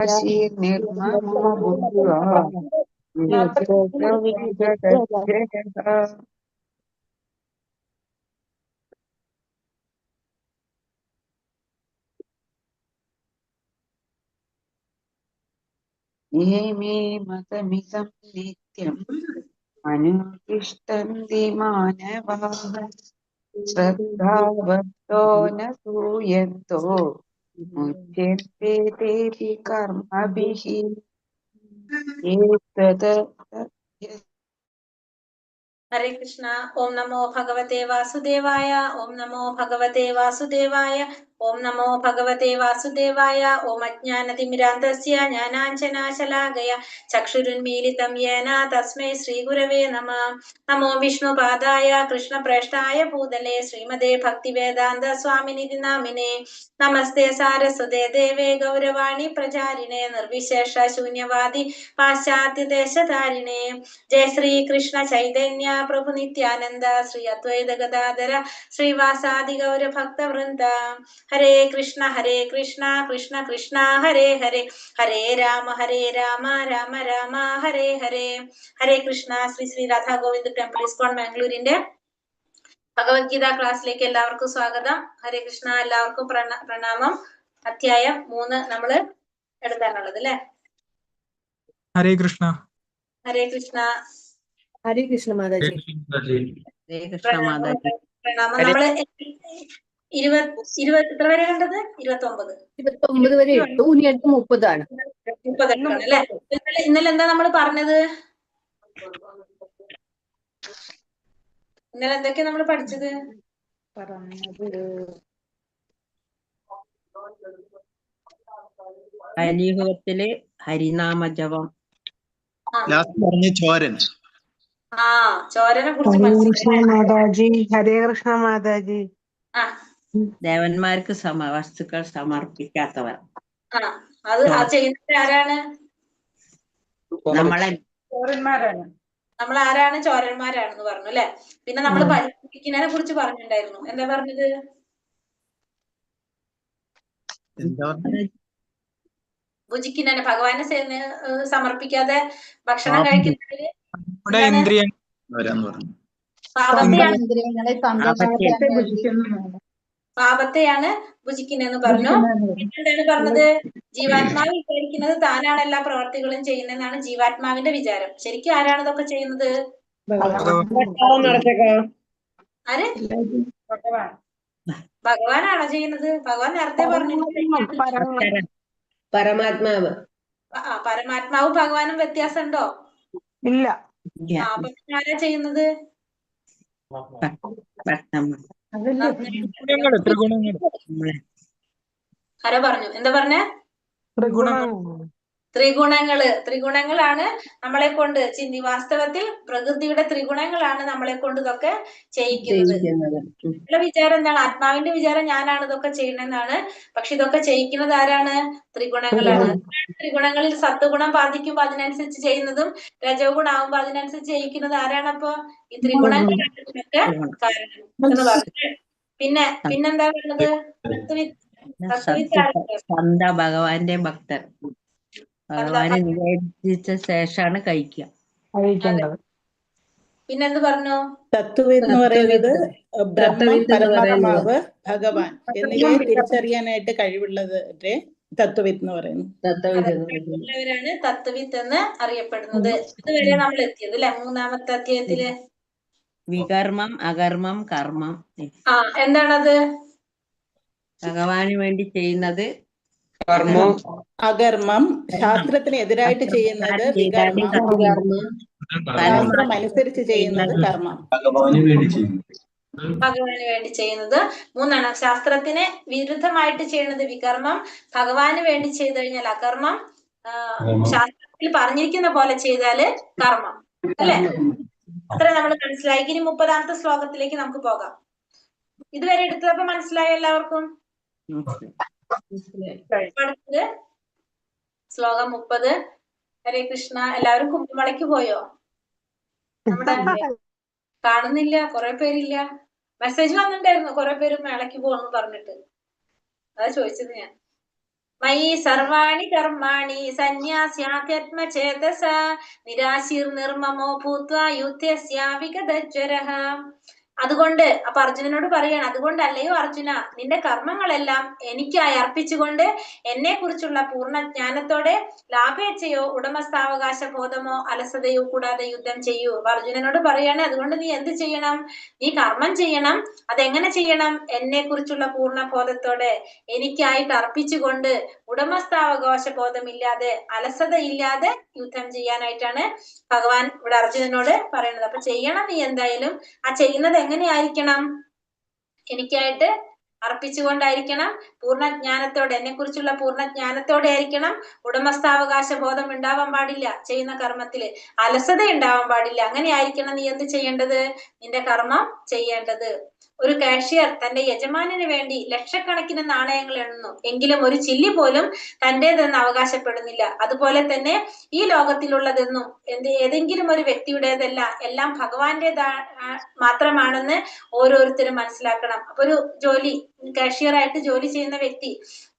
निर्ममो बुद्ध्या विगतच्छेदः ये मे मतमिदं नित्यम् अनुतिष्ठन्ति मानवाः श्रद्धावतो न सूयन्तो मुच्यन्ते तेऽपि कर्मभिः हरे कृष्णा। ओम नमो भगवते वासुदेवाय। ओम नमो भगवते वासुदेवाय। ओम नमो भगवते वासुदेवाय। ओम अज्ञानतिमिरान्धस्य ज्ञानाञ्जनाशलाकया चक्षुरुन्मीलितं येन तस्मै श्रीगुरवे नमः। नमो विष्णुपादाय कृष्णप्रेष्ठाय भूतले श्रीमते भक्तिवेदान्त स्वामिनिधि नामिने। नमस्ते सारस्वते देवे गौरवाणी प्रचारिणे निर्विशेष शून्यवादी पाश्चात्य देशधारिणे। जय श्री कृष्ण चैतन्य प्रभु नित्यानंद श्री अद्वैत गदाधर श्रीवासादि गौर भक्त वृंद। हरे कृष्ण कृष्ण कृष्ण हरे हरे हरे राम राम राम हरे हरे। हरे कृष्ण। ശ്രീ ശ്രീ രാധാ ഗോവിന്ദ് ടെമ്പിൾ ഇസ്കോൺ മാംഗ്ലൂരിന്റെ ഭഗവത്ഗീത ക്ലാസ്സിലേക്ക് എല്ലാവർക്കും സ്വാഗതം. ഹരേ കൃഷ്ണ. എല്ലാവർക്കും പ്രണാമം. അധ്യായം 3 നമ്മള് എടുക്കാനുള്ളത് അല്ലെ. ഹരേ കൃഷ്ണ. ഹരേ കൃഷ്ണ. ഹരേ കൃഷ്ണ മാതാജി. പ്രണാമം. നമ്മള് 20 എത്ര വരെ കണ്ടത്? 29 വരെ ഇട്ടു. ഇനി അടുത്ത് 30 ആണ്. 30 അല്ലെ. ഇന്നലെ എന്താ നമ്മൾ പറഞ്ഞത്? ഇന്നലെ എന്തൊക്കെയാ നമ്മൾ പഠിച്ചത്? കലിയുഗത്തില് ഹരിനാമജപം. ചോരൻ. ചോരനെ കുറിച്ച് ഹരേ കൃഷ്ണ മാതാജി. ദേവന്മാർക്ക് വസ്തുക്കൾ സമർപ്പിക്കാത്തവർ. അത് ചെയ്യുന്നത് ആരാണ്? നമ്മൾ ആരാണ്? ചോരന്മാരാണെന്ന് പറഞ്ഞു അല്ലെ. പിന്നെ നമ്മൾ ഭുജിക്കുന്നതിനെ കുറിച്ച് പറഞ്ഞിട്ടുണ്ടായിരുന്നു. എന്താ പറഞ്ഞത്? ഭുജിക്കുന്നതിന് ഭഗവാനെ സമർപ്പിക്കാതെ ഭക്ഷണം കഴിക്കുന്നതിന് പാപത്തെയാണ് ഭുജിക്കുന്നതെന്ന് പറഞ്ഞു. എന്താണ് പറഞ്ഞത്? ജീവാത്മാവ് വിചാരിക്കുന്നത് താനാണ് എല്ലാ പ്രവർത്തികളും ചെയ്യുന്നതെന്നാണ് ജീവാത്മാവിന്റെ വിചാരം. ശരിക്കും ആരാണ് ഇതൊക്കെ ചെയ്യുന്നത്? ആര്? ഭഗവാനാണോ ചെയ്യുന്നത്? ഭഗവാൻ നേരത്തെ പറഞ്ഞു പരമാത്മാവ്. പരമാത്മാവും ഭഗവാനും വ്യത്യാസം ഉണ്ടോ? ഇല്ല. അപ്പൊ ആരാ ചെയ്യുന്നത്? ആരാ പറഞ്ഞു? എന്താ പറഞ്ഞേ? ത്രിഗുണങ്ങളാണ് നമ്മളെ കൊണ്ട് വാസ്തവത്തിൽ പ്രകൃതിയുടെ ത്രിഗുണങ്ങളാണ് നമ്മളെ കൊണ്ട് ഇതൊക്കെ ചെയ്യിക്കുന്നത്. വിചാരം എന്താണ്? ആത്മാവിന്റെ വിചാരം ഞാനാണ് ഇതൊക്കെ ചെയ്യണമെന്നാണ്. പക്ഷെ ഇതൊക്കെ ചെയ്യിക്കുന്നത് ആരാണ്? ത്രിഗുണങ്ങളാണ്. ത്രിഗുണങ്ങളിൽ സത്വഗുണം ബാധിക്കുമ്പോ അതിനനുസരിച്ച് ചെയ്യുന്നതും രജോ ഗുണാവുമ്പോ അതിനനുസരിച്ച് ചെയ്യിക്കുന്നത് ആരാണപ്പോ? ഈ ത്രിഗുണങ്ങളാണ് ഇതിനൊക്കെ കാരണം എന്ന് പറഞ്ഞു. പിന്നെന്താ പറയുന്നത്? ഭഗവാന്റെ ഭക്തർ. ഭഗവാനെ നിവേദിച്ച ശേഷമാണ് കഴിക്കേണ്ടത്. പിന്നെന്ത് പറഞ്ഞു? തത്വവിത്ത് എന്ന് പറയുന്നത് ബ്രഹ്മം, പരമാത്മാവ്, ഭഗവാൻ എന്നിവയെ തിരിച്ചറിയാനായിട്ട് കഴിവുള്ളത് തത്വവിത്ത് എന്ന് പറയുന്നു. ഉള്ളവരാണ് തത്വവിത്ത് എന്ന് അറിയപ്പെടുന്നത്. ഇതുവരെ നമ്മൾ എത്തിയത് അല്ലെ 3-ാമത്തെ അധ്യായത്തില്. വികർമ്മം, അകർമ്മം, കർമ്മം. എന്താണത്? ഭഗവാന് വേണ്ടി ചെയ്യുന്നത് അകർമ്മം, ശാസ്ത്രത്തിന് എതിരായിട്ട് ചെയ്യുന്നത് വികർമ്മം, ശാസ്ത്രം അനുസരിച്ച് ചെയ്യുന്നത് കർമ്മം. ഭഗവാന് വേണ്ടി ചെയ്യുന്നത് 3 ശാസ്ത്രത്തിന് വിരുദ്ധമായിട്ട് ചെയ്യുന്നത് വികർമ്മം, ഭഗവാന് വേണ്ടി ചെയ്തു കഴിഞ്ഞാൽ അകർമ്മം, ശാസ്ത്രത്തിൽ പറഞ്ഞിരിക്കുന്ന പോലെ ചെയ്താല് കർമ്മം അല്ലെ. അത്ര നമ്മൾ മനസ്സിലായി. ഇനി 30-ാമത്തെ ശ്ലോകത്തിലേക്ക് നമുക്ക് പോകാം. ഇതുവരെ എടുത്തപ്പോ മനസ്സിലായോ എല്ലാവർക്കും? അടുത്തത് ശ്ലോകം 30. ഹരേ കൃഷ്ണ. എല്ലാവരും കുംഭമേളയ്ക്ക് പോയോ? നമ്മുടെ കാണുന്നില്ല, കുറെ പേരില്ല. മെസ്സേജ് വന്നിട്ടുണ്ടായിരുന്നു കുറെ പേര് മേളയ്ക്ക് പോകണമെന്ന് പറഞ്ഞിട്ട്. അതാ ചോദിച്ചത് ഞാൻ. മയി സർവാണി കർമാണി സന്യാസ്യാത്മചേതസ നിരാശീർ നിർമ്മമോ ഭൂത്വാ യുദ്ധസ്യ വിഗതജ്വരഃ. അതുകൊണ്ട് അപ്പൊ അർജുനനോട് പറയാണ്, അതുകൊണ്ടല്ലയോ അർജുന, നിന്റെ കർമ്മങ്ങളെല്ലാം എനിക്കായി അർപ്പിച്ചുകൊണ്ട് എന്നെ കുറിച്ചുള്ള പൂർണ്ണ ജ്ഞാനത്തോടെ ലാഭേച്ഛയോ ഉടമസ്ഥാവകാശ ബോധമോ അലസതയോ കൂടാതെ യുദ്ധം ചെയ്യൂ. അപ്പൊ അർജുനനോട് പറയാണ്, അതുകൊണ്ട് നീ എന്ത് ചെയ്യണം? നീ കർമ്മം ചെയ്യണം. അതെങ്ങനെ ചെയ്യണം? എന്നെ കുറിച്ചുള്ള പൂർണ്ണ ബോധത്തോടെ എനിക്കായിട്ട് അർപ്പിച്ചുകൊണ്ട് ഉടമസ്ഥാവകാശ ബോധമില്ലാതെ അലസതയില്ലാതെ യുദ്ധം ചെയ്യാനായിട്ടാണ് ഭഗവാൻ ഇവിടെ അർജുനനോട് പറയുന്നത്. അപ്പൊ ചെയ്യണം നീ എന്തായാലും. ആ ചെയ്യുന്നത് എങ്ങനെയായിരിക്കണം? എനിക്കായിട്ട് അർപ്പിച്ചുകൊണ്ടായിരിക്കണം, പൂർണ്ണജ്ഞാനത്തോടെ, എന്നെ കുറിച്ചുള്ള പൂർണ്ണജ്ഞാനത്തോടെ ആയിരിക്കണം. ഉടമസ്ഥാവകാശ ബോധം ഉണ്ടാവാൻ പാടില്ല ചെയ്യുന്ന കർമ്മത്തില്, അലസത ഉണ്ടാവാൻ പാടില്ല. അങ്ങനെ ആയിരിക്കണം നീ എന്ത് ചെയ്യേണ്ടത്? നിന്റെ കർമ്മം ചെയ്യേണ്ടത്. ഒരു കാഷ്യർ തന്റെ യജമാനന് വേണ്ടി ലക്ഷക്കണക്കിന് നാണയങ്ങൾ എണ്ണുന്നു, എങ്കിലും ഒരു ചില്ലി പോലും തന്റേതെന്ന് അവകാശപ്പെടുന്നില്ല. അതുപോലെ തന്നെ ഈ ലോകത്തിലുള്ളതെന്നും ഏതെങ്കിലും ഒരു വ്യക്തിയുടേതല്ല, എല്ലാം ഭഗവാന്റേതാ മാത്രമാണെന്ന് ഓരോരുത്തരും മനസ്സിലാക്കണം. അപ്പൊ ഒരു കാഷ്യർ ആയിട്ട് ജോലി ചെയ്യുന്ന വ്യക്തി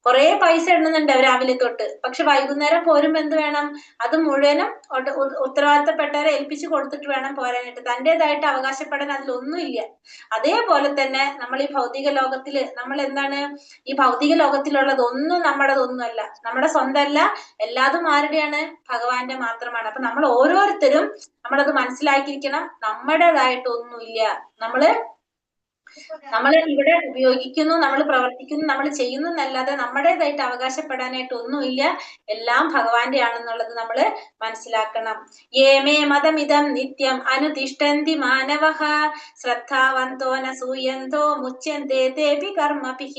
കുറെ പൈസ എണ്ണുന്നുണ്ട് രാവിലെ തൊട്ട്, പക്ഷെ വൈകുന്നേരം പോരുമ്പോ എന്ത് വേണം? അത് മുഴുവനും ഉത്തരവാദിത്തപ്പെട്ടവരെ ഏൽപ്പിച്ചു കൊടുത്തിട്ട് വേണം പോരാനായിട്ട്. തന്റേതായിട്ട് അവകാശപ്പെടാൻ അതിലൊന്നുമില്ല. അതേപോലെ തന്നെ നമ്മൾ ഈ ഭൗതിക ലോകത്തില് നമ്മൾ എന്താണ്, ഈ ഭൗതിക ലോകത്തിലുള്ളതൊന്നും നമ്മുടേതൊന്നുമല്ല, നമ്മുടെ സ്വന്തമല്ല, എല്ലാതും ആരുടെയാണ്? ഭഗവാന്റെ മാത്രമാണ്. അപ്പൊ നമ്മൾ ഓരോരുത്തരും നമ്മളത് മനസ്സിലാക്കിയിരിക്കണം. നമ്മുടേതായിട്ടൊന്നുമില്ല. നമ്മൾ ഇവിടെ ഉപയോഗിക്കുന്നു, നമ്മൾ പ്രവർത്തിക്കുന്നു, നമ്മൾ ചെയ്യുന്നു എന്നല്ലാതെ നമ്മുടേതായിട്ട് അവകാശപ്പെടാനായിട്ട് ഒന്നുമില്ല. എല്ലാം ഭഗവാന്റെ ആണെന്നുള്ളത് നമ്മൾ മനസ്സിലാക്കണം. ഏമേ മതമിതം നിത്യം അനുതിഷ്ഠന്തി മാനവഃ ശ്രദ്ധാവന്തോ ന സൂയന്തോ മുച്യന്തേ തേപി കർമ്മഭിഃ.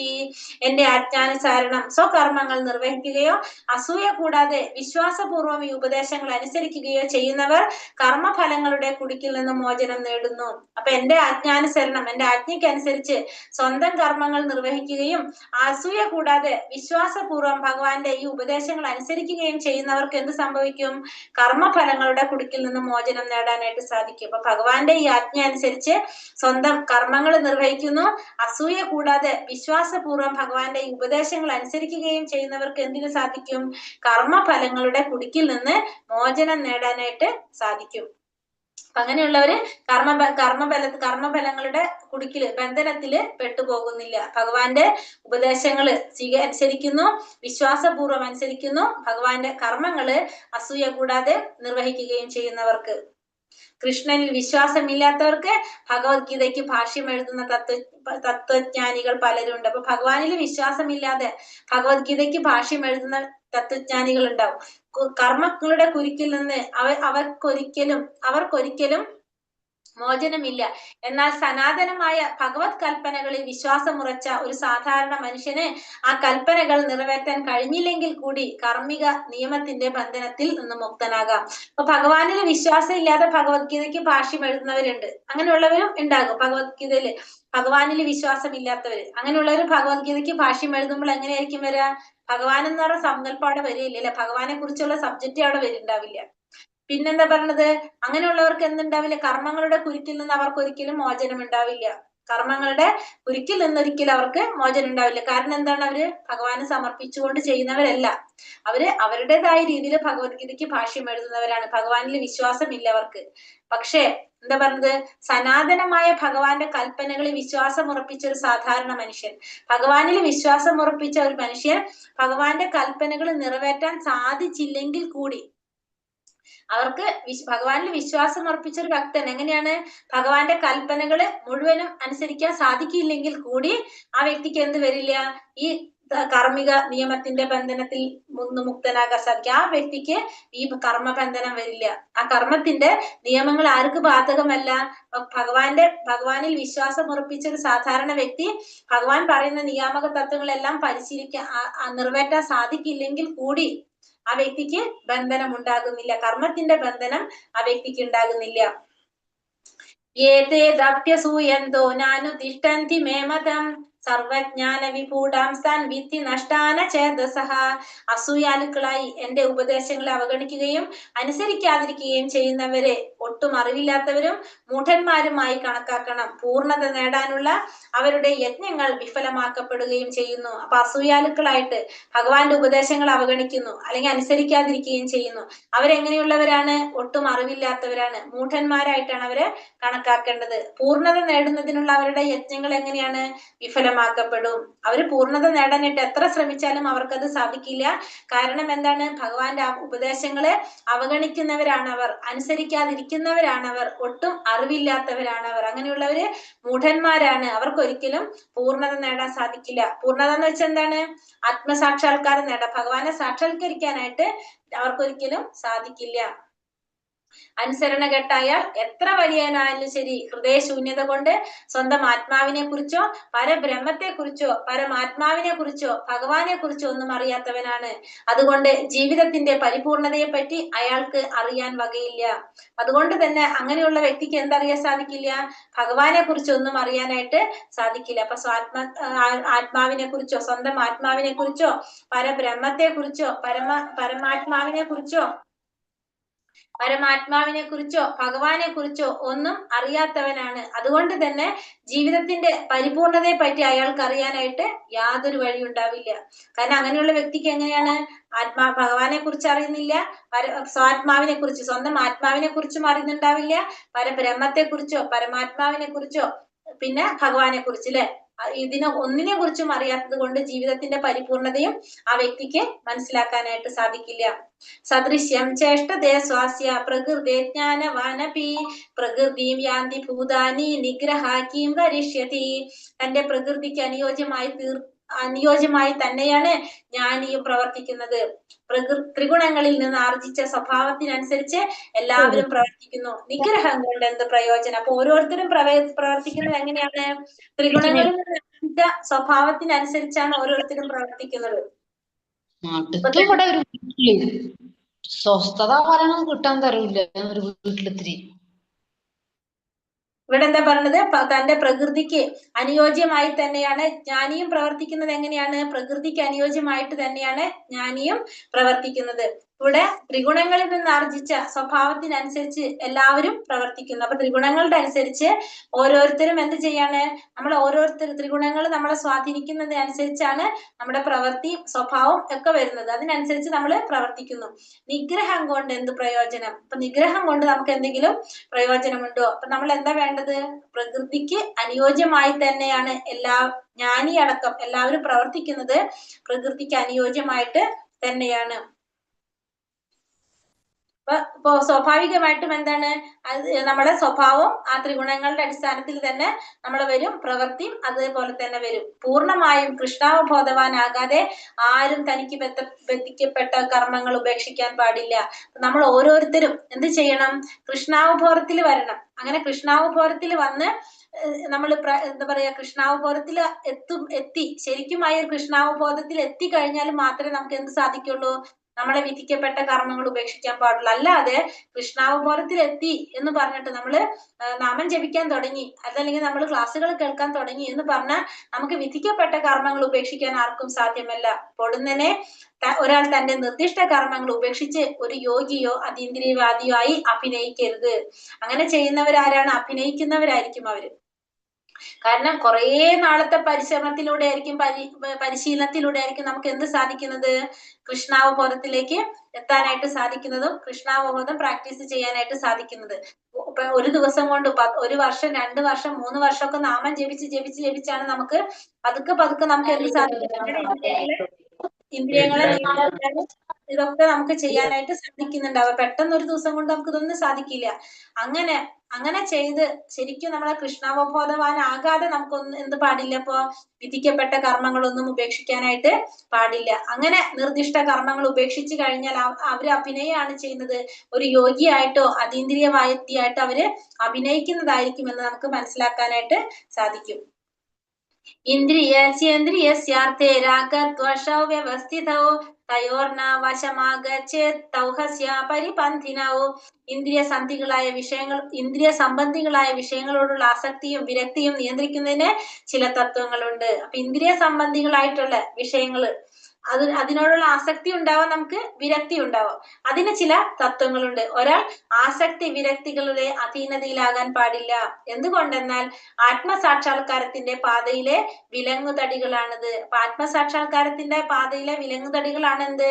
എന്റെ ആജ്ഞാനുസാരണം സ്വകർമ്മങ്ങൾ നിർവഹിക്കുകയോ അസൂയ കൂടാതെ വിശ്വാസപൂർവ്വം ഈ ഉപദേശങ്ങൾ അനുസരിക്കുകയോ ചെയ്യുന്നവർ കർമ്മഫലങ്ങളുടെ കുടുക്കിൽ നിന്ന് മോചനം നേടുന്നു. അപ്പൊ എന്റെ ആജ്ഞാനുസരണം, എന്റെ ആജ്ഞയ്ക്കനുസരിച്ച് സ്വന്തം കർമ്മങ്ങൾ നിർവഹിക്കുകയും അസൂയ കൂടാതെ വിശ്വാസപൂർവ്വം ഭഗവാന്റെ ഈ ഉപദേശങ്ങൾ അനുസരിക്കുകയും ചെയ്യുന്നവർക്ക് എന്ത് സംഭവിക്കും? കർമ്മഫലങ്ങളുടെ കുടുക്കിൽ നിന്ന് മോചനം നേടാനായിട്ട് സാധിക്കും. അപ്പൊ ഭഗവാന്റെ ഈ ആജ്ഞ അനുസരിച്ച് സ്വന്തം കർമ്മങ്ങൾ നിർവഹിക്കുന്നു, അസൂയ കൂടാതെ വിശ്വാസപൂർവ്വം ഭഗവാന്റെ ഈ ഉപദേശങ്ങൾ അനുസരിക്കുകയും ചെയ്യുന്നവർക്ക് എന്തിനു സാധിക്കും? കർമ്മഫലങ്ങളുടെ കുടുക്കിൽ നിന്ന് മോചനം നേടാനായിട്ട് സാധിക്കും. അങ്ങനെയുള്ളവര് കർമ്മഫലങ്ങളുടെ കുടുക്കില്, ബന്ധനത്തില് പെട്ടുപോകുന്നില്ല. ഭഗവാന്റെ ഉപദേശങ്ങള് അനുസരിക്കുന്നു, വിശ്വാസപൂർവ്വം അനുസരിക്കുന്നു, ഭഗവാന്റെ കർമ്മങ്ങള് അസൂയ കൂടാതെ നിർവഹിക്കുകയും ചെയ്യുന്നവർക്ക്. കൃഷ്ണനിൽ വിശ്വാസമില്ലാത്തവർക്ക് ഭഗവത്ഗീതയ്ക്ക് ഭാഷ്യം എഴുതുന്ന തത്വജ്ഞാനികൾ പലരുണ്ട്. അപ്പൊ ഭഗവാനിൽ വിശ്വാസമില്ലാതെ ഭഗവത്ഗീതയ്ക്ക് ഭാഷ്യം എഴുതുന്ന തത്വജ്ഞാനികൾ ഉണ്ടാവും. കർമ്മങ്ങളുടെ കുരുക്കിൽ നിന്ന് അവർക്കൊരിക്കലും മോചനമില്ല. എന്നാൽ സനാതനമായ ഭഗവത് കൽപ്പനകളിൽ വിശ്വാസമുറച്ച ഒരു സാധാരണ മനുഷ്യന് ആ കൽപ്പനകൾ നിറവേറ്റാൻ കഴിഞ്ഞില്ലെങ്കിൽ കൂടി കാർമ്മിക നിയമത്തിന്റെ ബന്ധനത്തിൽ നിന്ന് മുക്തനാകാം. അപ്പൊ ഭഗവാനിൽ വിശ്വാസം ഇല്ലാതെ ഭഗവത്ഗീതയ്ക്ക് ഭാഷ്യം എഴുതുന്നവരുണ്ട്, അങ്ങനെയുള്ളവരും ഉണ്ടാകും. ഭഗവത്ഗീതയില് ഭഗവാനിൽ വിശ്വാസം ഇല്ലാത്തവര്, അങ്ങനെയുള്ളവര് ഭഗവത്ഗീതയ്ക്ക് ഭാഷ്യം എഴുതുമ്പോൾ എങ്ങനെയായിരിക്കും വരിക? ഭഗവാൻ എന്ന് പറഞ്ഞ സങ്കല്പം അവിടെ വരികയില്ല അല്ലെ, ഭഗവാനെ കുറിച്ചുള്ള സബ്ജക്റ്റ് അവിടെ വരുന്നുണ്ടാവില്ല. പിന്നെന്താ പറഞ്ഞത്? അങ്ങനെയുള്ളവർക്ക് എന്തുണ്ടാവില്ല? കർമ്മങ്ങളുടെ കുരുക്കിൽ നിന്ന് അവർക്ക് ഒരിക്കലും മോചനം ഉണ്ടാവില്ല. കർമ്മങ്ങളുടെ കുരുക്കിൽ നിന്നൊരിക്കലും അവർക്ക് മോചനം ഉണ്ടാവില്ല. കാരണം എന്താണ്? അവര് ഭഗവാന് സമർപ്പിച്ചുകൊണ്ട് ചെയ്യുന്നവരല്ല, അവര് അവരുടേതായ രീതിയിൽ ഭഗവത്ഗീതയ്ക്ക് ഭാഷ്യം എഴുതുന്നവരാണ്. ഭഗവാനിൽ വിശ്വാസമില്ല അവർക്ക്. പക്ഷേ എന്താ പറഞ്ഞത്? സനാതനമായ ഭഗവാന്റെ കൽപ്പനകളിൽ വിശ്വാസം ഉറപ്പിച്ച ഒരു സാധാരണ മനുഷ്യൻ, ഭഗവാനിൽ വിശ്വാസം ഉറപ്പിച്ച ഒരു മനുഷ്യൻ ഭഗവാന്റെ കൽപ്പനകൾ നിറവേറ്റാൻ സാധിച്ചില്ലെങ്കിൽ കൂടി, അവർക്ക് ഭഗവാനിൽ വിശ്വാസം അർപ്പിച്ച ഒരു ഭക്തൻ എങ്ങനെയാണ്? ഭഗവാന്റെ കൽപ്പനകള് മുഴുവനും അനുസരിക്കാൻ സാധിക്കില്ലെങ്കിൽ കൂടി ആ വ്യക്തിക്ക് എന്ത് വരില്ല? ഈ കാർമ്മിക നിയമത്തിന്റെ ബന്ധനത്തിൽ നിന്ന് മുക്തനാകാൻ സാധിക്കും. ആ വ്യക്തിക്ക് ഈ കർമ്മബന്ധനം വരില്ല. ആ കർമ്മത്തിന്റെ നിയമങ്ങൾ ആർക്ക് ബാധകമല്ല? ഭഗവാനിൽ വിശ്വാസം ഉറപ്പിച്ച ഒരു സാധാരണ വ്യക്തി ഭഗവാൻ പറയുന്ന നിയാമക തത്വങ്ങളെല്ലാം നിറവേറ്റാൻ സാധിക്കില്ലെങ്കിൽ കൂടി ആ വ്യക്തിക്ക് ബന്ധനം ഉണ്ടാകുന്നില്ല, കർമ്മത്തിന്റെ ബന്ധനം ആ വ്യക്തിക്ക് ഉണ്ടാകുന്നില്ല. ഏതേദപ്യസൂയന്തോ നാനുതിഷ്ഠന്തി മേ മതം സർവജ്ഞാന വിഭൂടാംസാൻ വിധി നഷ്ടാന ചേതസഹ. അസൂയാലുക്കളായി എന്റെ ഉപദേശങ്ങളെ അവഗണിക്കുകയും അനുസരിക്കാതിരിക്കുകയും ചെയ്യുന്നവരെ ഒട്ടും അറിവില്ലാത്തവരും മൂഢന്മാരുമായി കണക്കാക്കണം. പൂർണ്ണത നേടാനുള്ള അവരുടെ യജ്ഞങ്ങൾ വിഫലമാക്കപ്പെടുകയും ചെയ്യുന്നു. അപ്പൊ അസൂയാലുക്കളായിട്ട് ഭഗവാന്റെ ഉപദേശങ്ങൾ അവഗണിക്കുന്നു അല്ലെങ്കിൽ അനുസരിക്കാതിരിക്കുകയും ചെയ്യുന്നു. അവരെങ്ങനെയുള്ളവരാണ്? ഒട്ടും അറിവില്ലാത്തവരാണ്, മൂഢന്മാരായിട്ടാണ് അവരെ കണക്കാക്കേണ്ടത്. പൂർണ്ണത നേടുന്നതിനുള്ള അവരുടെ യജ്ഞങ്ങൾ എങ്ങനെയാണ്? വിഫലമാക്കപ്പെടും. അവര് പൂർണ്ണത നേടാനായിട്ട് എത്ര ശ്രമിച്ചാലും അവർക്കത് സാധിക്കില്ല. കാരണം എന്താണ്? ഭഗവാന്റെ ഉപദേശങ്ങളെ അവഗണിക്കുന്നവരാണവർ, അനുസരിക്കാതിരിക്കുന്നവരാണവർ, ഒട്ടും അറിവില്ലാത്തവരാണവർ. അങ്ങനെയുള്ളവര് മൂഢന്മാരാണ്. അവർക്കൊരിക്കലും പൂർണ്ണത നേടാൻ സാധിക്കില്ല. പൂർണ്ണത എന്ന് വെച്ചാൽ എന്താണ്? ആത്മസാക്ഷാത്കാരം നേടാം. ഭഗവാനെ സാക്ഷാത്കരിക്കാനായിട്ട് അവർക്കൊരിക്കലും സാധിക്കില്ല. അനുസരണകെട്ടായാൽ എത്ര വലിയനായാലും ശരി, ഹൃദയശൂന്യത കൊണ്ട് സ്വന്തം ആത്മാവിനെ കുറിച്ചോ പരബ്രഹ്മത്തെ കുറിച്ചോ പരമാത്മാവിനെ കുറിച്ചോ ഭഗവാനെ കുറിച്ചോ ഒന്നും അറിയാത്തവനാണ്. അതുകൊണ്ട് ജീവിതത്തിന്റെ പരിപൂർണതയെ പറ്റി അയാൾക്ക് അറിയാൻ വകയില്ല. അതുകൊണ്ട് തന്നെ അങ്ങനെയുള്ള വ്യക്തിക്ക് എന്തറിയാൻ സാധിക്കില്ല? ഭഗവാനെ കുറിച്ചൊന്നും അറിയാനായിട്ട് സാധിക്കില്ല. അപ്പൊ ആത്മാവിനെ കുറിച്ചോ സ്വന്തം ആത്മാവിനെ കുറിച്ചോ പരബ്രഹ്മത്തെ കുറിച്ചോ പരമാത്മാവിനെ കുറിച്ചോ ഭഗവാനെ കുറിച്ചോ ഒന്നും അറിയാത്തവനാണ്. അതുകൊണ്ട് തന്നെ ജീവിതത്തിന്റെ പരിപൂർണതയെ പറ്റി അയാൾക്ക് അറിയാനായിട്ട് യാതൊരു വഴി ഉണ്ടാവില്ല. കാരണം അങ്ങനെയുള്ള വ്യക്തിക്ക് എങ്ങനെയാണ്? ഭഗവാനെ കുറിച്ച് അറിയുന്നില്ല, സ്വാത്മാവിനെ കുറിച്ച് സ്വന്തം ആത്മാവിനെ കുറിച്ചും അറിയുന്നുണ്ടാവില്ല, പരബ്രഹ്മത്തെ കുറിച്ചോ പരമാത്മാവിനെ കുറിച്ചോ പിന്നെ ഭഗവാനെ കുറിച്ച് അല്ലെ, ഒന്നിനെ കുറിച്ചും അറിയാത്തത് കൊണ്ട് ജീവിതത്തിന്റെ പരിപൂർണതയും ആ വ്യക്തിക്ക് മനസ്സിലാക്കാനായിട്ട് സാധിക്കില്ല. സദൃശ്യം ചേഷ്ടതേ സ്വാസ്യ പ്രകൃതേ ജ്ഞാനവാനപി പ്രകൃതിം യാന്തി ഭൂതാനി നിഗ്രഹ കിം കരിഷ്യതി. തന്റെ പ്രകൃതിക്ക് അനുയോജ്യമായി തന്നെയാണ് ജ്ഞാനിയും പ്രവർത്തിക്കുന്നത്. ത്രിഗുണങ്ങളിൽ നിന്ന് ആർജിച്ച സ്വഭാവത്തിനനുസരിച്ച് എല്ലാവരും പ്രവർത്തിക്കുന്നു. നിഗ്രഹം കൊണ്ട് എന്ത് പ്രയോജനം? അപ്പൊ ഓരോരുത്തരും പ്രവർത്തിക്കുന്നത് എങ്ങനെയാണ്? ത്രിഗുണങ്ങളിൽ നിന്ന് ആർജിച്ച സ്വഭാവത്തിനനുസരിച്ചാണ് ഓരോരുത്തരും പ്രവർത്തിക്കുന്നത്. ഇവിടെ ഒരു വീട്ടില് സ്വസ്ഥത പറയണത് കിട്ടാൻ തരൂല്ല. ഒരു വീട്ടിലിത്തിരി ഇവിടെ എന്താ പറഞ്ഞത്? തന്റെ പ്രകൃതിക്ക് അനുയോജ്യമായി തന്നെയാണ് ജ്ഞാനിയും പ്രവർത്തിക്കുന്നത്. എങ്ങനെയാണ്? പ്രകൃതിക്ക് അനുയോജ്യമായിട്ട് തന്നെയാണ് ജ്ഞാനിയും പ്രവർത്തിക്കുന്നത്. ഇവിടെ ത്രിഗുണങ്ങളിൽ നിന്ന് ആർജിച്ച സ്വഭാവത്തിനനുസരിച്ച് എല്ലാവരും പ്രവർത്തിക്കുന്നു. അപ്പൊ ത്രിഗുണങ്ങളുടെ അനുസരിച്ച് ഓരോരുത്തരും എന്ത് ചെയ്യാണ്? നമ്മൾ ത്രിഗുണങ്ങൾ നമ്മളെ സ്വാധീനിക്കുന്നതിനനുസരിച്ചാണ് നമ്മുടെ പ്രവൃത്തി സ്വഭാവം ഒക്കെ വരുന്നത്. അതിനനുസരിച്ച് നമ്മൾ പ്രവർത്തിക്കുന്നു. നിഗ്രഹം കൊണ്ട് എന്ത് പ്രയോജനം? അപ്പൊ നിഗ്രഹം കൊണ്ട് നമുക്ക് എന്തെങ്കിലും പ്രയോജനമുണ്ടോ? അപ്പൊ നമ്മൾ എന്താ വേണ്ടത്? പ്രകൃതിക്ക് അനുയോജ്യമായി തന്നെയാണ് ജ്ഞാനി അടക്കം എല്ലാവരും പ്രവർത്തിക്കുന്നത്. പ്രകൃതിക്ക് അനുയോജ്യമായിട്ട് തന്നെയാണ്. ഇപ്പൊ സ്വാഭാവികമായിട്ടും എന്താണ്? അത് നമ്മുടെ സ്വഭാവം ആ ത്രിഗുണങ്ങളുടെ അടിസ്ഥാനത്തിൽ തന്നെ നമ്മൾ വരും, പ്രവൃത്തിയും അതേപോലെ തന്നെ വരും. പൂർണ്ണമായും കൃഷ്ണാവബോധവാനാകാതെ ആരും തനിക്ക് ബന്ധിക്കപ്പെട്ട കർമ്മങ്ങൾ ഉപേക്ഷിക്കാൻ പാടില്ല. നമ്മൾ ഓരോരുത്തരും എന്ത് ചെയ്യണം? കൃഷ്ണാവബോധത്തിൽ വരണം. അങ്ങനെ കൃഷ്ണാവബോധത്തിൽ വന്ന് നമ്മൾ എന്താ പറയാ, കൃഷ്ണാവബോധത്തിൽ എത്തി ശരിക്കുമായ ഒരു കൃഷ്ണാവബോധത്തിൽ എത്തിക്കഴിഞ്ഞാൽ മാത്രമേ നമുക്ക് എന്ത് സാധിക്കുള്ളൂ? നമ്മളെ വിധിക്കപ്പെട്ട കർമ്മങ്ങൾ ഉപേക്ഷിക്കാൻ പാടുള്ളൂ. അല്ലാതെ കൃഷ്ണാവബോധത്തിൽ എത്തി എന്ന് പറഞ്ഞിട്ട് നമ്മള് നാമം ജപിക്കാൻ തുടങ്ങി, അതല്ലെങ്കിൽ നമ്മൾ ക്ലാസ്സുകൾ കേൾക്കാൻ തുടങ്ങി എന്ന് പറഞ്ഞാൽ നമുക്ക് വിധിക്കപ്പെട്ട കർമ്മങ്ങൾ ഉപേക്ഷിക്കാൻ ആർക്കും സാധ്യമല്ല. പൊടുന്നനെ ഒരാൾ തന്റെ നിർദ്ദിഷ്ട കർമ്മങ്ങൾ ഉപേക്ഷിച്ച് ഒരു യോഗിയോ അതീന്ദ്രിയവാദിയോ ആയി അഭിനയിക്കരുത്. അങ്ങനെ ചെയ്യുന്നവരാരാണ്? അഭിനയിക്കുന്നവരായിരിക്കും അവര്. കാരണം കുറെ നാളത്തെ പരിശ്രമത്തിലൂടെ ആയിരിക്കും പരിശീലനത്തിലൂടെ ആയിരിക്കും നമുക്ക് എന്ത് സാധിക്കുന്നത്? കൃഷ്ണാവബോധത്തിലേക്ക് എത്താനായിട്ട് സാധിക്കുന്നതും കൃഷ്ണാവബോധം പ്രാക്ടീസ് ചെയ്യാനായിട്ട് സാധിക്കുന്നത്. ഇപ്പൊ ഒരു ദിവസം കൊണ്ട് 1 വർഷം 2 വർഷം 3 വർഷമൊക്കെ നാമം ജപിച്ചാണ് നമുക്ക് പതുക്കെ നമുക്ക് എന്ത് സാധിക്കും? ഇന്ദ്രിയങ്ങളെ നിയന്ത്രിക്കാനും ഇതൊക്കെ നമുക്ക് ചെയ്യാനായിട്ട് സാധിക്കുന്നുണ്ടാവും. പെട്ടെന്ന് ഒരു ദിവസം കൊണ്ട് നമുക്ക് ഇതൊന്നും സാധിക്കില്ല. അങ്ങനെ ചെയ്ത് ശരിക്കും നമ്മളെ കൃഷ്ണാവബോധവാനാകാതെ നമുക്കൊന്നും എന്ത് പാടില്ല? ഇപ്പൊ വിധിക്കപ്പെട്ട കർമ്മങ്ങളൊന്നും ഉപേക്ഷിക്കാനായിട്ട് പാടില്ല. അങ്ങനെ നിർദ്ദിഷ്ട കർമ്മങ്ങൾ ഉപേക്ഷിച്ചു കഴിഞ്ഞാൽ അവര് അഭിനയമാണ് ചെയ്യുന്നത്. ഒരു യോഗിയായിട്ടോ അതീന്ദ്രിയവാദിയായിട്ടോ അവര് അഭിനയിക്കുന്നതായിരിക്കും എന്ന് നമുക്ക് മനസ്സിലാക്കാനായിട്ട് സാധിക്കും. ഇന്ദ്രിയസ്യേന്ദ്രിയസ്യാർത്ഥേ രാഗദ്വേഷൗ വ്യവസ്ഥിതൗ തയോർന വശമാകച്ചേത് തൗഹസ്യ പരിപന്ഥിനൗ. ഇന്ദ്രിയ സംബന്ധികളായ വിഷയങ്ങളോടുള്ള ആസക്തിയും വിരക്തിയും നിയന്ത്രിക്കുന്നതിന് ചില തത്വങ്ങളുണ്ട്. അപ്പൊ ഇന്ദ്രിയ സംബന്ധികളായിട്ടുള്ള വിഷയങ്ങള് അതിനോടുള്ള ആസക്തി ഉണ്ടാവാം, നമുക്ക് വിരക്തി ഉണ്ടാവാം. അതിന് ചില തത്വങ്ങളുണ്ട്. ഒരാൾ ആസക്തി വിരക്തികളുടെ അധീനതയിലാകാൻ പാടില്ല. എന്തുകൊണ്ടെന്നാൽ ആത്മസാക്ഷാത്കാരത്തിന്റെ പാതയിലെ വിലങ്ങുതടികളാണിത്. അപ്പൊ ആത്മസാക്ഷാത്കാരത്തിന്റെ പാതയിലെ വിലങ്ങുതടികളാണ് എന്ത്?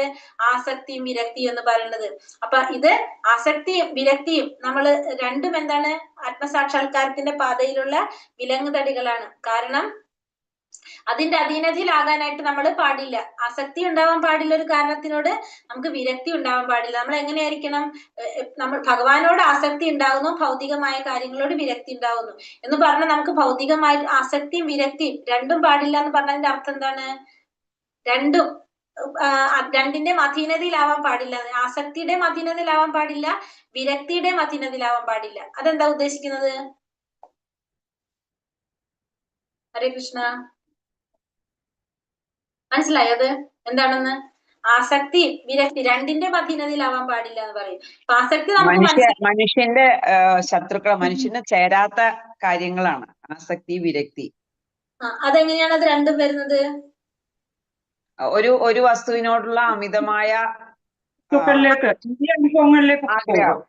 ആസക്തിയും വിരക്തിയും എന്ന് പറയുന്നത്. അപ്പൊ ഇത് ആസക്തിയും വിരക്തിയും നമ്മള് രണ്ടും എന്താണ്? ആത്മസാക്ഷാത്കാരത്തിന്റെ പാതയിലുള്ള വിലങ്ങുതടികളാണ്. കാരണം അതിന്റെ അധീനതയിലാകാനായിട്ട് നമ്മൾ പാടില്ല. ആസക്തി ഉണ്ടാവാൻ പാടില്ല ഒരു കാരണത്തിനോട്, നമുക്ക് വിരക്തി ഉണ്ടാവാൻ പാടില്ല. നമ്മൾ എങ്ങനെയായിരിക്കണം? നമ്മൾ ഭഗവാനോട് ആസക്തി ഉണ്ടാകുന്നു, ഭൗതികമായ കാര്യങ്ങളോട് വിരക്തി ഉണ്ടാകുന്നു എന്ന് പറഞ്ഞാൽ നമുക്ക് ഭൗതികമായ ആസക്തിയും വിരക്തിയും രണ്ടും പാടില്ല എന്ന് പറഞ്ഞതിന്റെ അർത്ഥം എന്താണ്? രണ്ടിന്റെയും അധീനതയിലാവാൻ പാടില്ല. ആസക്തിയുടെയും അധീനതയിലാവാൻ പാടില്ല, വിരക്തിയുടെയും അധീനതയിലാവാൻ പാടില്ല. അതെന്താ ഉദ്ദേശിക്കുന്നത്? ഹരേ കൃഷ്ണ, മനസ്സിലായോ അത് എന്താണെന്ന്? ആസക്തി വിരക്തി രണ്ടിന്റെ അധീനതയിലാവാൻ പാടില്ല എന്ന് പറയും. ആസക്തി നമുക്ക് മനുഷ്യന്റെ ശത്രുക്കൾ, മനുഷ്യന് ചേരാത്ത കാര്യങ്ങളാണ് ആസക്തി വിരക്തി. അതെങ്ങനെയാണ് അത് രണ്ടും വരുന്നത്? ഒരു വസ്തുവിനോടുള്ള അമിതമായ ആഗ്രഹം,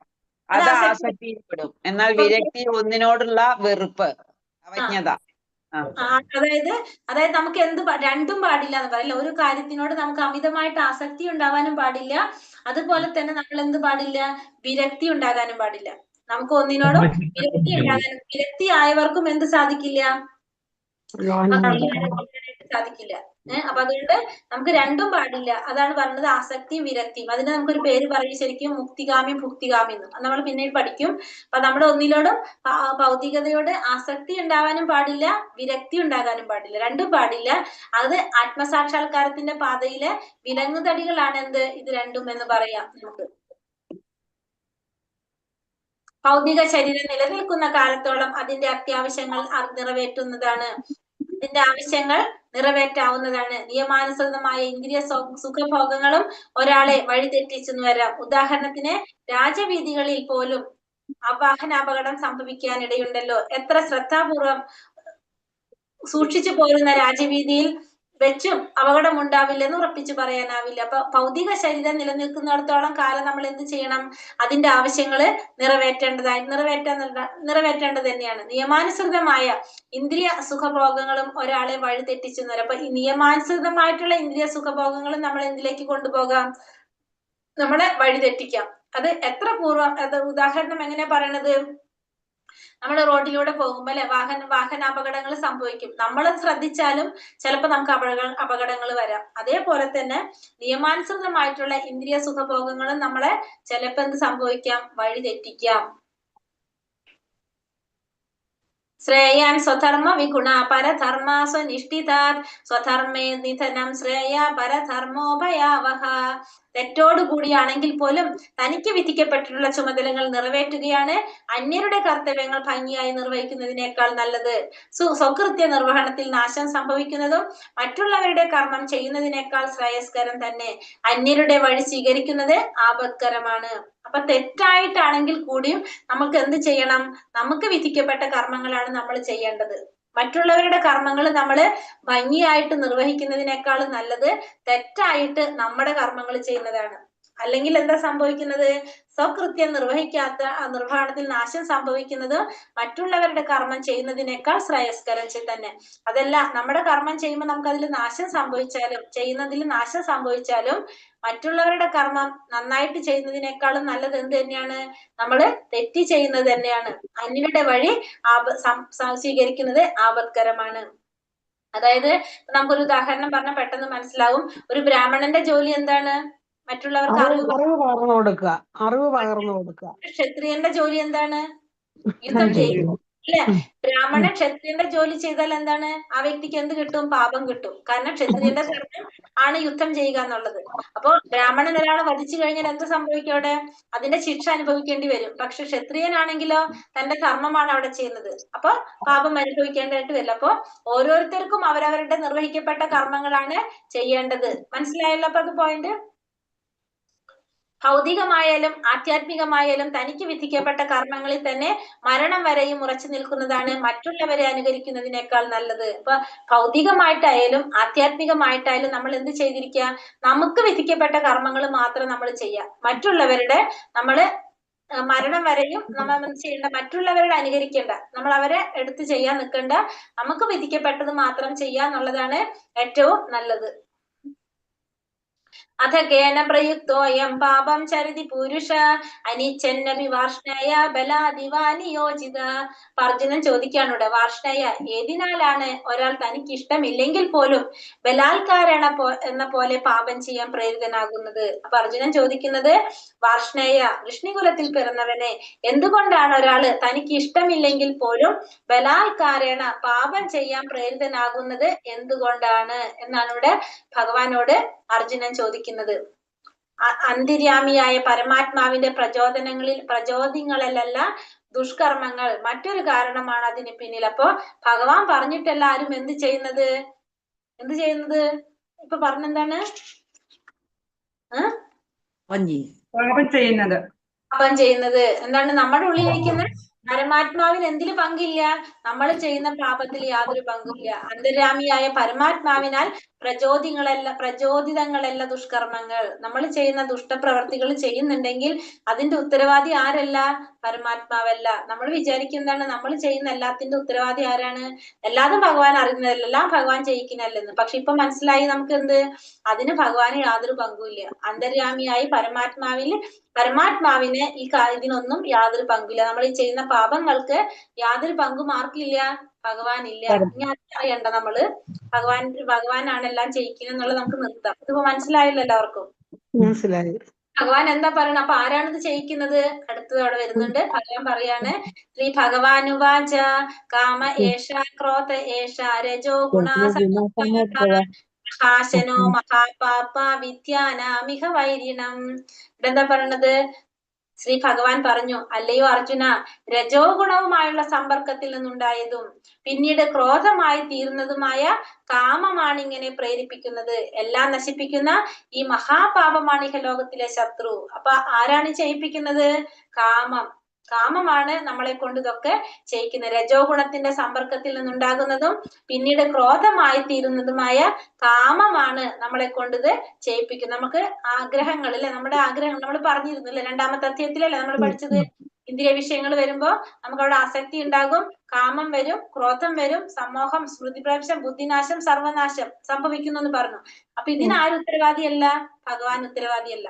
അത് ആസക്തിയിൽ പെടും. എന്നാൽ വിരക്തി ഒന്നിനോടുള്ള വെറുപ്പ്, അവജ്ഞത. അതായത് നമുക്ക് രണ്ടും പാടില്ല എന്ന് പറയില്ല. ഒരു കാര്യത്തിനോട് നമുക്ക് അമിതമായിട്ട് ആസക്തി ഉണ്ടാവാനും പാടില്ല, അതുപോലെ തന്നെ നമ്മൾ എന്ത് പാടില്ല? വിരക്തി ഉണ്ടാകാനും പാടില്ല. നമുക്ക് ഒന്നിനോടും വിരക്തി ആയവർക്കും എന്ത് സാധിക്കില്ല? സാധിക്കില്ല. അപ്പൊ അതുകൊണ്ട് നമുക്ക് രണ്ടും പാടില്ല. അതാണ് പറഞ്ഞത് ആസക്തിയും വിരക്തിയും. അതിന് നമുക്കൊരു പേര് പറയും ശരിക്കും, മുക്തികാമി ഭുക്തികാമി എന്ന്. നമ്മൾ പിന്നീട് പഠിക്കും. അപ്പൊ നമ്മുടെ ഒന്നിനോടും ഭൗതികതയോട് ആസക്തി ഉണ്ടാവാനും പാടില്ല, വിരക്തി ഉണ്ടാകാനും പാടില്ല, രണ്ടും പാടില്ല. അത് ആത്മസാക്ഷാത്കാരത്തിന്റെ പാതയിലെ വിലങ്ങുതടികളാണ് എന്ത്? ഇത് രണ്ടും എന്ന് പറയാം നമുക്ക്. ഭൗതിക ശരീരം നിലനിൽക്കുന്ന കാലത്തോളം അതിന്റെ അത്യാവശ്യങ്ങൾ നിറവേറ്റുന്നതാണ്, അതിന്റെ ആവശ്യങ്ങൾ നിറവേറ്റാവുന്നതാണ്. നിയമാനുസൃതമായ ഇന്ദ്രിയ സുഖഭോഗങ്ങളും ഒരാളെ വഴിതെറ്റിച്ചെന്ന് വരാം. ഉദാഹരണത്തിന് രാജവീതികളിൽ പോലും വാഹനാപകടം സംഭവിക്കാനിടയുണ്ടല്ലോ. എത്ര ശ്രദ്ധാപൂർവം സൂക്ഷിച്ചു പോരുന്ന രാജവീതിയിൽ വെച്ചും അപകടം ഉണ്ടാവില്ലെന്ന് ഉറപ്പിച്ചു പറയാനാവില്ല. അപ്പൊ ഭൗതിക ശരീരം നിലനിൽക്കുന്നിടത്തോളം കാലം നമ്മൾ എന്ത് ചെയ്യണം? അതിന്റെ ആവശ്യങ്ങള് നിറവേറ്റേണ്ടത് തന്നെയാണ്. നിയമാനുസൃതമായ ഇന്ദ്രിയ സുഖഭോഗങ്ങളും ഒരാളെ വഴിതെറ്റിച്ചു വരാം. അപ്പൊ ഈ നിയമാനുസൃതമായിട്ടുള്ള ഇന്ദ്രിയ സുഖഭോഗങ്ങളും നമ്മൾ എന്തിലേക്ക് കൊണ്ടുപോകാം? നമ്മളെ വഴിതെറ്റിക്കാം. അത് എത്ര പൂർവ്വം, അത് ഉദാഹരണം എങ്ങനെയാ പറയണത്? നമ്മൾ റോഡിലൂടെ പോകുമ്പോൾ അല്ലെ വാഹനാപകടങ്ങൾ സംഭവിക്കും. നമ്മൾ ശ്രദ്ധിച്ചാലും ചിലപ്പോൾ നമുക്ക് അപകടങ്ങൾ വരാം. അതേപോലെ തന്നെ നിയമാനുസൃതമായിട്ടുള്ള ഇന്ദ്രിയ സുഖഭോഗങ്ങളും നമ്മളെ ചിലപ്പോൾ എന്ത് സംഭവിക്കാം? വഴിതെറ്റിക്കാം. ശ്രേയാൻ സ്വധർമ്മ വിഗുണ പരധർമ്മ സ്വനിഷ്ഠിതാത് സ്വധർമ്മേ നിധനം ശ്രേയ പരധർമ്മോഭയാവഹ. തെറ്റോടുകൂടിയാണെങ്കിൽ പോലും തനിക്ക് വിധിക്കപ്പെട്ടിട്ടുള്ള ചുമതലകൾ നിറവേറ്റുകയാണ് അന്യരുടെ കർത്തവ്യങ്ങൾ ഭംഗിയായി നിർവഹിക്കുന്നതിനേക്കാൾ നല്ലത്. സ്വകൃത്യ നിർവഹണത്തിൽ നാശം സംഭവിക്കുന്നതും മറ്റുള്ളവരുടെ കർമ്മം ചെയ്യുന്നതിനേക്കാൾ ശ്രേയസ്കരം തന്നെ. അന്യരുടെ വഴി സ്വീകരിക്കുന്നത് ആപത്കരമാണ്. അപ്പൊ തെറ്റായിട്ടാണെങ്കിൽ കൂടിയും നമുക്ക് എന്ത് ചെയ്യണം? നമുക്ക് വിധിക്കപ്പെട്ട കർമ്മങ്ങളാണ് നമ്മൾ ചെയ്യേണ്ടത്. മറ്റുള്ളവരുടെ കർമ്മങ്ങൾ നമ്മൾ ഭംഗിയായിട്ട് നിർവഹിക്കുന്നതിനേക്കാൾ നല്ലത് തെറ്റായിട്ട് നമ്മുടെ കർമ്മങ്ങൾ ചെയ്യുന്നതാണ്. അല്ലെങ്കിൽ എന്താ സംഭവിക്കുന്നത്? സ്വകൃത്യം നിർവഹണത്തിൽ നാശം സംഭവിക്കുന്നത് മറ്റുള്ളവരുടെ കർമ്മം ചെയ്യുന്നതിനേക്കാൾ ശ്രേയസ്കരം തന്നെ. അതല്ല, നമ്മുടെ കർമ്മം ചെയ്യുമ്പോൾ നമുക്ക് അതിൽ നാശം സംഭവിച്ചാലും മറ്റുള്ളവരുടെ കർമ്മം നന്നായിട്ട് ചെയ്യുന്നതിനേക്കാളും നല്ലത് എന്ത് തന്നെയാണ്? നമ്മള് തെറ്റ് ചെയ്യുന്നത് തന്നെയാണ്. അന്യരുടെ വഴി സ്വീകരിക്കുന്നത് ആപത്കരമാണ്. അതായത് നമുക്കൊരു ഉദാഹരണം പറഞ്ഞാൽ പെട്ടെന്ന് മനസ്സിലാവും. ഒരു ബ്രാഹ്മണന്റെ ജോലി എന്താണ്? മറ്റുള്ളവർക്ക് അറിവ് പകർന്നു കൊടുക്കുക. ക്ഷത്രിയന്റെ ജോലി എന്താണ്? യുദ്ധം ചെയ്യുക. അല്ലെ? ബ്രാഹ്മണൻ ക്ഷത്രിയന്റെ ജോലി ചെയ്താൽ എന്താണ്? ആ വ്യക്തിക്ക് എന്ത് കിട്ടും? പാപം കിട്ടും. കാരണം ക്ഷത്രിയന്റെ ധർമ്മം ആണ് യുദ്ധം ചെയ്യുക എന്നുള്ളത്. അപ്പൊ ബ്രാഹ്മണൻ ഒരാളെ വധിച്ചു കഴിഞ്ഞാൽ എന്ത് സംഭവിക്കും? അവിടെ അതിന്റെ ശിക്ഷ അനുഭവിക്കേണ്ടി വരും. പക്ഷെ ക്ഷത്രിയനാണെങ്കിലോ തന്റെ ധർമ്മമാണ് അവിടെ ചെയ്യുന്നത്. അപ്പൊ പാപം അനുഭവിക്കേണ്ടതായിട്ട് വരില്ല. അപ്പൊ ഓരോരുത്തർക്കും അവരവരുടെ നിർവഹിക്കപ്പെട്ട കർമ്മങ്ങളാണ് ചെയ്യേണ്ടത്. മനസ്സിലായല്ലോ അപ്പൊ അത് പോയിന്റ്? ഭൗതികമായാലും ആധ്യാത്മികമായാലും തനിക്ക് വിധിക്കപ്പെട്ട കർമ്മങ്ങളിൽ തന്നെ മരണം വരെയും ഉറച്ചു നിൽക്കുന്നതാണ് മറ്റുള്ളവരെ അനുകരിക്കുന്നതിനേക്കാൾ നല്ലത്. ഇപ്പൊ ഭൗതികമായിട്ടായാലും ആധ്യാത്മികമായിട്ടായാലും നമ്മൾ എന്ത് ചെയ്തിരിക്കുക? നമുക്ക് വിധിക്കപ്പെട്ട കർമ്മങ്ങൾ മാത്രം നമ്മൾ ചെയ്യുക. മറ്റുള്ളവരുടെ നമ്മള് മരണം വരെയും നമ്മൾ ചെയ്യേണ്ട, മറ്റുള്ളവരുടെ അനുകരിക്കേണ്ട, നമ്മൾ അവരെ എടുത്ത് ചെയ്യാൻ നിൽക്കേണ്ട, നമുക്ക് വിധിക്കപ്പെട്ടത് മാത്രം ചെയ്യാന്നുള്ളതാണ് ഏറ്റവും നല്ലത്. അഥ കേന പ്രയുക്തോയം പാപം ചരിതി പുരുഷ അനിച്ഛന്നപി വാർഷ്ണയ ബലാദിവാ നിയോജിത. അർജുനൻ ചോദിക്കാണ് ഇവിടെ, വാർഷ്ണയ ഏതിനാലാണ് ഒരാൾ തനിക്ക് ഇഷ്ടമില്ലെങ്കിൽ പോലും ബലാത്കാരണ എന്ന പോലെ പാപം ചെയ്യാൻ പ്രേരിതനാകുന്നത്? അപ്പൊ അർജുനൻ ചോദിക്കുന്നത്, വാർഷ്ണയ വൃഷ്ണികുലത്തിൽ പിറന്നവനെ എന്തുകൊണ്ടാണ് ഒരാള് തനിക്ക് ഇഷ്ടമില്ലെങ്കിൽ പോലും ബലാത്കാരേണ പാപം ചെയ്യാൻ പ്രേരിതനാകുന്നത് എന്തുകൊണ്ടാണ് എന്നാണ് ഇവിടെ ഭഗവാനോട് അർജുനൻ ചോദിക്കുന്നത്. അന്തര്യാമിയായ പരമാത്മാവിന്റെ പ്രചോദനങ്ങളിലല്ല ദുഷ്കർമ്മങ്ങൾ മറ്റൊരു കാരണമാണ് അതിന് പിന്നിൽ. അപ്പൊ ഭഗവാൻ പറഞ്ഞിട്ടല്ല ആരും എന്ത് ചെയ്യുന്നത്? ഇപ്പൊ പറഞ്ഞെന്താണ്? പാപം ചെയ്യുന്നത് എന്താണ്? നമ്മുടെ ഉള്ളിലിരിക്കുന്ന പരമാത്മാവിന് എന്തില് പങ്കില്ല? നമ്മൾ ചെയ്യുന്ന പാപത്തിൽ യാതൊരു പങ്കുമില്ല. അന്തര്യാമിയായ പരമാത്മാവിനാൽ പ്രചോദിതങ്ങളല്ല ദുഷ്കർമ്മങ്ങൾ. നമ്മൾ ചെയ്യുന്ന ദുഷ്ടപ്രവർത്തികൾ ചെയ്യുന്നുണ്ടെങ്കിൽ അതിന്റെ ഉത്തരവാദി ആരല്ല? പരമാത്മാവല്ല. നമ്മൾ വിചാരിക്കുന്നതാണ് നമ്മൾ ചെയ്യുന്ന എല്ലാത്തിന്റെ ഉത്തരവാദി ആരാണ്? എല്ലാതും ഭഗവാൻ അറിയുന്നതല്ല, എല്ലാം ഭഗവാൻ ചെയ്യിക്കുന്നല്ലെന്ന്. പക്ഷെ ഇപ്പൊ മനസ്സിലായി നമുക്ക് എന്ത്? അതിന് ഭഗവാന് യാതൊരു പങ്കുമില്ല. അന്തര്യാമിയായി പരമാത്മാവിന് ഇതിനൊന്നും യാതൊരു പങ്കില്ല. നമ്മൾ ഈ ചെയ്യുന്ന പാപങ്ങൾക്ക് യാതൊരു പങ്കും ആർക്കില്ല? ഭഗവാനില്ല. ഇനി അറിയണ്ട നമ്മള് ഭഗവാനാണ് എല്ലാം ചെയ്യിക്കുന്നത് എന്നുള്ളത് നമുക്ക് നിർത്താം. ഇതിപ്പോ മനസ്സിലായില്ലോ എല്ലാവർക്കും? മനസ്സിലായി. ഭഗവാൻ എന്താ പറയണ? അപ്പൊ ആരാണിത് ചെയ്യിക്കുന്നത്? അടുത്തത് അവിടെ വരുന്നുണ്ട്. ഭഗവാൻ പറയാണ്, ശ്രീ ഭഗവാനുവാച കാമ ഏഷ ക്രോധ ഏഷ രജോ ഗുണാശനോ മഹാപാപ വിദ്യാനാമിഹ വൈരിണം. ഇതെന്താ പറയണത്? ശ്രീ ഭഗവാൻ പറഞ്ഞു, അല്ലയോ അർജുന, രജോ ഗുണവുമായുള്ള സമ്പർക്കത്തിൽ നിന്നുണ്ടായതും പിന്നീട് ക്രോധമായി തീർന്നതുമായ കാമമാണ് ഇങ്ങനെ പ്രേരിപ്പിക്കുന്നത്. എല്ലാം നശിപ്പിക്കുന്ന ഈ മഹാപാപമാണ് ഇഹ ലോകത്തിലെ ശത്രു. അപ്പൊ ആരാണ് ചെയ്യിപ്പിക്കുന്നത്? കാമമാണ് നമ്മളെ കൊണ്ട് ഇതൊക്കെ ചെയ്യിക്കുന്നത്. രജോ ഗുണത്തിന്റെ സമ്പർക്കത്തിൽ നിന്നുണ്ടാകുന്നതും പിന്നീട് ക്രോധമായി തീരുന്നതുമായ കാമമാണ് നമ്മളെ കൊണ്ട് ഇത് ചെയ്യിപ്പിക്കുന്നത്. നമുക്ക് ആഗ്രഹങ്ങൾ അല്ലെ, നമ്മുടെ ആഗ്രഹങ്ങൾ നമ്മൾ പറഞ്ഞിരുന്നു അല്ലെ, 2ാമത്തെ അധ്യായത്തിലല്ലേ നമ്മൾ പഠിച്ചത്? ഇന്ദ്രിയ വിഷയങ്ങൾ വരുമ്പോ നമുക്ക് അവിടെ ആസക്തി ഉണ്ടാകും, കാമം വരും, ക്രോധം വരും, സമോഹം, സ്മൃതിഭ്രംശം, ബുദ്ധിനാശം, സർവനാശം സംഭവിക്കുന്നു എന്ന് പറഞ്ഞു. അപ്പൊ ഇതിനാരും ഉത്തരവാദിയല്ല? ഭഗവാൻ ഉത്തരവാദിയല്ല.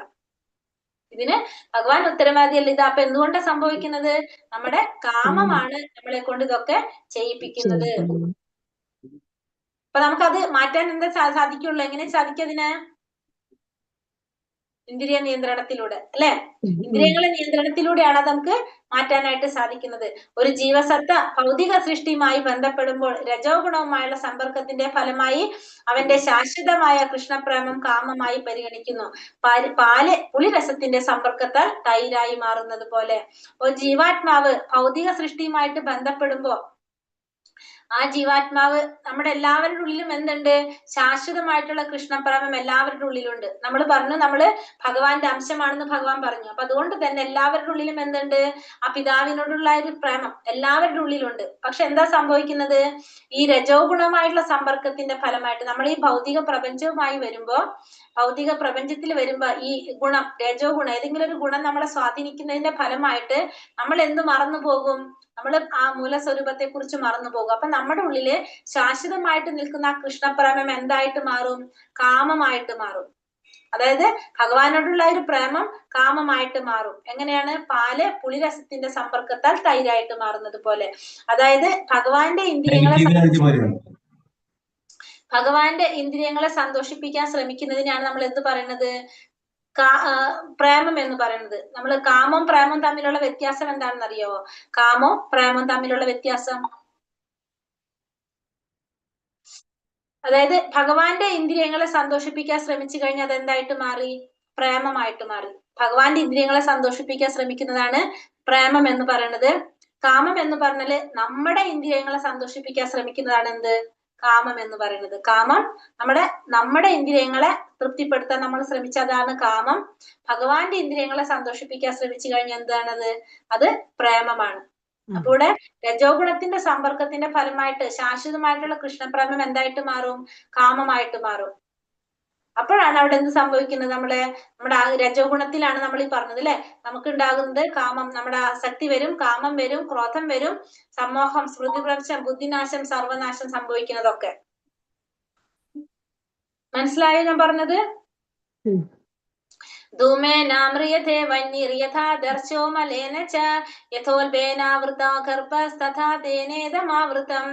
ഇതിന് ഭഗവാൻ ഉത്തരവാദിയല്ല. ഇത് അപ്പൊ എന്തുകൊണ്ടാ സംഭവിക്കുന്നത്? നമ്മുടെ കാമമാണ് നമ്മളെ കൊണ്ട് ഇതൊക്കെ ചെയ്യിപ്പിക്കുന്നത്. അപ്പൊ നമുക്കത് മാറ്റാൻ എന്താ സാധിക്കുള്ളൂ? എങ്ങനെ സാധിക്കതിന്? ഇന്ദ്രിയ നിയന്ത്രണത്തിലൂടെ അല്ലെ? ഇന്ദ്രിയങ്ങളെ നിയന്ത്രണത്തിലൂടെയാണ് അത് നമുക്ക് മാറ്റാനായിട്ട് സാധിക്കുന്നത്. ഒരു ജീവസത്ത ഭൗതിക സൃഷ്ടിയുമായി ബന്ധപ്പെടുമ്പോൾ രജോ ഗുണവുമായുള്ള സമ്പർക്കത്തിന്റെ ഫലമായി അവന്റെ ശാശ്വതമായ കൃഷ്ണപ്രേമം കാമമായി പരിഗണിക്കുന്നു. പാല് പുളിരസത്തിന്റെ സമ്പർക്കത്താൽ തൈരായി മാറുന്നത് പോലെ ഒരു ജീവാത്മാവ് ഭൗതിക സൃഷ്ടിയുമായിട്ട് ബന്ധപ്പെടുമ്പോ ആ ജീവാത്മാവ് നമ്മുടെ എല്ലാവരുടെ ഉള്ളിലും എന്തുണ്ട്? ശാശ്വതമായിട്ടുള്ള കൃഷ്ണപ്രേമം എല്ലാവരുടെ ഉള്ളിലുണ്ട്. നമ്മൾ പറഞ്ഞു നമ്മള് ഭഗവാന്റെ അംശമാണെന്ന് ഭഗവാൻ പറഞ്ഞു. അപ്പൊ അതുകൊണ്ട് തന്നെ എല്ലാവരുടെ ഉള്ളിലും എന്തുണ്ട്? ആ പിതാവിനോടുള്ള ഒരു പ്രേമം എല്ലാവരുടെ ഉള്ളിലുണ്ട്. പക്ഷെ എന്താ സംഭവിക്കുന്നത്? ഈ രജോ ഗുണമായിട്ടുള്ള സമ്പർക്കത്തിന്റെ ഫലമായിട്ട് നമ്മൾ ഈ ഭൗതിക പ്രപഞ്ചവുമായി വരുമ്പോ, ഭൗതിക പ്രപഞ്ചത്തിൽ വരുമ്പോ ഈ ഗുണം, രജോ ഗുണം, ഏതെങ്കിലും ഒരു ഗുണം നമ്മളെ സ്വാധീനിക്കുന്നതിന്റെ ഫലമായിട്ട് നമ്മൾ എന്ത് മറന്നു പോകും? നമ്മൾ ആ മൂലസ്വരൂപത്തെ കുറിച്ച് മറന്നു പോകും. അപ്പൊ നമ്മുടെ ഉള്ളില് ശാശ്വതമായിട്ട് നിൽക്കുന്ന ആ കൃഷ്ണപ്രേമം എന്തായിട്ട് മാറും? കാമമായിട്ട് മാറും. അതായത് ഭഗവാനോടുള്ള ഒരു പ്രേമം കാമമായിട്ട് മാറും. എങ്ങനെയാണ്? പാല് പുളിരസത്തിന്റെ സമ്പർക്കത്താൽ തൈരായിട്ട് മാറുന്നത് പോലെ. അതായത് ഭഗവാന്റെ ഇന്ദ്രിയങ്ങളെ സന്തോഷിപ്പിക്കാൻ ശ്രമിക്കുന്നതിനാണ് നമ്മൾ എന്ത് പറയുന്നത്? പ്രേമം എന്ന് പറയുന്നത്. നമ്മൾ കാമവും പ്രേമവും തമ്മിലുള്ള വ്യത്യാസം എന്താണെന്ന് അറിയോ? കാമവും പ്രേമവും തമ്മിലുള്ള വ്യത്യാസം, അതായത് ഭഗവാന്റെ ഇന്ദ്രിയങ്ങളെ സന്തോഷിപ്പിക്കാൻ ശ്രമിച്ചു കഴിഞ്ഞാൽ അത് എന്തായിട്ട് മാറി? പ്രേമമായിട്ട് മാറി. ഭഗവാന്റെ ഇന്ദ്രിയങ്ങളെ സന്തോഷിപ്പിക്കാൻ ശ്രമിക്കുന്നതാണ് പ്രേമം എന്ന് പറയുന്നത്. കാമം എന്ന് പറഞ്ഞാല് നമ്മുടെ ഇന്ദ്രിയങ്ങളെ സന്തോഷിപ്പിക്കാൻ ശ്രമിക്കുന്നതാണ് എന്ത്? കാമം എന്ന് പറയുന്നത്. കാമം നമ്മുടെ ഇന്ദ്രിയങ്ങളെ തൃപ്തിപ്പെടുത്താൻ നമ്മൾ ശ്രമിച്ചതാണ് കാമം. ഭഗവാന്റെ ഇന്ദ്രിയങ്ങളെ സന്തോഷിപ്പിക്കാൻ ശ്രമിച്ചു കഴിഞ്ഞാൽ എന്താണത്? അത് പ്രേമമാണ്. അപ്പൊ ഇവിടെ രജോഗുണത്തിന്റെ സമ്പർക്കത്തിന്റെ ഫലമായിട്ട് ശാശ്വതമായിട്ടുള്ള കൃഷ്ണപ്രേമം എന്തായിട്ട് മാറും? കാമമായിട്ട് മാറും. അപ്പോഴാണ് അവിടെ എന്ത് സംഭവിക്കുന്നത്? നമ്മുടെ രജോ ഗുണത്തിലാണ് നമ്മൾ ഈ പറഞ്ഞത് അല്ലെ, നമുക്ക് ഉണ്ടാകുന്നത് കാമം, നമ്മുടെ ആസക്തി വരും, കാമം വരും, ക്രോധം വരും, സമോഹം, സ്മൃതിഭ്രംശം, ബുദ്ധിനാശം, സർവനാശം സംഭവിക്കുന്നതൊക്കെ. മനസ്സിലായോ ഞാൻ പറഞ്ഞത്? ധൂമേനാമ്രിയതേ വന്യർയഥാ ദർശോ മലേന ച യഥോൽബേനാവൃതാ ഗർഭസ്തഥാ തേനേദമാവൃതം.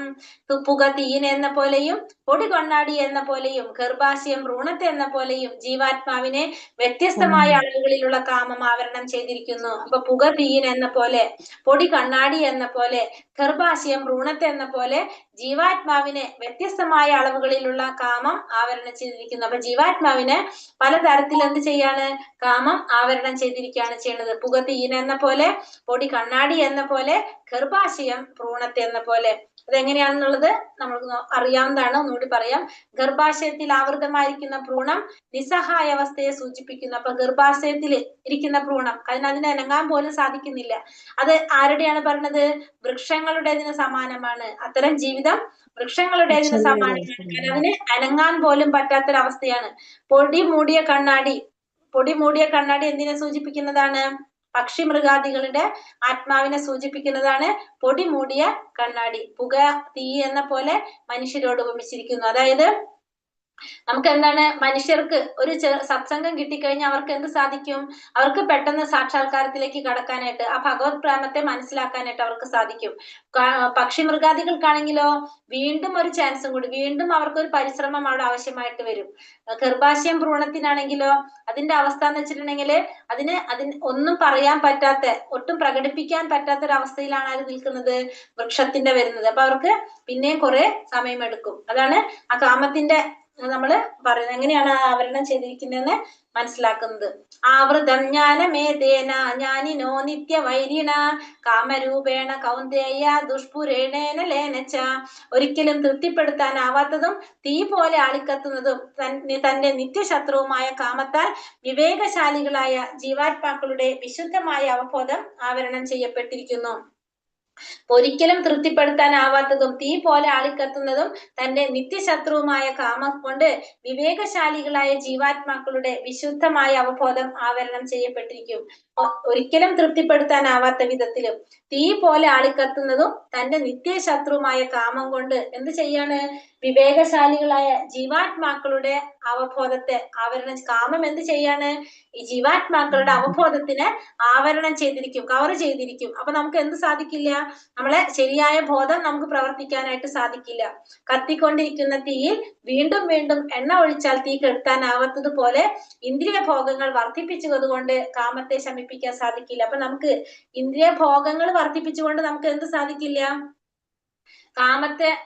പുക തീൻ എന്ന പോലെയും പൊടി കൊണ്ണാടി എന്ന പോലെയും ഗർഭാശയം ഭ്രൂണത്തെ എന്ന പോലെയും ജീവാത്മാവിനെ വ്യത്യസ്തമായ അളവുകളിലുള്ള കാമം ആവരണം ചെയ്തിരിക്കുന്നു. അപ്പൊ പുക തീൻ എന്ന പോലെ, പൊടി കണ്ണാടി എന്ന പോലെ, ഗർഭാശയം ഭ്രൂണത്തെ എന്ന പോലെ ജീവാത്മാവിനെ വ്യത്യസ്തമായ അളവുകളിലുള്ള കാമം ആവരണം ചെയ്തിരിക്കുന്നു. അപ്പൊ ജീവാത്മാവിനെ പലതരത്തിൽ എന്ത് ചെയ്യാണ്? കാമം ആവരണം ചെയ്തിരിക്കുകയാണ് ചെയ്യുന്നത്. പുക തീൻ എന്ന പോലെ, പൊടി കണ്ണാടി എന്ന പോലെ, ഗർഭാശയം ഭ്രൂണത്തെ എന്ന പോലെ. അതെങ്ങനെയാണെന്നുള്ളത് നമുക്ക് അറിയാവുന്നതാണ്. ഒന്നുകൂടി പറയാം. ഗർഭാശയത്തിൽ ആവൃതമായിരിക്കുന്ന ഭ്രൂണം നിസ്സഹായ അവസ്ഥയെ സൂചിപ്പിക്കുന്നു. അപ്പൊ ഗർഭാശയത്തിൽ ഇരിക്കുന്ന ഭ്രൂണം അതിനെ അനങ്ങാൻ പോലും സാധിക്കുന്നില്ല. അത് ആരുടെയാണ് പറഞ്ഞത്? വൃക്ഷങ്ങളുടേതിന് സമാനമാണ്. അത്തരം ജീവിതം വൃക്ഷങ്ങളുടേതിന് സമാനമാണ്. കാരണം അതിന് അനങ്ങാൻ പോലും പറ്റാത്തൊരവസ്ഥയാണ്. പൊടി മൂടിയ കണ്ണാടി എന്തിനെ സൂചിപ്പിക്കുന്നതാണ്? പക്ഷി മൃഗാദികളുടെ ആത്മാവിനെ സൂചിപ്പിക്കുന്നതാണ് പൊടി മൂടിയ കണ്ണാടി. പുക തീ എന്ന പോലെ മനുഷ്യരോട് ഉപമിച്ചിരിക്കുന്നു. അതായത് നമുക്ക് എന്താണ്, മനുഷ്യർക്ക് ഒരു സത്സംഗം കിട്ടിക്കഴിഞ്ഞാൽ അവർക്ക് എന്ത് സാധിക്കും? അവർക്ക് പെട്ടെന്ന് സാക്ഷാത്കാരത്തിലേക്ക് കടക്കാനായിട്ട്, ആ ഭഗവത് പ്രേമത്തെ മനസ്സിലാക്കാനായിട്ട് അവർക്ക് സാധിക്കും. പക്ഷി മൃഗാദികൾക്കാണെങ്കിലോ വീണ്ടും ഒരു ചാൻസും കൂടി, വീണ്ടും അവർക്കൊരു പരിശ്രമം അവിടെ ആവശ്യമായിട്ട് വരും. ഗർഭാശയം ഭ്രൂണത്തിനാണെങ്കിലോ അതിന്റെ അവസ്ഥ എന്ന് വെച്ചിട്ടുണ്ടെങ്കിൽ അതിന് ഒന്നും പറയാൻ പറ്റാത്ത, ഒട്ടും പ്രകടിപ്പിക്കാൻ പറ്റാത്ത ഒരു അവസ്ഥയിലാണ് അത് നിൽക്കുന്നത്, വൃക്ഷത്തിന്റെ വരുന്നത്. അപ്പൊ അവർക്ക് പിന്നെയും കുറെ സമയമെടുക്കും. അതാണ് ആ കാമത്തിന്റെ നമ്മള് പറയുന്നത്. എങ്ങനെയാണ് ആവരണം ചെയ്തിരിക്കുന്നതെന്ന് മനസ്സിലാക്കുന്നത്. ആവൃതം ജ്ഞാനമേതേന ജ്ഞാനിനോ നിത്യവൈരിണ കാമരൂപേണ കൗന്ദേയ ദുഷ്പുരേണേന ലേനച്ച. ഒരിക്കലും തൃപ്തിപ്പെടുത്താനാവാത്തതും തീ പോലെ ആളിക്കത്തുന്നതും തന്റെ നിത്യശത്രുവുമായ കാമത്താൽ വിവേകശാലികളായ ജീവാത്മാക്കളുടെ വിശുദ്ധമായ അവബോധം ആവരണം ചെയ്യപ്പെട്ടിരിക്കുന്നു. ഒരിക്കലും തൃപ്തിപ്പെടുത്താനാവാത്തതും തീ പോലെ ആളിക്കത്തുന്നതും തന്റെ നിത്യശത്രുവുമായ കാമം കൊണ്ട് വിവേകശാലികളായ ജീവാത്മാക്കളുടെ വിശുദ്ധമായ അവബോധം ആവരണം ചെയ്യപ്പെട്ടിരിക്കും. ഒരിക്കലും തൃപ്തിപ്പെടുത്താനാവാത്ത വിധത്തിലും തീ പോലെ ആളിക്കത്തുന്നതും തന്റെ നിത്യശത്രുവുമായ കാമം കൊണ്ട് എന്ത് ചെയ്യാണ്? വിവേകശാലികളായ ജീവാത്മാക്കളുടെ അവബോധത്തെ ആവരണം. കാമം എന്ത് ചെയ്യാണ്? ഈ ജീവാത്മാക്കളുടെ അവബോധത്തിനെ ആവരണം ചെയ്തിരിക്കും, കവർ ചെയ്തിരിക്കും. അപ്പൊ നമുക്ക് എന്ത് സാധിക്കില്ല? നമ്മളെ ശരിയായ ബോധം നമുക്ക് പ്രവർത്തിക്കാനായിട്ട് സാധിക്കില്ല. കത്തിക്കൊണ്ടിരിക്കുന്ന തീയിൽ വീണ്ടും വീണ്ടും എണ്ണ ഒഴിച്ചാൽ തീ കെടുത്താനാവാത്തതുപോലെ ഇന്ദ്രിയ ഭോഗങ്ങൾ വർദ്ധിപ്പിച്ചതുകൊണ്ട് കാമത്തെ ശമിപ്പിക്കാൻ സാധിക്കില്ല. അപ്പൊ നമുക്ക് ഇന്ദ്രിയ ഭോഗങ്ങൾ വർദ്ധിപ്പിച്ചുകൊണ്ട് നമുക്ക് എന്ത് സാധിക്കില്ല? കാമത്തെ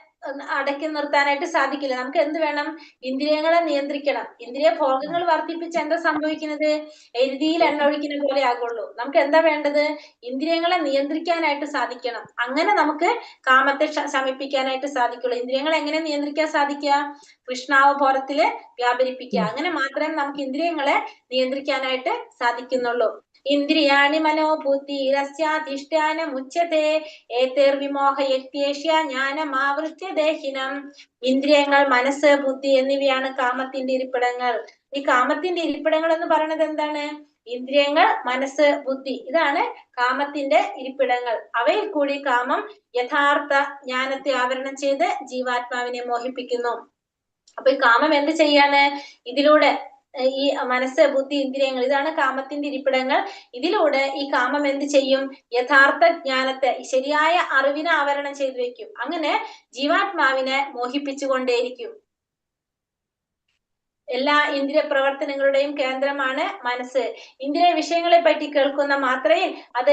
അടക്കി നിർത്താനായിട്ട് സാധിക്കില്ല. നമുക്ക് എന്ത് വേണം? ഇന്ദ്രിയങ്ങളെ നിയന്ത്രിക്കണം. ഇന്ദ്രിയ ഭോഗങ്ങൾ വർദ്ധിപ്പിച്ച് എന്താ സംഭവിക്കുന്നത്? എരുതിയിൽ എണ്ണ ഒഴിക്കുന്ന പോലെ ആകുള്ളൂ. നമുക്ക് എന്താ വേണ്ടത്? ഇന്ദ്രിയങ്ങളെ നിയന്ത്രിക്കാനായിട്ട് സാധിക്കണം. അങ്ങനെ നമുക്ക് കാമത്തെ ശമിപ്പിക്കാനായിട്ട് സാധിക്കുള്ളൂ. ഇന്ദ്രിയങ്ങളെ എങ്ങനെ നിയന്ത്രിക്കാൻ സാധിക്കുക? കൃഷ്ണാവബോധത്തില് വ്യാപരിപ്പിക്കുക. അങ്ങനെ മാത്രമേ നമുക്ക് ഇന്ദ്രിയങ്ങളെ നിയന്ത്രിക്കാനായിട്ട് സാധിക്കുന്നുള്ളൂ. ഇന്ദ്രിയാണി മനോബുദ്ധിരസ്യാധിഷ്ഠാനമുച്യതേ ഏതേർവിമോഹയത്യേഷ്യ ജ്ഞാനമാവൃത്യ ദേഹിനം. ഇന്ദ്രിയങ്ങൾ, മനസ്സ്, ബുദ്ധി എന്നിവയാണ് കാമത്തിന്റെ ഇരിപ്പിടങ്ങൾ. ഈ കാമത്തിന്റെ ഇരിപ്പിടങ്ങൾ എന്ന് പറയുന്നത് എന്താണ്? ഇന്ദ്രിയങ്ങൾ, മനസ്സ്, ബുദ്ധി, ഇതാണ് കാമത്തിന്റെ ഇരിപ്പിടങ്ങൾ. അവയിൽ കൂടി കാമം യഥാർത്ഥ ജ്ഞാനത്തെ ആവരണം ചെയ്ത് ജീവാത്മാവിനെ മോഹിപ്പിക്കുന്നു. അപ്പൊ ഈ കാമം എന്ത് ചെയ്യാണ്? ഇതിലൂടെ ഈ മനസ്സ്, ബുദ്ധി, ഇന്ദ്രിയങ്ങൾ, ഇതാണ് കാമത്തിന്റെ ഇരിപ്പിടങ്ങൾ. ഇതിലൂടെ ഈ കാമം എന്ത് ചെയ്യും? യഥാർത്ഥ ജ്ഞാനത്തെ, ശരിയായ അറിവിനെ ആവരണം ചെയ്തു വെക്കും. അങ്ങനെ ജീവാത്മാവിനെ മോഹിപ്പിച്ചുകൊണ്ടേയിരിക്കും. എല്ലാ ഇന്ദ്രിയ പ്രവർത്തനങ്ങളുടെയും കേന്ദ്രമാണ് മനസ്സ്. ഇന്ദ്രിയ വിഷയങ്ങളെ പറ്റി കേൾക്കുന്ന മാത്രയിൽ അത്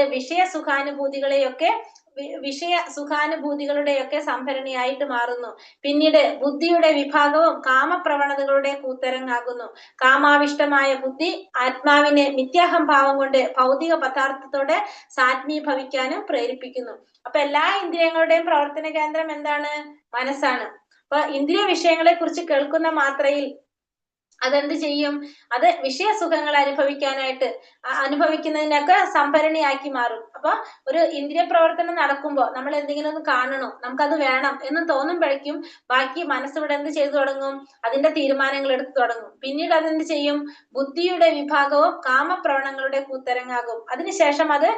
വിഷയ സുഖാനുഭൂതികളുടെയൊക്കെ സംഭരണിയായിട്ട് മാറുന്നു. പിന്നീട് ബുദ്ധിയുടെ വിഭാഗവും കാമപ്രവണതകളുടെ കൂത്തരങ്ങാകുന്നു. കാമാവിഷ്ടമായ ബുദ്ധി ആത്മാവിനെ മിഥ്യാഹംഭാവം കൊണ്ട് ഭൗതിക പദാർത്ഥത്തോടെ സാത്മീഭവിക്കാനും പ്രേരിപ്പിക്കുന്നു. അപ്പൊ എല്ലാ ഇന്ദ്രിയങ്ങളുടെയും പ്രവർത്തന കേന്ദ്രം എന്താണ്? മനസ്സാണ്. അപ്പൊ ഇന്ദ്രിയ വിഷയങ്ങളെ കുറിച്ച് കേൾക്കുന്ന മാത്രയിൽ അതെന്ത് ചെയ്യും? അത് വിഷയസുഖങ്ങൾ അനുഭവിക്കുന്നതിനൊക്കെ സംഭരണിയാക്കി മാറും. അപ്പൊ ഒരു ഇന്ദ്രിയ പ്രവർത്തനം നടക്കുമ്പോൾ നമ്മൾ എന്തെങ്കിലും ഒന്ന് കാണണോ, നമുക്കത് വേണം എന്ന് തോന്നുമ്പോഴേക്കും ബാക്കി മനസ്സിവിടെ എന്ത് ചെയ്തു തുടങ്ങും? അതിന്റെ തീരുമാനങ്ങൾ എടുത്തു തുടങ്ങും. പിന്നീട് അതെന്ത് ചെയ്യും? ബുദ്ധിയുടെ വിഭാഗവും കാമപ്രവണങ്ങളുടെ കൂത്തരങ്ങാകും. അതിനുശേഷം അത്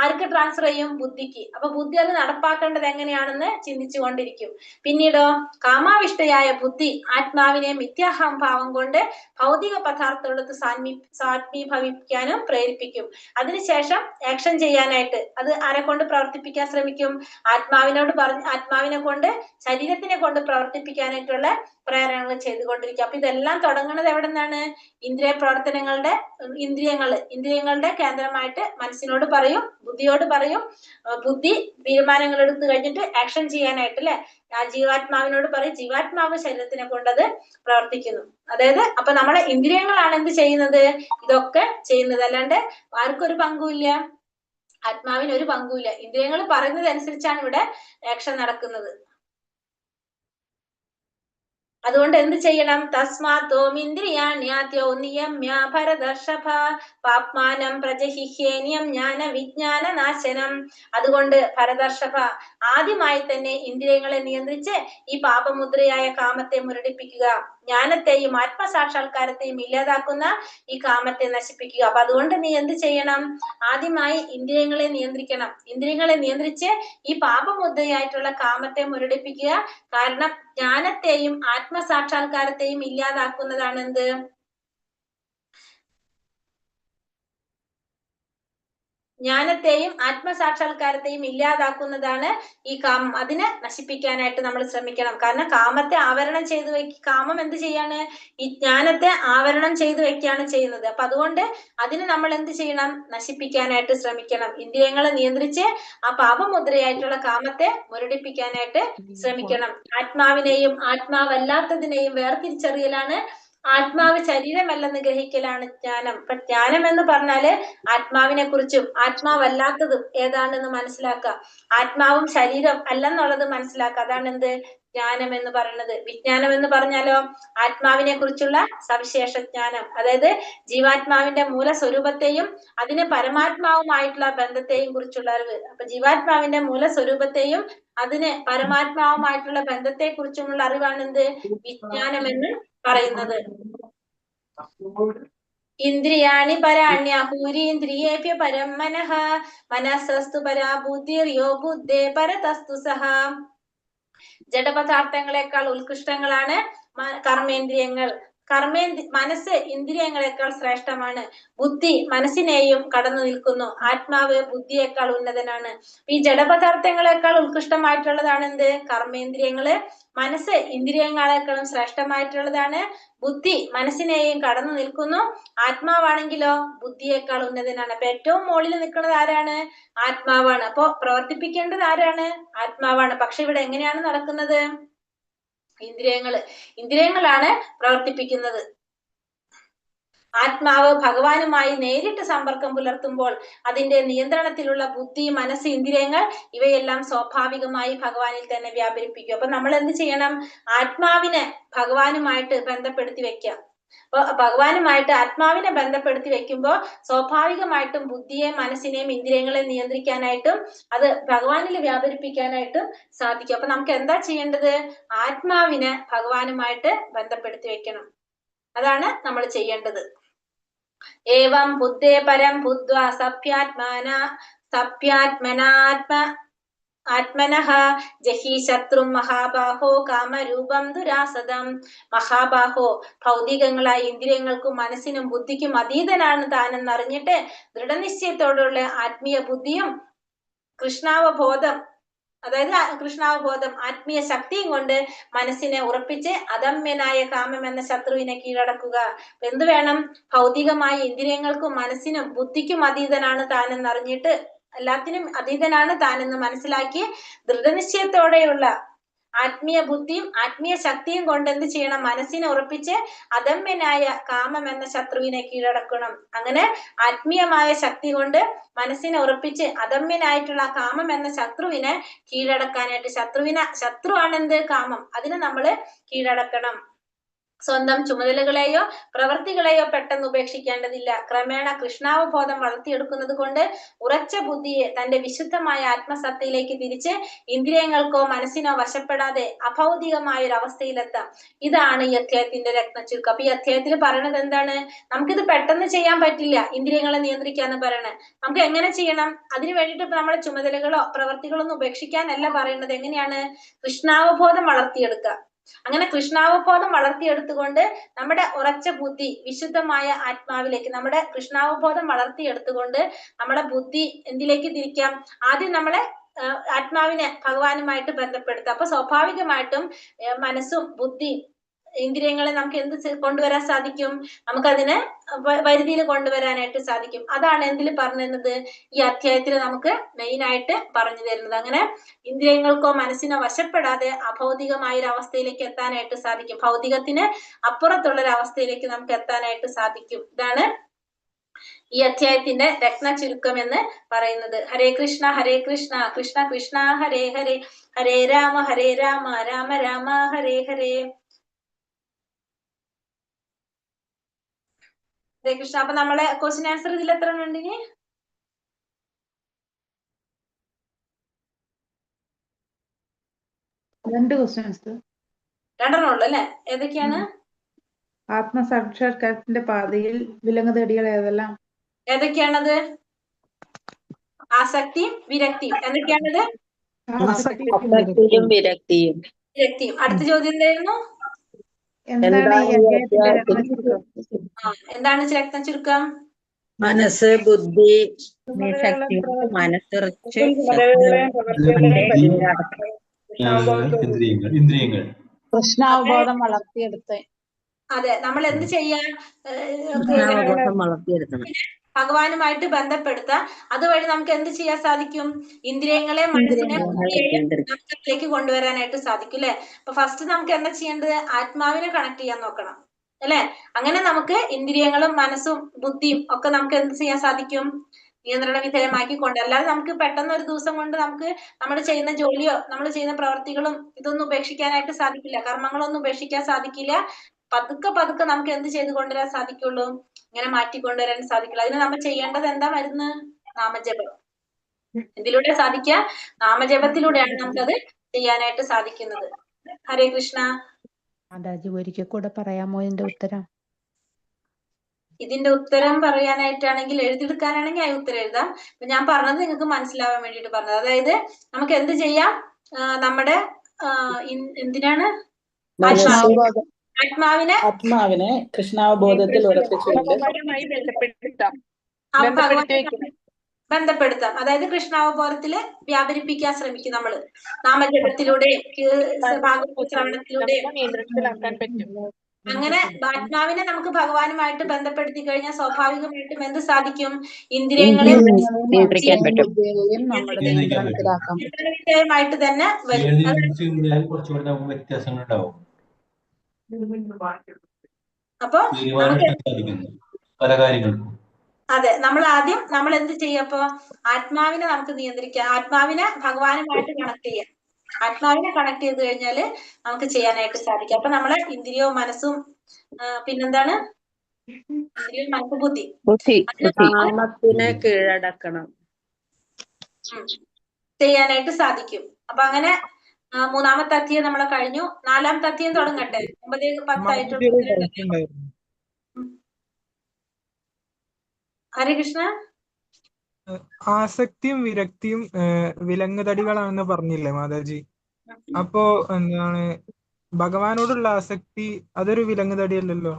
ആർക്ക് ട്രാൻസ്ഫർ ചെയ്യും? ബുദ്ധിക്ക്. അപ്പൊ ബുദ്ധി അത് നടപ്പാക്കേണ്ടത് എങ്ങനെയാണെന്ന് ചിന്തിച്ചു കൊണ്ടിരിക്കും. പിന്നീടോ കാമാവിഷ്ടയായ ബുദ്ധി ആത്മാവിനെ മിഥ്യാഹം ഭാവം കൊണ്ട് ഭൗതിക പദാർത്ഥങ്ങളോട് സാത്മീഭവിക്കാനും പ്രേരിപ്പിക്കും. അതിനുശേഷം ആക്ഷൻ ചെയ്യാനായിട്ട് അത് ആരെ കൊണ്ട് പ്രവർത്തിപ്പിക്കാൻ ശ്രമിക്കും? ആത്മാവിനെ കൊണ്ട്, ശരീരത്തിനെ കൊണ്ട് പ്രവർത്തിപ്പിക്കാനായിട്ടുള്ള പ്രേരണകൾ ചെയ്തുകൊണ്ടിരിക്കും. അപ്പൊ ഇതെല്ലാം തുടങ്ങുന്നത് എവിടെ നിന്നാണ്? ഇന്ദ്രിയ പ്രവർത്തനങ്ങളുടെ ഇന്ദ്രിയങ്ങളുടെ കേന്ദ്രമായിട്ട് മനസ്സിനോട് പറയും, ബുദ്ധിയോട് പറയും. ബുദ്ധി തീരുമാനങ്ങൾ എടുത്തു കഴിഞ്ഞിട്ട് ആക്ഷൻ ചെയ്യാനായിട്ട് അല്ലെ ജീവാത്മാവിനോട് പറയും. ജീവാത്മാവ് ശരീരത്തിനെ കൊണ്ടത് പ്രവർത്തിക്കുന്നു. അതായത് അപ്പൊ നമ്മളെ ഇന്ദ്രിയങ്ങളാണ് എന്ത് ചെയ്യുന്നത്? ഇതൊക്കെ ചെയ്യുന്നത്. അല്ലാണ്ട് ആർക്കൊരു പങ്കുമില്ല, ആത്മാവിന് ഒരു പങ്കുമില്ല. ഇന്ദ്രിയങ്ങൾ പറയുന്നത് അനുസരിച്ചാണ് ഇവിടെ ആക്ഷൻ നടക്കുന്നത്. അതുകൊണ്ട് എന്ത് ചെയ്യണം? തസ്മാത്തോമിന്ദ്രിയാണ്യാദ്യോ നിയമ്യ ഭരതർഷഭ പാപ്മാനം പ്രജഹിഹ്യേന്യം ജ്ഞാന വിജ്ഞാന നാശനം. അതുകൊണ്ട് ഭരതർഷഭ ആദ്യമായി തന്നെ ഇന്ദ്രിയങ്ങളെ നിയന്ത്രിച്ച് ഈ പാപമുദ്രയായ കാമത്തെ മുരടിപ്പിക്കുക, ജ്ഞാനത്തെയും ആത്മസാക്ഷാത്കാരത്തെയും ഇല്ലാതാക്കുന്ന ഈ കാമത്തെ നശിപ്പിക്കുക. അപ്പൊ അതുകൊണ്ട് നീ എന്ത് ചെയ്യണം? ആദ്യമായി ഇന്ദ്രിയങ്ങളെ നിയന്ത്രിക്കണം. ഇന്ദ്രിയങ്ങളെ നിയന്ത്രിച്ച് ഈ പാപമുദ്രയായിട്ടുള്ള കാമത്തെ മുരടിപ്പിക്കുക. കാരണം ജ്ഞാനത്തെയും ആത്മസാക്ഷാത്കാരത്തെയും ഇല്ലാതാക്കുന്നതാണ് എന്ത്? ജ്ഞാനത്തെയും ആത്മസാക്ഷാത്കാരത്തെയും ഇല്ലാതാക്കുന്നതാണ് ഈ കാമം. അതിനെ നശിപ്പിക്കാനായിട്ട് നമ്മൾ ശ്രമിക്കണം. കാരണം കാമത്തെ ആവരണം ചെയ്തു കാമം എന്ത് ചെയ്യാണ്? ഈ ജ്ഞാനത്തെ ആവരണം ചെയ്തു വെക്കുകയാണ് ചെയ്യുന്നത്. അപ്പൊ അതുകൊണ്ട് അതിന് നമ്മൾ എന്ത് ചെയ്യണം? നശിപ്പിക്കാനായിട്ട് ശ്രമിക്കണം. ഇന്ദ്രിയങ്ങളെ നിയന്ത്രിച്ച് ആ പാപമുദ്രയായിട്ടുള്ള കാമത്തെ മുരടിപ്പിക്കാനായിട്ട് ശ്രമിക്കണം. ആത്മാവിനെയും ആത്മാവല്ലാത്തതിനെയും വേർതിരിച്ചറിയലാണ് ആത്മാവ് ശരീരമല്ലെന്ന് ഗ്രഹിക്കലാണ് ജ്ഞാനം. അപ്പൊ ജ്ഞാനം എന്ന് പറഞ്ഞാല് ആത്മാവിനെ കുറിച്ചും ആത്മാവല്ലാത്തതും ഏതാണെന്ന് മനസ്സിലാക്കുക, ആത്മാവും ശരീരം അല്ലെന്നുള്ളത് മനസ്സിലാക്കുക. അതാണ് എന്ത്? ജ്ഞാനം എന്ന് പറയുന്നത്. വിജ്ഞാനം എന്ന് പറഞ്ഞാലോ ആത്മാവിനെ കുറിച്ചുള്ള സവിശേഷ ജ്ഞാനം. അതായത് ജീവാത്മാവിന്റെ മൂലസ്വരൂപത്തെയും അതിന് പരമാത്മാവുമായിട്ടുള്ള ബന്ധത്തെയും കുറിച്ചുള്ള അറിവ്. അപ്പൊ ജീവാത്മാവിന്റെ മൂലസ്വരൂപത്തെയും അതിന് പരമാത്മാവുമായിട്ടുള്ള ബന്ധത്തെ കുറിച്ചുമുള്ള അറിവാണ് എന്ത്? വിജ്ഞാനം എന്ന് പറയുന്നത്. ഇന്ദ്രിയാണി പരാണ്യഹൂരീന്ദ്രിയേഭ്യ പരം മനഃ മനസ്സസ്തു പരാ ബുദ്ധിർയോ ബുദ്ധേ പരതസ്തു സഹ. ജഡപദാർത്ഥങ്ങളെക്കാൾ ഉത്കൃഷ്ടങ്ങളാണ് കർമ്മേന്ദ്രിയങ്ങൾ. മനസ്സ് ഇന്ദ്രിയങ്ങളെക്കാൾ ശ്രേഷ്ഠമാണ്. ബുദ്ധി മനസ്സിനെയും കടന്നു നിൽക്കുന്നു. ആത്മാവ് ബുദ്ധിയേക്കാൾ ഉന്നതനാണ്. ഈ ജഡപദാർത്ഥങ്ങളെക്കാൾ ഉത്കൃഷ്ടമായിട്ടുള്ളതാണ് എന്ത്? കർമ്മേന്ദ്രിയങ്ങള്. മനസ്സ് ഇന്ദ്രിയങ്ങളെക്കാളും ശ്രേഷ്ഠമായിട്ടുള്ളതാണ്. ബുദ്ധി മനസ്സിനെയും കടന്നു നിൽക്കുന്നു. ആത്മാവാണെങ്കിലോ ബുദ്ധിയേക്കാൾ ഉന്നതനാണ്. അപ്പൊ ഏറ്റവും മുകളിൽ നിൽക്കുന്നത് ആരാണ്? ആത്മാവാണ്. അപ്പൊ പ്രവർത്തിപ്പിക്കേണ്ടത് ആരാണ്? ആത്മാവാണ്. പക്ഷെ ഇവിടെ എങ്ങനെയാണ് നടക്കുന്നത്? ഇന്ദ്രിയങ്ങളാണ് പ്രവർത്തിപ്പിക്കുന്നത്. ആത്മാവ് ഭഗവാനുമായി നേരിട്ട് സമ്പർക്കം പുലർത്തുമ്പോൾ അതിന്റെ നിയന്ത്രണത്തിലുള്ള ബുദ്ധി, മനസ്സ്, ഇന്ദ്രിയങ്ങൾ ഇവയെല്ലാം സ്വാഭാവികമായി ഭഗവാനിൽ തന്നെ വ്യാപരിപ്പിക്കും. അപ്പൊ നമ്മൾ എന്ത് ചെയ്യണം? ആത്മാവിനെ ഭഗവാനുമായിട്ട് ബന്ധപ്പെടുത്തി വെക്കാം. അപ്പൊ ഭഗവാനുമായിട്ട് ആത്മാവിനെ ബന്ധപ്പെടുത്തി വെക്കുമ്പോൾ സ്വാഭാവികമായിട്ടും ബുദ്ധിയെ, മനസ്സിനെയും ഇന്ദ്രിയങ്ങളെ നിയന്ത്രിക്കാനായിട്ടും അത് ഭഗവാനിൽ വ്യാപരിപ്പിക്കാനായിട്ടും സാധിക്കും. അപ്പൊ നമുക്ക് എന്താ ചെയ്യേണ്ടത്? ആത്മാവിനെ ഭഗവാനുമായിട്ട് ബന്ധപ്പെടുത്തി വെക്കണം. അതാണ് നമ്മൾ ചെയ്യേണ്ടത്. ഏവം ബുദ്ധേ പരം ബുദ്ധ്വാ ആത്മനഃ ജഹി ശത്രും മഹാബാഹോ കാമരൂപം ദുരാസദം. മഹാബാഹോ ഭൗതികങ്ങളായ ഇന്ദ്രിയങ്ങൾക്കും മനസ്സിനും ബുദ്ധിക്കും അതീതനാണ് താനെന്നറിഞ്ഞിട്ട് ദൃഢനിശ്ചയത്തോടുള്ള ആത്മീയ ബുദ്ധിയും കൃഷ്ണാവബോധം ആത്മീയ ശക്തിയും കൊണ്ട് മനസ്സിനെ ഉറപ്പിച്ച് അദമ്യനായ കാമം എന്ന ശത്രുവിനെ കീഴടക്കുക. എന്ത് വേണം? ഭൗതികമായ ഇന്ദ്രിയങ്ങൾക്കും മനസ്സിനും ബുദ്ധിക്കും അതീതനാണ് താനെന്നറിഞ്ഞിട്ട്, എല്ലാത്തിനും അതീതനാണ് താനെന്ന് മനസ്സിലാക്കി ദൃഢനിശ്ചയത്തോടെയുള്ള ആത്മീയ ബുദ്ധിയും ആത്മീയ ശക്തിയും കൊണ്ട് എന്ത് ചെയ്യണം? മനസ്സിനെ ഉറപ്പിച്ച് അദമ്യനായ കാമം എന്ന ശത്രുവിനെ കീഴടക്കണം. അങ്ങനെ ആത്മീയമായ ശക്തി കൊണ്ട് മനസ്സിനെ ഉറപ്പിച്ച് അദമ്യനായിട്ടുള്ള കാമം എന്ന ശത്രുവിനെ കീഴടക്കാനായിട്ട്, ശത്രുവാണ് എന്ത്? കാമം. അതിനെ നമ്മള് കീഴടക്കണം. സ്വന്തം ചുമതലകളെയോ പ്രവൃത്തികളെയോ പെട്ടെന്ന് ഉപേക്ഷിക്കേണ്ടതില്ല. ക്രമേണ കൃഷ്ണാവബോധം വളർത്തിയെടുക്കുന്നത് കൊണ്ട് ഉറച്ച ബുദ്ധിയെ തന്റെ വിശുദ്ധമായ ആത്മസത്തയിലേക്ക് തിരിച്ച് ഇന്ദ്രിയങ്ങൾക്കോ മനസ്സിനോ വശപ്പെടാതെ അഭൗതികമായ ഒരു അവസ്ഥയിലെത്താം. ഇതാണ് ഈ അധ്യായത്തിന്റെ രത്നച്ചുരുക്കം. അപ്പൊ ഈ അധ്യായത്തിൽ പറയുന്നത് എന്താണ്? നമുക്കിത് പെട്ടെന്ന് ചെയ്യാൻ പറ്റില്ല, ഇന്ദ്രിയങ്ങളെ നിയന്ത്രിക്കാന്ന് പറയണത്. നമുക്ക് എങ്ങനെ ചെയ്യണം? അതിനു വേണ്ടിയിട്ട് ഇപ്പൊ നമ്മുടെ ചുമതലകളോ പ്രവൃത്തികളോ ഒന്നും ഉപേക്ഷിക്കാനല്ല പറയുന്നത്. എങ്ങനെയാണ്? കൃഷ്ണാവബോധം വളർത്തിയെടുക്കുക. അങ്ങനെ കൃഷ്ണാവബോധം വളർത്തിയെടുത്തുകൊണ്ട് നമ്മുടെ ഉറച്ച ബുദ്ധി വിശുദ്ധമായ ആത്മാവിലേക്ക്, നമ്മുടെ കൃഷ്ണാവബോധം വളർത്തിയെടുത്തുകൊണ്ട് നമ്മളെ ബുദ്ധി എന്തിലേക്ക് തിരിക്കാം? ആദ്യം നമ്മളെ ആത്മാവിനെ ഭഗവാനുമായിട്ട് ബന്ധപ്പെടുത്തുക. അപ്പൊ സ്വാഭാവികമായിട്ടും മനസ്സും ബുദ്ധി ഇന്ദ്രിയങ്ങളെ നമുക്ക് എന്ത് കൊണ്ടുവരാൻ സാധിക്കും? നമുക്കതിനെ വരുതിയിൽ കൊണ്ടുവരാനായിട്ട് സാധിക്കും. അതാണ് എന്തിൽ പറഞ്ഞു തരുന്നത്? ഈ അധ്യായത്തിൽ നമുക്ക് മെയിൻ ആയിട്ട് പറഞ്ഞു തരുന്നത്. അങ്ങനെ ഇന്ദ്രിയങ്ങൾക്കോ മനസ്സിനോ വശപ്പെടാതെ അഭൗതികമായ ഒരു അവസ്ഥയിലേക്ക് എത്താനായിട്ട് സാധിക്കും. ഭൗതികത്തിന് അപ്പുറത്തുള്ള ഒരു അവസ്ഥയിലേക്ക് നമുക്ക് എത്താനായിട്ട് സാധിക്കും. ഇതാണ് ഈ അധ്യായത്തിന്റെ രത്ന ചുരുക്കം എന്ന് പറയുന്നത്. ഹരേ കൃഷ്ണ കൃഷ്ണ കൃഷ്ണ ഹരേ ഹരേ, ഹരേ രാമ രാമ രാമ ഹരേ ഹരേ. ഹരേ കൃഷ്ണ. അപ്പൊ നമ്മളെ ക്വസ്റ്റ്യൻ ആൻസർ ഇതിൽ എത്ര ഉണ്ട്? ഇനി 2 ക്വസ്റ്റ്യൻസ്. 2 ഉള്ളു അല്ലെ? ഏതൊക്കെയാണ്? ആത്മസാക്ഷാത്കാരത്തിന്റെ പാതയിൽ വിലങ്ങുതടികൾ ഏതെല്ലാം? ഏതൊക്കെയാണത്? ആസക്തിയും വിരക്തിയും. എന്തൊക്കെയാണത്? ആസക്തിയും വിരക്തിയും. വിരക്തിയും. അടുത്ത ചോദ്യം എന്തായിരുന്നു? എന്താണ് ഈ അധ്യായത്തിന്റെ രത്നചുരുക്കം? എന്താണ് രത്ന ചുരുക്കം? മനസ്സ്, ബുദ്ധി, ശക്തി, മനസ്സുറച്ച് ഇന്ദ്രിയങ്ങൾ കൃഷ്ണാവബോധം വളർത്തിയെടുത്ത്. അതെ, നമ്മൾ എന്ത് ചെയ്യാൻ? വളർത്തിയെടുക്കണം. ഭഗവാനുമായിട്ട് ബന്ധപ്പെടുത്താം. അതുവഴി നമുക്ക് എന്ത് ചെയ്യാൻ സാധിക്കും? ഇന്ദ്രിയങ്ങളെ മനസ്സിനെ നമുക്കിലേക്ക് കൊണ്ടുവരാനായിട്ട് സാധിക്കും അല്ലെ? അപ്പൊ ഫസ്റ്റ് നമുക്ക് എന്താ ചെയ്യേണ്ടത്? ആത്മാവിനെ കണക്ട് ചെയ്യാൻ നോക്കണം അല്ലെ? അങ്ങനെ നമുക്ക് ഇന്ദ്രിയങ്ങളും മനസ്സും ബുദ്ധിയും ഒക്കെ നമുക്ക് എന്ത് ചെയ്യാൻ സാധിക്കും? നിയന്ത്രണ വിധേയമാക്കിക്കൊണ്ട്. അല്ലാതെ നമുക്ക് പെട്ടെന്ന് ഒരു ദിവസം കൊണ്ട് നമുക്ക് നമ്മൾ ചെയ്യുന്ന ജോലിയോ നമ്മൾ ചെയ്യുന്ന പ്രവർത്തികളും ഇതൊന്നും ഉപേക്ഷിക്കാനായിട്ട് സാധിക്കില്ല. കർമ്മങ്ങളൊന്നും ഉപേക്ഷിക്കാൻ സാധിക്കില്ല. പതുക്കെ നമുക്ക് എന്ത് ചെയ്ത് കൊണ്ടുവരാൻ സാധിക്കുള്ളൂ? ഇങ്ങനെ മാറ്റിക്കൊണ്ടുവരാൻ സാധിക്കുള്ളൂ. അതിന് നമ്മൾ ചെയ്യേണ്ടത് എന്താ? മരുന്ന് നാമജപം. ഇതിലൂടെ സാധിക്കുക? നാമജപത്തിലൂടെയാണ് നമുക്കത് ചെയ്യാനായിട്ട് സാധിക്കുന്നത്. ഹരേ കൃഷ്ണ. മാതാജി ഒരിക്കൽ കൂടെ പറയാമോ ഇതിന്റെ ഉത്തരം? ഇതിന്റെ ഉത്തരം പറയാനായിട്ടാണെങ്കിൽ, എഴുതിയെടുക്കാനാണെങ്കിൽ ആ ഉത്തരം എഴുതാം. അപ്പൊ ഞാൻ പറഞ്ഞത് നിങ്ങൾക്ക് മനസ്സിലാവാൻ വേണ്ടിട്ട് പറഞ്ഞത്. അതായത് നമുക്ക് എന്ത് ചെയ്യാം? നമ്മുടെ എന്തിനാണ്? ആത്മാവിനെ കൃഷ്ണാവബോധത്തിൽ ഉറപ്പിച്ചുകൊണ്ട് ബന്ധപ്പെടുത്താം. അതായത് കൃഷ്ണാവബോധത്തില് വ്യാപരിപ്പിക്കാൻ ശ്രമിക്കും നമ്മള്. നാമജപത്തിലൂടെ, ശ്രവണത്തിലൂടെ. അങ്ങനെ ആത്മാവിനെ നമുക്ക് ഭഗവാനുമായിട്ട് ബന്ധപ്പെടുത്തി കഴിഞ്ഞാൽ സ്വാഭാവികമായിട്ടും എന്ത് സാധിക്കും? ഇന്ദ്രിയങ്ങളെ വിധേയമായിട്ട് തന്നെ വരും. അപ്പൊ അതെ, നമ്മൾ ആദ്യം നമ്മൾ എന്ത് ചെയ്യാം? അപ്പൊ ആത്മാവിനെ നമുക്ക് നിയന്ത്രിക്കാം. ആത്മാവിനെ ഭഗവാനുമായിട്ട് കണക്ട് ചെയ്യാം. ആത്മാവിനെ കണക്ട് ചെയ്ത് കഴിഞ്ഞാല് നമുക്ക് ചെയ്യാനായിട്ട് സാധിക്കും. അപ്പൊ നമ്മളെ ഇന്ദ്രിയവും മനസ്സും പിന്നെന്താണ്? ഇന്ദ്രിയവും മനസ്സും ബുദ്ധി കീഴടക്കണം ചെയ്യാനായിട്ട് സാധിക്കും. അപ്പൊ അങ്ങനെ 3-ാമത്തെ അധ്യായം നമ്മളെ കഴിഞ്ഞു. 4-ാമത്തെ അധ്യായം തുടങ്ങട്ടെ? 9-10 ആയിട്ടുള്ള. ഹരേ കൃഷ്ണ. ആസക്തിയും വിരക്തിയും വിലങ്ങുതടികളാണെന്ന് പറഞ്ഞില്ലേ മാതാജി? അപ്പോ എന്താണ് ഭഗവാനോടുള്ള ആസക്തി? അതൊരു വിലങ്ങുതടിയല്ലല്ലോ.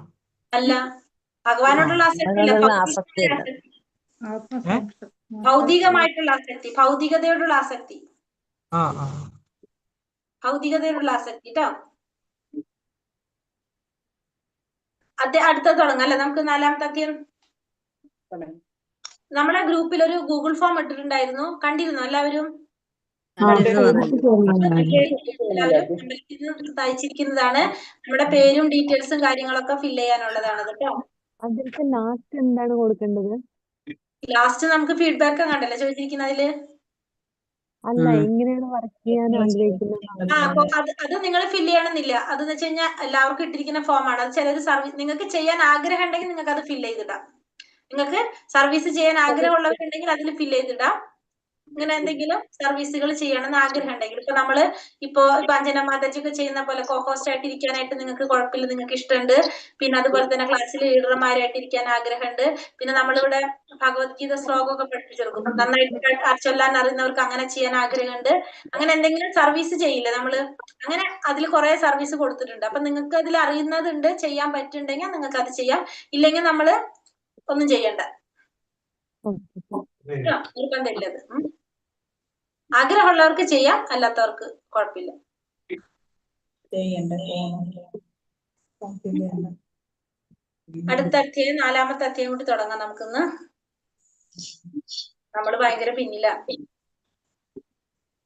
അല്ല, ഭഗവാനോടുള്ള ആസക്തി ഭൗതികമായിട്ടുള്ള ആസക്തി, ഭൗതികതയോടുള്ള ആസക്തി, ഭൗതികതയോടുള്ള ആസക്തി ട്ടോ. അടുത്ത തുടങ്ങാം അല്ലെ? നമുക്ക് 4-ാമത്തെ അധ്യായം. നമ്മളെ ഗ്രൂപ്പിൽ ഒരു ഗൂഗിൾ ഫോം ഇട്ടിട്ടുണ്ടായിരുന്നു, കണ്ടിരുന്നു എല്ലാവരും? എല്ലാവരും അമ്പലത്തിൽ നിന്ന് തയ്ച്ചിരിക്കുന്നതാണ്. നമ്മുടെ പേരും ഡീറ്റെയിൽസും കാര്യങ്ങളൊക്കെ ഫില്ല് ചെയ്യാനുള്ളതാണ് കേട്ടോ. അതിലത്തെ ലാസ്റ്റ് എന്താണ് കൊടുക്കേണ്ടത്? ലാസ്റ്റ് നമുക്ക് ഫീഡ്ബാക്ക് കണ്ടല്ലേ ചോദിച്ചിരിക്കുന്നതില്. അല്ല, എങ്ങനെയാണ് വർക്ക് ചെയ്യാൻ ആഗ്രഹിക്കുന്നത്? അപ്പൊ അത് നിങ്ങൾ ഫില്ല് ചെയ്യണമെന്നില്ല. അതെന്ന് വെച്ച് കഴിഞ്ഞാൽ എല്ലാവർക്കും ഇട്ടിരിക്കുന്ന ഫോമാണ്. അത് ചിലർ സർവീസ് നിങ്ങൾക്ക് ചെയ്യാൻ ആഗ്രഹം ഉണ്ടെങ്കിൽ നിങ്ങൾക്ക് അത് ഫില്ല് ചെയ്തിടാം. നിങ്ങൾക്ക് സർവീസ് ചെയ്യാൻ ആഗ്രഹമുള്ളവരുണ്ടെങ്കിൽ അതിൽ ഫില്ല് ചെയ്തിടാം. ഇങ്ങനെ എന്തെങ്കിലും സർവീസുകൾ ചെയ്യണമെന്ന് ആഗ്രഹം ഉണ്ടെങ്കിൽ ഇപ്പൊ അഞ്ജന മാതാജിയൊക്കെ ചെയ്യുന്ന പോലെ കോഹോസ്റ്റ് ആയിട്ട് ഇരിക്കാനായിട്ട് നിങ്ങൾക്ക് കുഴപ്പമില്ല, നിങ്ങൾക്ക് ഇഷ്ടമുണ്ട്. പിന്നെ അതുപോലെ തന്നെ ക്ലാസ്സിൽ ലീഡർമാരായിട്ട് ഇരിക്കാൻ ആഗ്രഹമുണ്ട്. പിന്നെ നമ്മളിവിടെ ഭഗവത്ഗീത ശ്ലോകമൊക്കെ പഠിപ്പിച്ചെടുക്കും. നന്നായിട്ട് ചൊല്ലാൻ അറിയുന്നവർക്ക് അങ്ങനെ ചെയ്യാൻ ആഗ്രഹമുണ്ട്. അങ്ങനെ എന്തെങ്കിലും സർവീസ് ചെയ്യില്ലേ നമ്മള്, അങ്ങനെ അതിൽ കുറെ സർവീസ് കൊടുത്തിട്ടുണ്ട്. അപ്പൊ നിങ്ങൾക്ക് അതിൽ അറിയുന്നതുണ്ട്, ചെയ്യാൻ പറ്റുന്നുണ്ടെങ്കിൽ നിങ്ങൾക്ക് അത് ചെയ്യാം. ഇല്ലെങ്കിൽ നമ്മള് ഒന്നും ചെയ്യണ്ട, നിർബന്ധമില്ലത്. ആഗ്രഹമുള്ളവർക്ക് ചെയ്യാം, അല്ലാത്തവർക്ക് കുഴപ്പമില്ല. അടുത്ത അധ്യായം 4-ാമത്തെ അധ്യായം കൂടി തുടങ്ങാം നമുക്കിന്ന്. നമ്മള് ഭയങ്കര പിന്നില.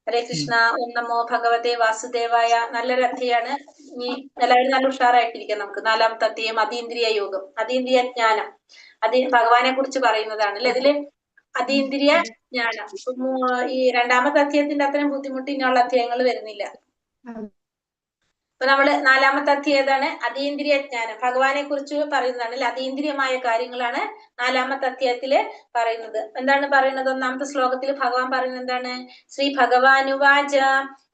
ഹരേ കൃഷ്ണ. ഓം നമോ ഭഗവതേ വാസുദേവായ. നല്ലൊരു അധ്യായമാണ്. ഇനി എല്ലാവരും നല്ല ഉഷാറായിട്ടിരിക്കാം. നമുക്ക് 4-ാമത്തെ അധ്യായം അതീന്ദ്രിയ യോഗം, അതീന്ദ്രിയ ജ്ഞാനം. ഭഗവാനെ കുറിച്ച് പറയുന്നതാണ് അല്ലെ ഇതില്. അതീന്ദ്രിയ ജ്ഞാനം. ഈ 2-ാമത്തെ അധ്യായത്തിന്റെ അത്രയും ബുദ്ധിമുട്ട് ഇനിയുള്ള അധ്യായങ്ങൾ വരുന്നില്ല. അപ്പൊ നമ്മള് 4-ാമത്തെ അധ്യായം ഏതാണ്? അതീന്ദ്രിയ ജ്ഞാനം. ഭഗവാനെ കുറിച്ച് പറയുന്നതാണ് അല്ലെ. അതീന്ദ്രിയമായ കാര്യങ്ങളാണ് 4-ാമത്തെ അധ്യായത്തില് പറയുന്നത്. എന്താണ് പറയുന്നത്? 1-ാമത്തെ ശ്ലോകത്തിൽ ഭഗവാൻ പറയുന്നത് എന്താണ്? ശ്രീ ഭഗവാനുവാച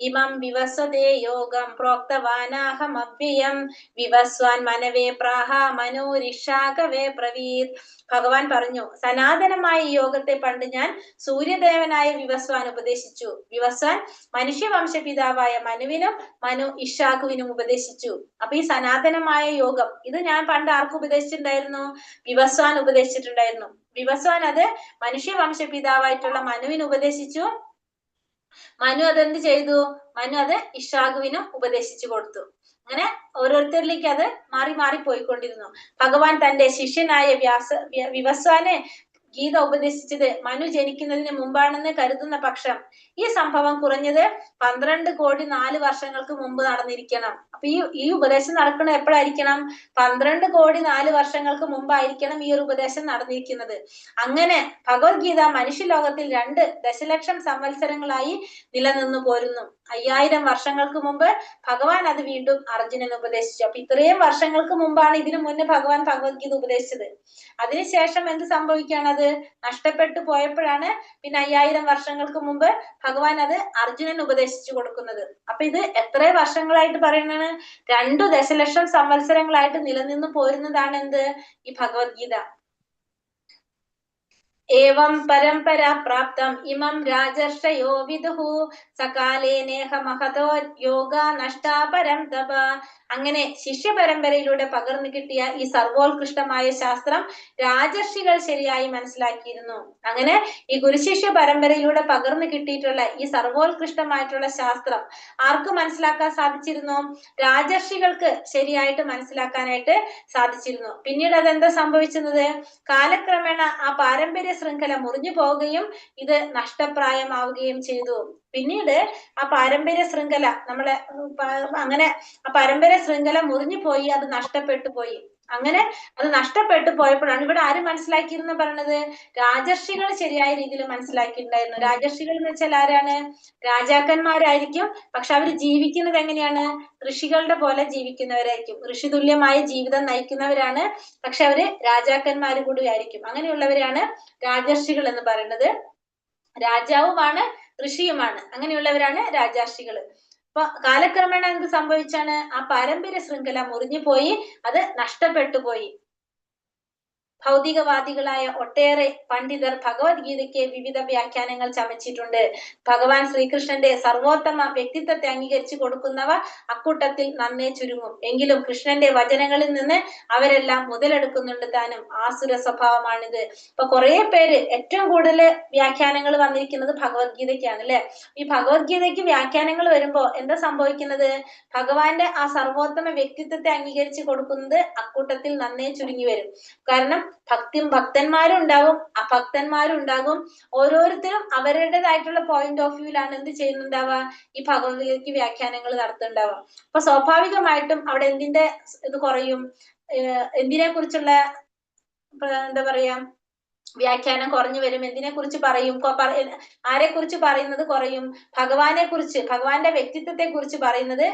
ഇമം വിവസ്വതേ യോഗം പ്രോക്തവാനാഹം അവ്യയം വിവസ്വാൻ മനവേ പ്രാഹ മനോരിഷാകവേ പ്രവീത്. ഭഗവാൻ പറഞ്ഞു, സനാതനമായ ഈ യോഗത്തെ പണ്ട് ഞാൻ സൂര്യദേവനായ വിവസ്വാൻ ഉപദേശിച്ചു. വിവസ്വാൻ മനുഷ്യവംശ പിതാവായ മനുവിനും മനു ഇഷാകുവിനും ഉപദേശിച്ചു. അപ്പൊ ഈ സനാതനമായ യോഗം ഇത് ഞാൻ പണ്ട് ആർക്ക് ഉപദേശിച്ചിട്ടുണ്ടായിരുന്നു? വിവസ്വാൻ ഉപദേശിച്ചിട്ടുണ്ടായിരുന്നു. വിവസ്വാൻ അത് മനുഷ്യവംശ പിതാവായിട്ടുള്ള മനുവിന് ഉപദേശിച്ചു. മനു അതെന്ത് ചെയ്തു? മനു അത് ഇഷാകുവിനും ഉപദേശിച്ചു കൊടുത്തു. അങ്ങനെ ഓരോരുത്തരിലേക്ക് അത് മാറി മാറി പോയിക്കൊണ്ടിരുന്നു. ഭഗവാൻ തന്റെ ശിഷ്യനായ വിവസ്വാനെ ഗീത ഉപദേശിച്ചത് മനു ജനിക്കുന്നതിന് മുമ്പാണെന്ന് കരുതുന്ന പക്ഷം ഈ സംഭവം കുറഞ്ഞത് 12 കോടി 4 വർഷങ്ങൾക്ക് മുമ്പ് നടന്നിരിക്കണം. അപ്പൊ ഈ ഉപദേശം നടക്കുന്നത് എപ്പോഴായിരിക്കണം? 12 കോടി 4 വർഷങ്ങൾക്ക് മുമ്പായിരിക്കണം ഈ ഒരു ഉപദേശം നടന്നിരിക്കുന്നത്. അങ്ങനെ ഭഗവത്ഗീത മനുഷ്യലോകത്തിൽ 2 ദശലക്ഷം സംവത്സരങ്ങളായി നിലനിന്നു പോരുന്നു. 5000 വർഷങ്ങൾക്ക് മുമ്പ് ഭഗവാൻ അത് വീണ്ടും അർജുനന് ഉപദേശിച്ചു. അപ്പൊ ഇത്രയും വർഷങ്ങൾക്ക് മുമ്പാണ് ഇതിനു മുന്നേ ഭഗവാൻ ഭഗവത്ഗീത ഉപദേശിച്ചത്. അതിനുശേഷം എന്ത് സംഭവിക്കുകയാണ്? അത് നഷ്ടപ്പെട്ടു പോയപ്പോഴാണ് പിന്നെ 5000 വർഷങ്ങൾക്ക് മുമ്പ് ഭഗവാൻ അത് അർജുനന് ഉപദേശിച്ചു കൊടുക്കുന്നത്. അപ്പൊ ഇത് എത്ര വർഷങ്ങളായിട്ട് പറയുന്നതാണ്? 2 ദശലക്ഷം സംവത്സരങ്ങളായിട്ട് നിലനിന്ന് പോരുന്നതാണ് എന്ത്? ഈ ഭഗവത്ഗീത. ഏവം പരമ്പരാ പ്രാപ്തം ഇമം രാജർഷയോ വിദുഹു സകാലേ നേഹ മഹതോ യോഗ നഷ്ടാ പരം തപ. അങ്ങനെ ശിഷ്യ പരമ്പരയിലൂടെ പകർന്നു കിട്ടിയ ഈ സർവോത്കൃഷ്ടമായ ശാസ്ത്രം രാജർഷികൾ ശരിയായി മനസ്സിലാക്കിയിരുന്നു. അങ്ങനെ ഈ ഗുരുശിഷ്യ പരമ്പരയിലൂടെ പകർന്നു കിട്ടിയിട്ടുള്ള ഈ സർവോത്കൃഷ്ടമായിട്ടുള്ള ശാസ്ത്രം ആർക്ക് മനസ്സിലാക്കാൻ സാധിച്ചിരുന്നു? രാജർഷികൾക്ക് ശരിയായിട്ട് മനസ്സിലാക്കാനായിട്ട് സാധിച്ചിരുന്നു. പിന്നീട് അതെന്താ സംഭവിച്ചത്? കാലക്രമേണ ആ പാരമ്പര്യ ശൃംഖല മുറിഞ്ഞു പോവുകയും ഇത് നഷ്ടപ്രായമാവുകയും ചെയ്തു. പിന്നീട് ആ പാരമ്പര്യ ശൃംഖല അങ്ങനെ ആ പാരമ്പര്യ ശൃംഖല മുറിഞ്ഞു പോയി, അത് നഷ്ടപ്പെട്ടു പോയി. അങ്ങനെ അത് നഷ്ടപ്പെട്ടു പോയപ്പോഴാണ് ഇവിടെ ആര് മനസ്സിലാക്കിയിരുന്നു പറഞ്ഞത്? രാജർഷികൾ ശരിയായ രീതിയിൽ മനസ്സിലാക്കിയിട്ടുണ്ടായിരുന്നു. രാജർഷികൾ എന്ന് വെച്ചാൽ ആരാണ്? രാജാക്കന്മാരായിരിക്കും. പക്ഷെ അവർ ജീവിക്കുന്നത് എങ്ങനെയാണ്? ഋഷികളുടെ പോലെ ജീവിക്കുന്നവരായിരിക്കും. ഋഷിതുല്യമായ ജീവിതം നയിക്കുന്നവരാണ്. പക്ഷെ അവര് രാജാക്കന്മാർ കൂടി ആയിരിക്കും. അങ്ങനെയുള്ളവരാണ് രാജർഷികൾ എന്ന് പറയുന്നത്. രാജാവുമാണ് ഋഷിയുമാണ്. അങ്ങനെയുള്ളവരാണ് രാജർഷികൾ. അപ്പൊ കാലക്രമേണ എന്ത് സംഭവിച്ചാണ്? ആ പാരമ്പര്യ ശൃംഖല മുറിഞ്ഞു പോയി, അത് നഷ്ടപ്പെട്ടു പോയി. ഭൗതികവാദികളായ ഒട്ടേറെ പണ്ഡിതർ ഭഗവത്ഗീതയ്ക്ക് വിവിധ വ്യാഖ്യാനങ്ങൾ ചമച്ചിട്ടുണ്ട്. ഭഗവാൻ ശ്രീകൃഷ്ണന്റെ സർവോത്തമ വ്യക്തിത്വത്തെ അംഗീകരിച്ചു കൊടുക്കുന്നവ അക്കൂട്ടത്തിൽ നന്നേ ചുരുങ്ങും. എങ്കിലും കൃഷ്ണന്റെ വചനങ്ങളിൽ നിന്ന് അവരെല്ലാം മുതലെടുക്കുന്നുണ്ട് താനും. ആസുര സ്വഭാവമാണിത്. ഇപ്പൊ കുറെ പേര് ഏറ്റവും കൂടുതൽ വ്യാഖ്യാനങ്ങൾ വന്നിരിക്കുന്നത് ഭഗവത്ഗീതയ്ക്കാണ് അല്ലെ. ഈ ഭഗവത്ഗീതയ്ക്ക് വ്യാഖ്യാനങ്ങൾ വരുമ്പോ എന്താ സംഭവിക്കുന്നത്? ഭഗവാന്റെ ആ സർവോത്തമ വ്യക്തിത്വത്തെ അംഗീകരിച്ചു കൊടുക്കുന്നത് അക്കൂട്ടത്തിൽ നന്നേ ചുരുങ്ങി വരും. കാരണം ഭക്തന്മാരും ഉണ്ടാവും, അഭക്തന്മാരും ഉണ്ടാകും. ഓരോരുത്തരും അവരുടേതായിട്ടുള്ള പോയിന്റ് ഓഫ് വ്യൂവിലാണ് എന്ത് ചെയ്യുന്നുണ്ടാവുക, ഈ ഭഗവത്ഗീതയ്ക്ക് വ്യാഖ്യാനങ്ങൾ നടത്തുന്നുണ്ടാവുക. അപ്പൊ സ്വാഭാവികമായിട്ടും അവിടെ എന്തിന്റെ ഇത് കുറയും, എന്തിനെ കുറിച്ചുള്ള എന്താ പറയാ വ്യാഖ്യാനം കുറഞ്ഞു വരും. എന്തിനെ കുറിച്ച് പറയും, ആരെ കുറിച്ച് പറയുന്നത് കുറയും, ഭഗവാനെ കുറിച്ച്, ഭഗവാന്റെ വ്യക്തിത്വത്തെ കുറിച്ച് പറയുന്നത്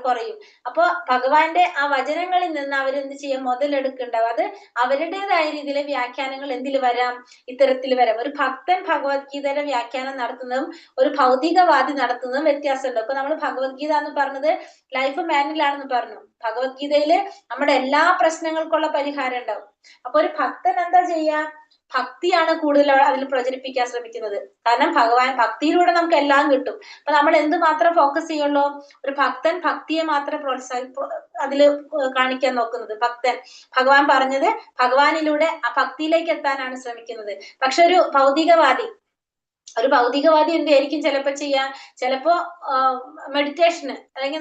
കുറയും. അപ്പൊ ഭഗവാന്റെ ആ വചനങ്ങളിൽ നിന്ന് അവരെന്ത് ചെയ്യാം, മുതലെടുക്കുന്നുണ്ടാവും. അത് അവരുടേതായ രീതിയിലെ വ്യാഖ്യാനങ്ങൾ എന്തിൽ വരാം, ഇത്തരത്തിൽ വരാം. ഒരു ഭക്തൻ ഭഗവത്ഗീതയുടെ വ്യാഖ്യാനം നടത്തുന്നതും ഒരു ഭൗതികവാദി നടത്തുന്നതും വ്യത്യാസമുണ്ട്. അപ്പൊ നമ്മൾ ഭഗവത്ഗീത എന്ന് പറഞ്ഞത് ലൈഫ് മാനുവലാണെന്ന് പറഞ്ഞു. ഭഗവത്ഗീതയില് നമ്മുടെ എല്ലാ പ്രശ്നങ്ങൾക്കുള്ള പരിഹാരം ഉണ്ടാവും. അപ്പൊ ഒരു ഭക്തൻ എന്താ ചെയ്യാ, ഭക്തിയാണ് കൂടുതൽ അതിൽ പ്രചരിപ്പിക്കാൻ ശ്രമിക്കുന്നത്. കാരണം ഭക്തിയിലൂടെ നമുക്ക് എല്ലാം കിട്ടും. അപ്പൊ നമ്മൾ എന്തുമാത്രം ഫോക്കസ് ചെയ്യുള്ളൂ, ഒരു ഭക്തൻ ഭക്തിയെ മാത്രം അതില് കാണിക്കാൻ നോക്കുന്നത്. ഭഗവാൻ പറഞ്ഞത് ഭഗവാനിലൂടെ ആ ഭക്തിയിലേക്ക് എത്താനാണ് ശ്രമിക്കുന്നത്. പക്ഷെ ഒരു ഭൗതികവാദി എന്ത് ആയിരിക്കും ചിലപ്പോ ചെയ്യാ, ചിലപ്പോ മെഡിറ്റേഷന്, അല്ലെങ്കിൽ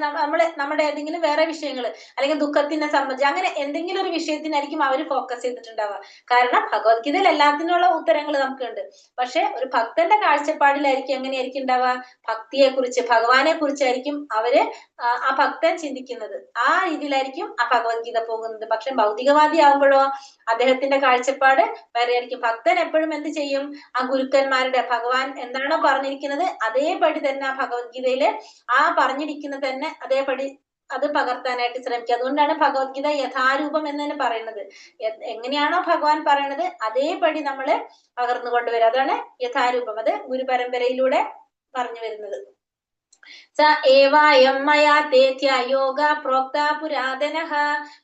നമ്മുടെ ഏതെങ്കിലും വേറെ വിഷയങ്ങൾ, അല്ലെങ്കിൽ ദുഃഖത്തിനെ സംബന്ധിച്ച് അങ്ങനെ എന്തെങ്കിലും ഒരു വിഷയത്തിനായിരിക്കും അവർ ഫോക്കസ് ചെയ്തിട്ടുണ്ടാവുക. കാരണം ഭഗവത്ഗീതയിൽ എല്ലാത്തിനുള്ള ഉത്തരങ്ങൾ നമുക്കുണ്ട്. പക്ഷെ ഒരു ഭക്തന്റെ കാഴ്ചപ്പാടിലായിരിക്കും എങ്ങനെയായിരിക്കും ഉണ്ടാവുക, ഭക്തിയെ കുറിച്ച്, ഭഗവാനെ കുറിച്ചായിരിക്കും അവര് ആ ഭക്തൻ ചിന്തിക്കുന്നത്. ആ രീതിയിലായിരിക്കും ആ ഭഗവത്ഗീത പോകുന്നത്. പക്ഷെ ഭൗതികവാദി ആവുമ്പോഴോ അദ്ദേഹത്തിന്റെ കാഴ്ചപ്പാട് വേറെ ആയിരിക്കും. ഭക്തൻ എപ്പോഴും എന്ത് ചെയ്യും, ആ ഗുരുക്കന്മാരുടെ, ഭഗവാൻ എന്താണോ പറഞ്ഞിരിക്കുന്നത് അതേപടി തന്നെ ആ ഭഗവത്ഗീതയില് ആ പറഞ്ഞിരിക്കുന്നത് തന്നെ അതേപടി അത് പകർത്താനായിട്ട് ശ്രമിക്കുക. അതുകൊണ്ടാണ് ഭഗവത്ഗീത യഥാരൂപം എന്ന് തന്നെ പറയുന്നത്. എങ്ങനെയാണോ ഭഗവാൻ പറയണത് അതേപടി നമ്മള് പകർന്നു കൊണ്ടുവരിക, അതാണ് യഥാരൂപം. അത് ഗുരുപരമ്പരയിലൂടെ പറഞ്ഞു വരുന്നത്. സ ഏവായം മയാ തേത്യ യോഗ പ്രോക്ത പുരാതനഃ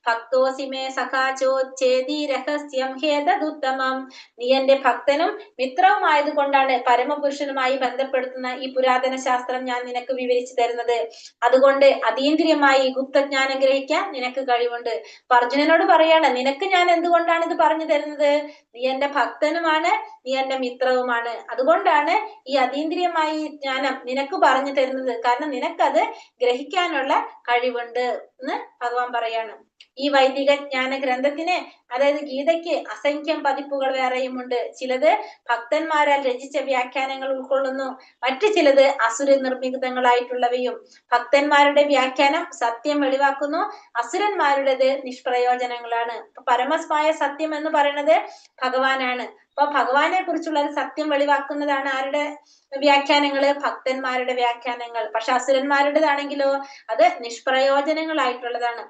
ഭക്തോസി മേ സഖാ ചോച്ചേതി രഹസ്യം ഹേതദുത്തമം. നീ എന്റെ ഭക്തനും മിത്രവുമായത് കൊണ്ടാണ് പരമപുരുഷനുമായി ബന്ധപ്പെടുത്തുന്ന ഈ പുരാതന ശാസ്ത്രം ഞാൻ നിനക്ക് വിവരിച്ചു തരുന്നത്. അതുകൊണ്ട് അതീന്ദ്രിയമായി ഗുപ്തജ്ഞാനം ഗ്രഹിക്കാൻ നിനക്ക് കഴിവുണ്ട്. അർജുനനോട് പറയാണ്, നിനക്ക് ഞാൻ എന്തുകൊണ്ടാണ് ഇത് പറഞ്ഞു തരുന്നത്, നീ എന്റെ ഭക്തനുമാണ്, നീ എന്റെ മിത്രവുമാണ്. അതുകൊണ്ടാണ് ഈ അതീന്ദ്രിയമായി ജ്ഞാനം നിനക്ക് പറഞ്ഞു തരുന്നത്. കാരണം നിനക്കത് ഗ്രഹിക്കാനുള്ള കഴിവുണ്ട് എന്ന് ഭഗവാൻ പറയാണ്. ഈ വൈദിക ജ്ഞാന ഗ്രന്ഥത്തിന്, അതായത് ഗീതയ്ക്ക് അസംഖ്യം പതിപ്പുകൾ വേറെയും ഉണ്ട്. ചിലത് ഭക്തന്മാരാൽ രചിച്ച വ്യാഖ്യാനങ്ങൾ ഉൾക്കൊള്ളുന്നു, മറ്റു ചിലത് അസുര നിർമ്മിതങ്ങളായിട്ടുള്ളവയും. ഭക്തന്മാരുടെ വ്യാഖ്യാനം സത്യം വെളിവാക്കുന്നു, അസുരന്മാരുടേത് നിഷ്പ്രയോജനങ്ങളാണ്. പരമസ്മായ സത്യം എന്ന് പറയുന്നത് ഭഗവാനാണ്. അപ്പൊ ഭഗവാനെ കുറിച്ചുള്ള ഒരു സത്യം വെളിവാക്കുന്നതാണ് ആരുടെ വ്യാഖ്യാനങ്ങള്, ഭക്തന്മാരുടെ വ്യാഖ്യാനങ്ങൾ. പക്ഷെ അസുരന്മാരുടേതാണെങ്കിലോ അത് നിഷ്പ്രയോജനങ്ങളായിട്ടുള്ളതാണ്.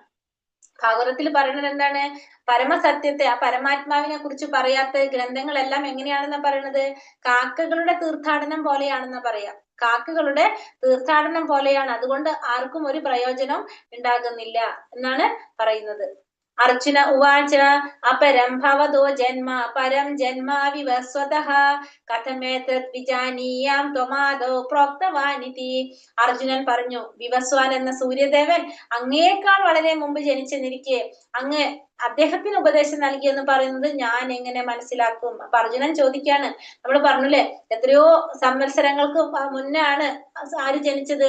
ഭാഗവതത്തിൽ പറയുന്നത് എന്താണ്, പരമസത്യത്തെ, ആ പരമാത്മാവിനെ കുറിച്ച് പറയാത്ത ഗ്രന്ഥങ്ങളെല്ലാം എങ്ങനെയാണെന്നാ പറയുന്നത്, കാക്കകളുടെ തീർത്ഥാടനം പോലെയാണെന്നാ പറയാ. കാക്കകളുടെ തീർത്ഥാടനം പോലെയാണ്, അതുകൊണ്ട് ആർക്കും ഒരു പ്രയോജനം ഉണ്ടാകുന്നില്ല എന്നാണ് പറയുന്നത്. അർജുന ഉവാച അപരം ഭവതോ ജന്മ പരം ജന്മ വിവസ്വതഃ കഥമേതത് വിജാനീയാം ത്വമാദോ പ്രോക്തവാനിതി. അർജുനൻ പറഞ്ഞു, വിവസ്വാൻ എന്ന സൂര്യദേവൻ അങ്ങേക്കാൾ വളരെ മുമ്പ് ജനിച്ചെന്നിരിക്കെ അങ്ങ് അദ്ദേഹത്തിന് ഉപദേശം നൽകിയെന്ന് പറയുന്നത് ഞാൻ എങ്ങനെ മനസ്സിലാക്കും. അപ്പൊ അർജുനൻ ചോദിക്കാണ്, നമ്മൾ പറഞ്ഞില്ലേ എത്രയോ സംവത്സരങ്ങൾക്ക് മുന്നാണ് ആര് ജനിച്ചത്,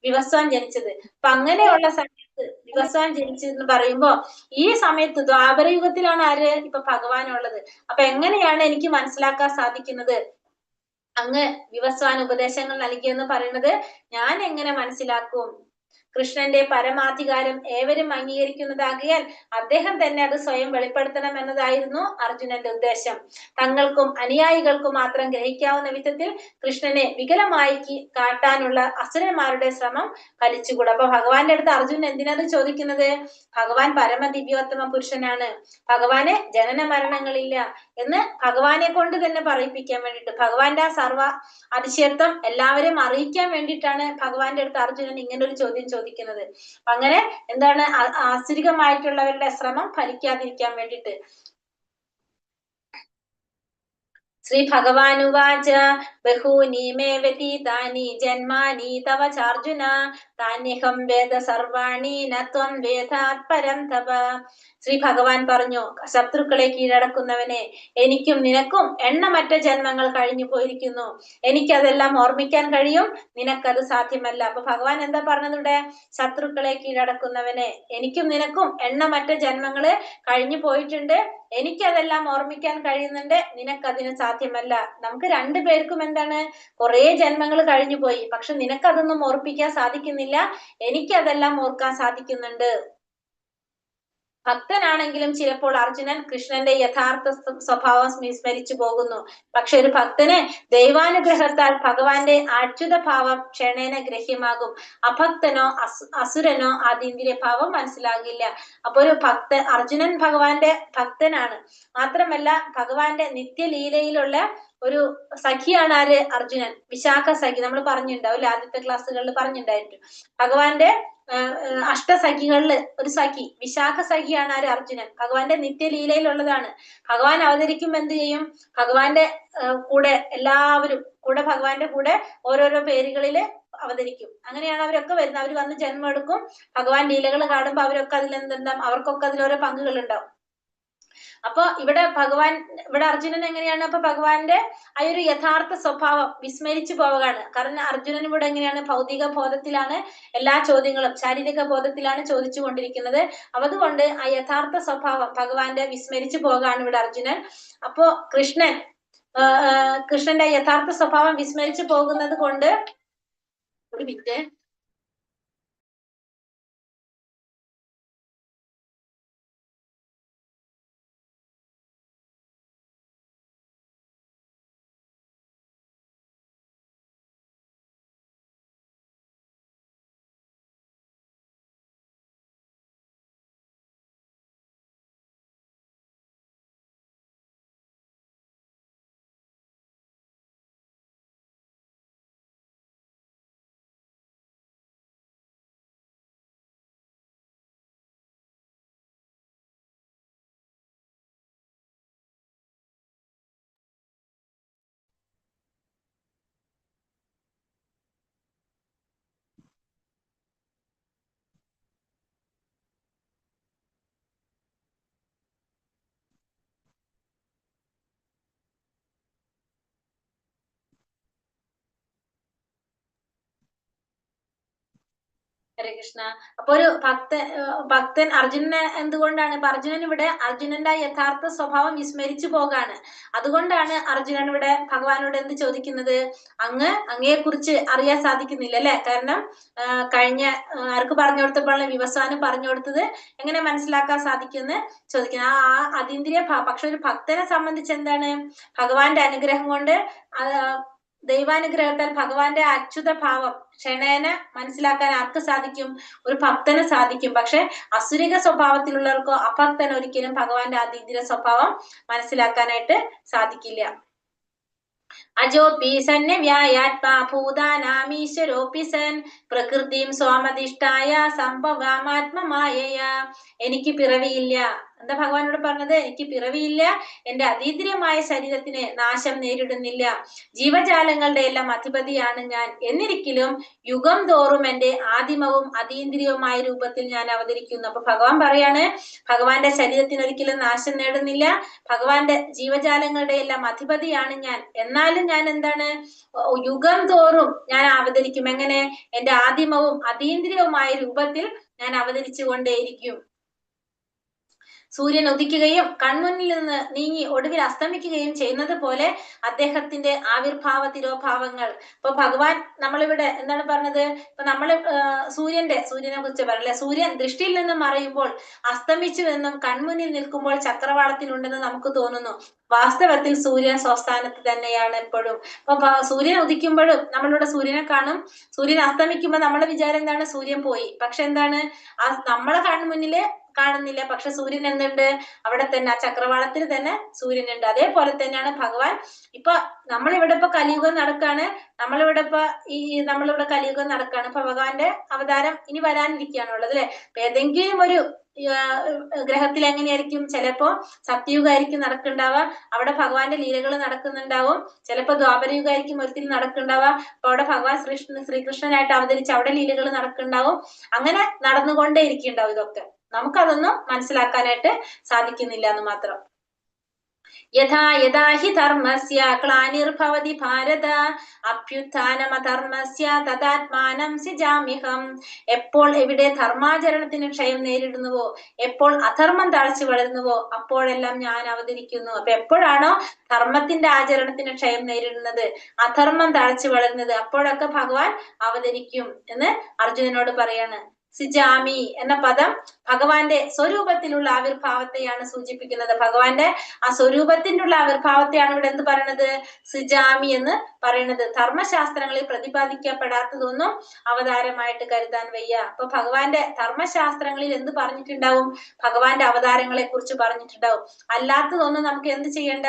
വിവസ്വാൻ ജനിച്ചത്. അപ്പൊ അങ്ങനെയുള്ള സമയത്ത് വിവസ്വാൻ ജനിച്ചതെന്ന് പറയുമ്പോ ഈ സമയത്ത് ദ്വാപരയുഗത്തിലാണ് ആര്, ഇപ്പൊ ഭഗവാനുള്ളത്. അപ്പൊ എങ്ങനെയാണ് എനിക്ക് മനസ്സിലാക്കാൻ സാധിക്കുന്നത്, അങ്ങ് വിവസ്വാൻ ഉപദേശങ്ങൾ നൽകിയെന്ന് പറയുന്നത് ഞാൻ എങ്ങനെ മനസ്സിലാക്കും. കൃഷ്ണന്റെ പരമാധികാരം ഏവരും അംഗീകരിക്കുന്നതാകിയാൽ അദ്ദേഹം തന്നെ അത് സ്വയം വെളിപ്പെടുത്തണം എന്നതായിരുന്നു അർജുനന്റെ ഉദ്ദേശം. തങ്ങൾക്കും അനുയായികൾക്കും മാത്രം ഗ്രഹിക്കാവുന്ന വിധത്തിൽ കൃഷ്ണനെ വികലമായി കാട്ടാനുള്ള അസുരന്മാരുടെ ശ്രമം ഫലിച്ചുകൂടാ. അപ്പൊ ഭഗവാന്റെ അടുത്ത് അർജുനൻ എന്തിനാണ് ചോദിക്കുന്നത്, ഭഗവാൻ പരമദിവ്യോത്തമ പുരുഷനാണ്, ഭഗവാന് ജനന മരണങ്ങളില്ല എന്ന് ഭഗവാനെ കൊണ്ട് തന്നെ പറയിപ്പിക്കാൻ വേണ്ടിയിട്ട്, ഭഗവാന്റെ ആ സർവ അതിശയത്വം എല്ലാവരെയും അറിയിക്കാൻ വേണ്ടിയിട്ടാണ് ഭഗവാന്റെ അടുത്ത് അർജുനൻ ഇങ്ങനെ ഒരു ചോദ്യം ചോദിക്കുന്നത്. അങ്ങനെ എന്താണ്, ആസുരികമായിട്ടുള്ളവരുടെ ശ്രമം ഫലിക്കാതിരിക്കാൻ വേണ്ടിയിട്ട്. ശ്രീ ഭഗവാനുവാച ബഹൂനി മേ വ്യതീതാനി ജന്മാനി തവ ചാർജുന താന്യഹം വേദ സർവാണി നത്വം വേദാത് പരം തപ. ശ്രീ ഭഗവാൻ പറഞ്ഞു, ശത്രുക്കളെ കീഴടക്കുന്നവനെ, എനിക്കും നിനക്കും എണ്ണമറ്റ ജന്മങ്ങൾ കഴിഞ്ഞു പോയിരിക്കുന്നു. എനിക്കതെല്ലാം ഓർമ്മിക്കാൻ കഴിയും, നിനക്കത് സാധ്യമല്ല. അപ്പൊ ഭഗവാൻ എന്താ പറഞ്ഞതിവിടെ? ശത്രുക്കളെ കീഴടക്കുന്നവനെ, എനിക്കും നിനക്കും എണ്ണമറ്റ ജന്മങ്ങള് കഴിഞ്ഞു പോയിട്ടുണ്ട്, എനിക്കതെല്ലാം ഓർമ്മിക്കാൻ കഴിയുന്നുണ്ട്, നിനക്കതിന് സാധ്യമല്ല. നമുക്ക് രണ്ടുപേർക്കും എന്താണ്, കുറെ ജന്മങ്ങൾ കഴിഞ്ഞു പോയി, പക്ഷെ നിനക്കതൊന്നും ഓർപ്പിക്കാൻ സാധിക്കുന്നില്ല, എനിക്കതെല്ലാം ഓർക്കാൻ സാധിക്കുന്നുണ്ട്. ഭക്തനാണെങ്കിലും ചിലപ്പോൾ അർജുനൻ കൃഷ്ണന്റെ യഥാർത്ഥ സ്വഭാവം വിസ്മരിച്ചു പോകുന്നു. പക്ഷെ ഒരു ഭക്തന് ദൈവാനുഗ്രഹത്താൽ ഭഗവാന്റെ അച്യുത ഭാവം ക്ഷണേന ഗ്രഹ്യമാകും. അഭക്തനോ അസുരനോ അതീന്ദ്രിയ ഭാവം മനസ്സിലാകില്ല. അപ്പൊ ഒരു അർജുനൻ ഭഗവാന്റെ ഭക്തനാണ്, മാത്രമല്ല ഭഗവാന്റെ നിത്യലീലയിലുള്ള ഒരു സഖിയാണ് ആര്? അർജുനൻ. വിശാഖ സഖി നമ്മൾ പറഞ്ഞിട്ടുണ്ടാവില്ല, ആദ്യത്തെ ക്ലാസ്സുകളിൽ പറഞ്ഞിട്ടുണ്ടായിരുന്നു. ഭഗവാന്റെ അഷ്ടസഖികളില് ഒരു സഖി, വിശാഖ സഖിയാണ് ആര്? അർജുനൻ. ഭഗവാന്റെ നിത്യലീലയിലുള്ളതാണ്. ഭഗവാൻ അവതരിക്കുമ്പോ എന്ത് ചെയ്യും? ഭഗവാന്റെ കൂടെ എല്ലാവരും കൂടെ, ഭഗവാന്റെ കൂടെ ഓരോരോ പേരുകളില് അവതരിക്കും. അങ്ങനെയാണ് അവരൊക്കെ വരുന്നത്. അവർ വന്ന് ജന്മം എടുക്കും. ഭഗവാൻ ലീലകൾ കാണുമ്പോ അവരൊക്കെ അതിലെന്തുണ്ടാവും? അവർക്കൊക്കെ അതിലോരോ പങ്കുകൾ ഉണ്ടാവും. അപ്പൊ ഇവിടെ അർജുനൻ എങ്ങനെയാണ്? അപ്പൊ ഭഗവാന്റെ ആ ഒരു യഥാർത്ഥ സ്വഭാവം വിസ്മരിച്ചു പോവുകയാണ്. കാരണം അർജുനൻ ഇവിടെ എങ്ങനെയാണ്? ഭൗതിക ബോധത്തിലാണ് എല്ലാ ചോദ്യങ്ങളും, ശാരീരിക ബോധത്തിലാണ് ചോദിച്ചു കൊണ്ടിരിക്കുന്നത്. അതുകൊണ്ട് ആ യഥാർത്ഥ സ്വഭാവം ഭഗവാന്റെ വിസ്മരിച്ചു പോവുകയാണ് ഇവിടെ അർജുനൻ. അപ്പോ കൃഷ്ണന്റെ യഥാർത്ഥ സ്വഭാവം വിസ്മരിച്ചു പോകുന്നത് കൊണ്ട്, ഒരു മിനിറ്റ്, ഹരേ കൃഷ്ണ. അപ്പൊ ഒരു ഭക്തൻ അർജുനനെ എന്തുകൊണ്ടാണ്? ഇപ്പൊ അർജുനന്റെ യഥാർത്ഥ സ്വഭാവം വിസ്മരിച്ചു പോകാണ്. അതുകൊണ്ടാണ് അർജുനൻ ഇവിടെ ഭഗവാനോട് എന്ത് ചോദിക്കുന്നത്? അങ്ങയെ കുറിച്ച് അറിയാൻ സാധിക്കുന്നില്ല അല്ലെ? കാരണം കഴിഞ്ഞ ആർക്ക് പറഞ്ഞു കൊടുത്തപ്പോഴാണ് വിവസ്വാന് പറഞ്ഞു കൊടുത്തത്, എങ്ങനെ മനസ്സിലാക്കാൻ സാധിക്കുമെന്ന് ചോദിക്കുന്നത്. ആ അതീന്ദ്രിയ പക്ഷെ ഒരു ഭക്തനെ സംബന്ധിച്ച് എന്താണ്? ഭഗവാന്റെ അനുഗ്രഹം കൊണ്ട്, ദൈവാനുഗ്രഹത്താൽ ഭഗവാന്റെ അച്യുത ഭാവം ക്ഷണേന മനസ്സിലാക്കാൻ ആർക്ക് സാധിക്കും? ഒരു ഭക്തന് സാധിക്കും. പക്ഷെ അസുരിക സ്വഭാവത്തിലുള്ളവർക്കോ, അഭക്തന് ഒരിക്കലും ഭഗവാന്റെ അതീന്ദ്രിയ സ്വഭാവം മനസ്സിലാക്കാനായിട്ട് സാധിക്കില്ല. അജോപി സന്യവ്യായാത്മാ ഭൂതാനാമീശ്വരോപി സൻ പ്രകൃതിം സ്വാമധിഷ്ഠായ സംഭവാമാത്മമായയാ. എനിക്ക് പിറവിയില്ല. എന്താ ഭഗവാനോട് പറഞ്ഞത്? എനിക്ക് പിറവിയില്ല, എന്റെ അതീന്ദ്രിയമായ ശരീരത്തിന് നാശം നേരിടുന്നില്ല, ജീവജാലങ്ങളുടെ എല്ലാം അധിപതിയാണ് ഞാൻ. എന്നിരിക്കലും യുഗം തോറും എന്റെ ആദിമവും അതീന്ദ്രിയവുമായ രൂപത്തിൽ ഞാൻ അവതരിക്കുന്നു. അപ്പൊ ഭഗവാൻ പറയാണ്, ഭഗവാന്റെ ശരീരത്തിന് ഒരിക്കലും നാശം നേടുന്നില്ല, ഭഗവാന്റെ ജീവജാലങ്ങളുടെ എല്ലാം അധിപതിയാണ് ഞാൻ. എന്നാലും ഞാൻ എന്താണ്? യുഗം തോറും ഞാൻ അവതരിക്കും. എങ്ങനെ? എന്റെ ആദിമവും അതീന്ദ്രിയവുമായ രൂപത്തിൽ ഞാൻ അവതരിച്ചു കൊണ്ടേയിരിക്കും. സൂര്യൻ ഉദിക്കുകയും കൺമുന്നിൽ നിന്ന് നീങ്ങി ഒടുവിൽ അസ്തമിക്കുകയും ചെയ്യുന്നത് പോലെ അദ്ദേഹത്തിന്റെ ആവിർഭാവ തിരോഭാവങ്ങൾ. ഇപ്പൊ ഭഗവാൻ നമ്മളിവിടെ എന്താണ് പറഞ്ഞത്? ഇപ്പൊ നമ്മള് സൂര്യനെ കുറിച്ച് പറഞ്ഞല്ലേ, സൂര്യൻ ദൃഷ്ടിയിൽ നിന്നും മറയുമ്പോൾ അസ്തമിച്ചു എന്നും കൺമുന്നിൽ നിൽക്കുമ്പോൾ ചക്രവാളത്തിലുണ്ടെന്ന് നമുക്ക് തോന്നുന്നു. വാസ്തവത്തിൽ സൂര്യൻ സ്വസ്ഥാനത്ത് തന്നെയാണ് എപ്പോഴും. അപ്പൊ സൂര്യൻ ഉദിക്കുമ്പോഴും നമ്മളിവിടെ സൂര്യനെ കാണും, സൂര്യൻ അസ്തമിക്കുമ്പോൾ നമ്മുടെ വിചാരം എന്താണ്? സൂര്യൻ പോയി. പക്ഷെ എന്താണ്? നമ്മളെ കൺമുന്നില് കാണുന്നില്ല, പക്ഷെ സൂര്യൻ എന്തുണ്ട്? അവിടെ തന്നെ, ആ ചക്രവാളത്തിൽ തന്നെ സൂര്യനുണ്ട്. അതേപോലെ തന്നെയാണ് ഭഗവാൻ. ഇപ്പൊ നമ്മളിവിടെ കലിയുഗം നടക്കാണ്, നമ്മളിവിടെ കലിയുഗം നടക്കാണ്. ഇപ്പൊ ഭഗവാന്റെ അവതാരം ഇനി വരാനിരിക്കുകയാണുള്ളത് അല്ലെ? അപ്പൊ ഏതെങ്കിലും ഒരു ഗ്രഹത്തിൽ എങ്ങനെയായിരിക്കും? ചിലപ്പോ സത്യയുഗമായിരിക്കും നടക്കുന്നുണ്ടാവുക, അവിടെ ഭഗവാന്റെ ലീലകൾ നടക്കുന്നുണ്ടാവും. ചിലപ്പോ ദ്വാപരയുഗമായിരിക്കും ഒരിക്കൽ നടക്കുന്നുണ്ടാവുക, അപ്പൊ അവിടെ ഭഗവാൻ ശ്രീകൃഷ്ണനായിട്ട് അവതരിച്ച് അവിടെ ലീലകൾ നടക്കുന്നുണ്ടാവും. അങ്ങനെ നടന്നുകൊണ്ടേ ഇരിക്കുന്നുണ്ടാവും. ഇതൊക്കെ നമുക്കതൊന്നും മനസ്സിലാക്കാനായിട്ട് സാധിക്കുന്നില്ല എന്ന് മാത്രം. യഥാ യഥാ ഹി ധർമ്മസ്യ ഗ്ലാനിർഭവതി ഭാരത അഭ്യുത്ഥാനമധർമ്മസ്യ തദാത്മാനം സൃജാമ്യഹം. എപ്പോൾ എവിടെ ധർമാചരണത്തിന് ക്ഷയം നേരിടുന്നുവോ, എപ്പോൾ അധർമ്മം തഴച്ചു വളരുന്നുവോ, അപ്പോഴെല്ലാം ഞാൻ അവതരിക്കുന്നു. അപ്പൊ എപ്പോഴാണോ ധർമ്മത്തിന്റെ ആചരണത്തിന് ക്ഷയം നേരിടുന്നത്, അധർമ്മം തഴച്ചു വളരുന്നത്, അപ്പോഴൊക്കെ ഭഗവാൻ അവതരിക്കും എന്ന് അർജുനനോട് പറയാണ്. സിജാമി എന്ന പദം ഭഗവാന്റെ സ്വരൂപത്തിലുള്ള ആവിർഭാവത്തെയാണ് സൂചിപ്പിക്കുന്നത്. ഭഗവാന്റെ ആ സ്വരൂപത്തിനുള്ള ആവിർഭാവത്തെയാണ് ഇവിടെ എന്ത് പറയണത്? സിജാമി എന്ന് പറയുന്നത്. ധർമ്മശാസ്ത്രങ്ങളിൽ പ്രതിപാദിക്കപ്പെടാത്തതൊന്നും അവതാരമായിട്ട് കരുതാൻ വയ്യ. അപ്പൊ ഭഗവാന്റെ ധർമ്മശാസ്ത്രങ്ങളിൽ എന്ത് പറഞ്ഞിട്ടുണ്ടാവും? ഭഗവാന്റെ അവതാരങ്ങളെ കുറിച്ച് പറഞ്ഞിട്ടുണ്ടാവും. അല്ലാത്തതൊന്നും നമുക്ക് എന്ത് ചെയ്യണ്ട?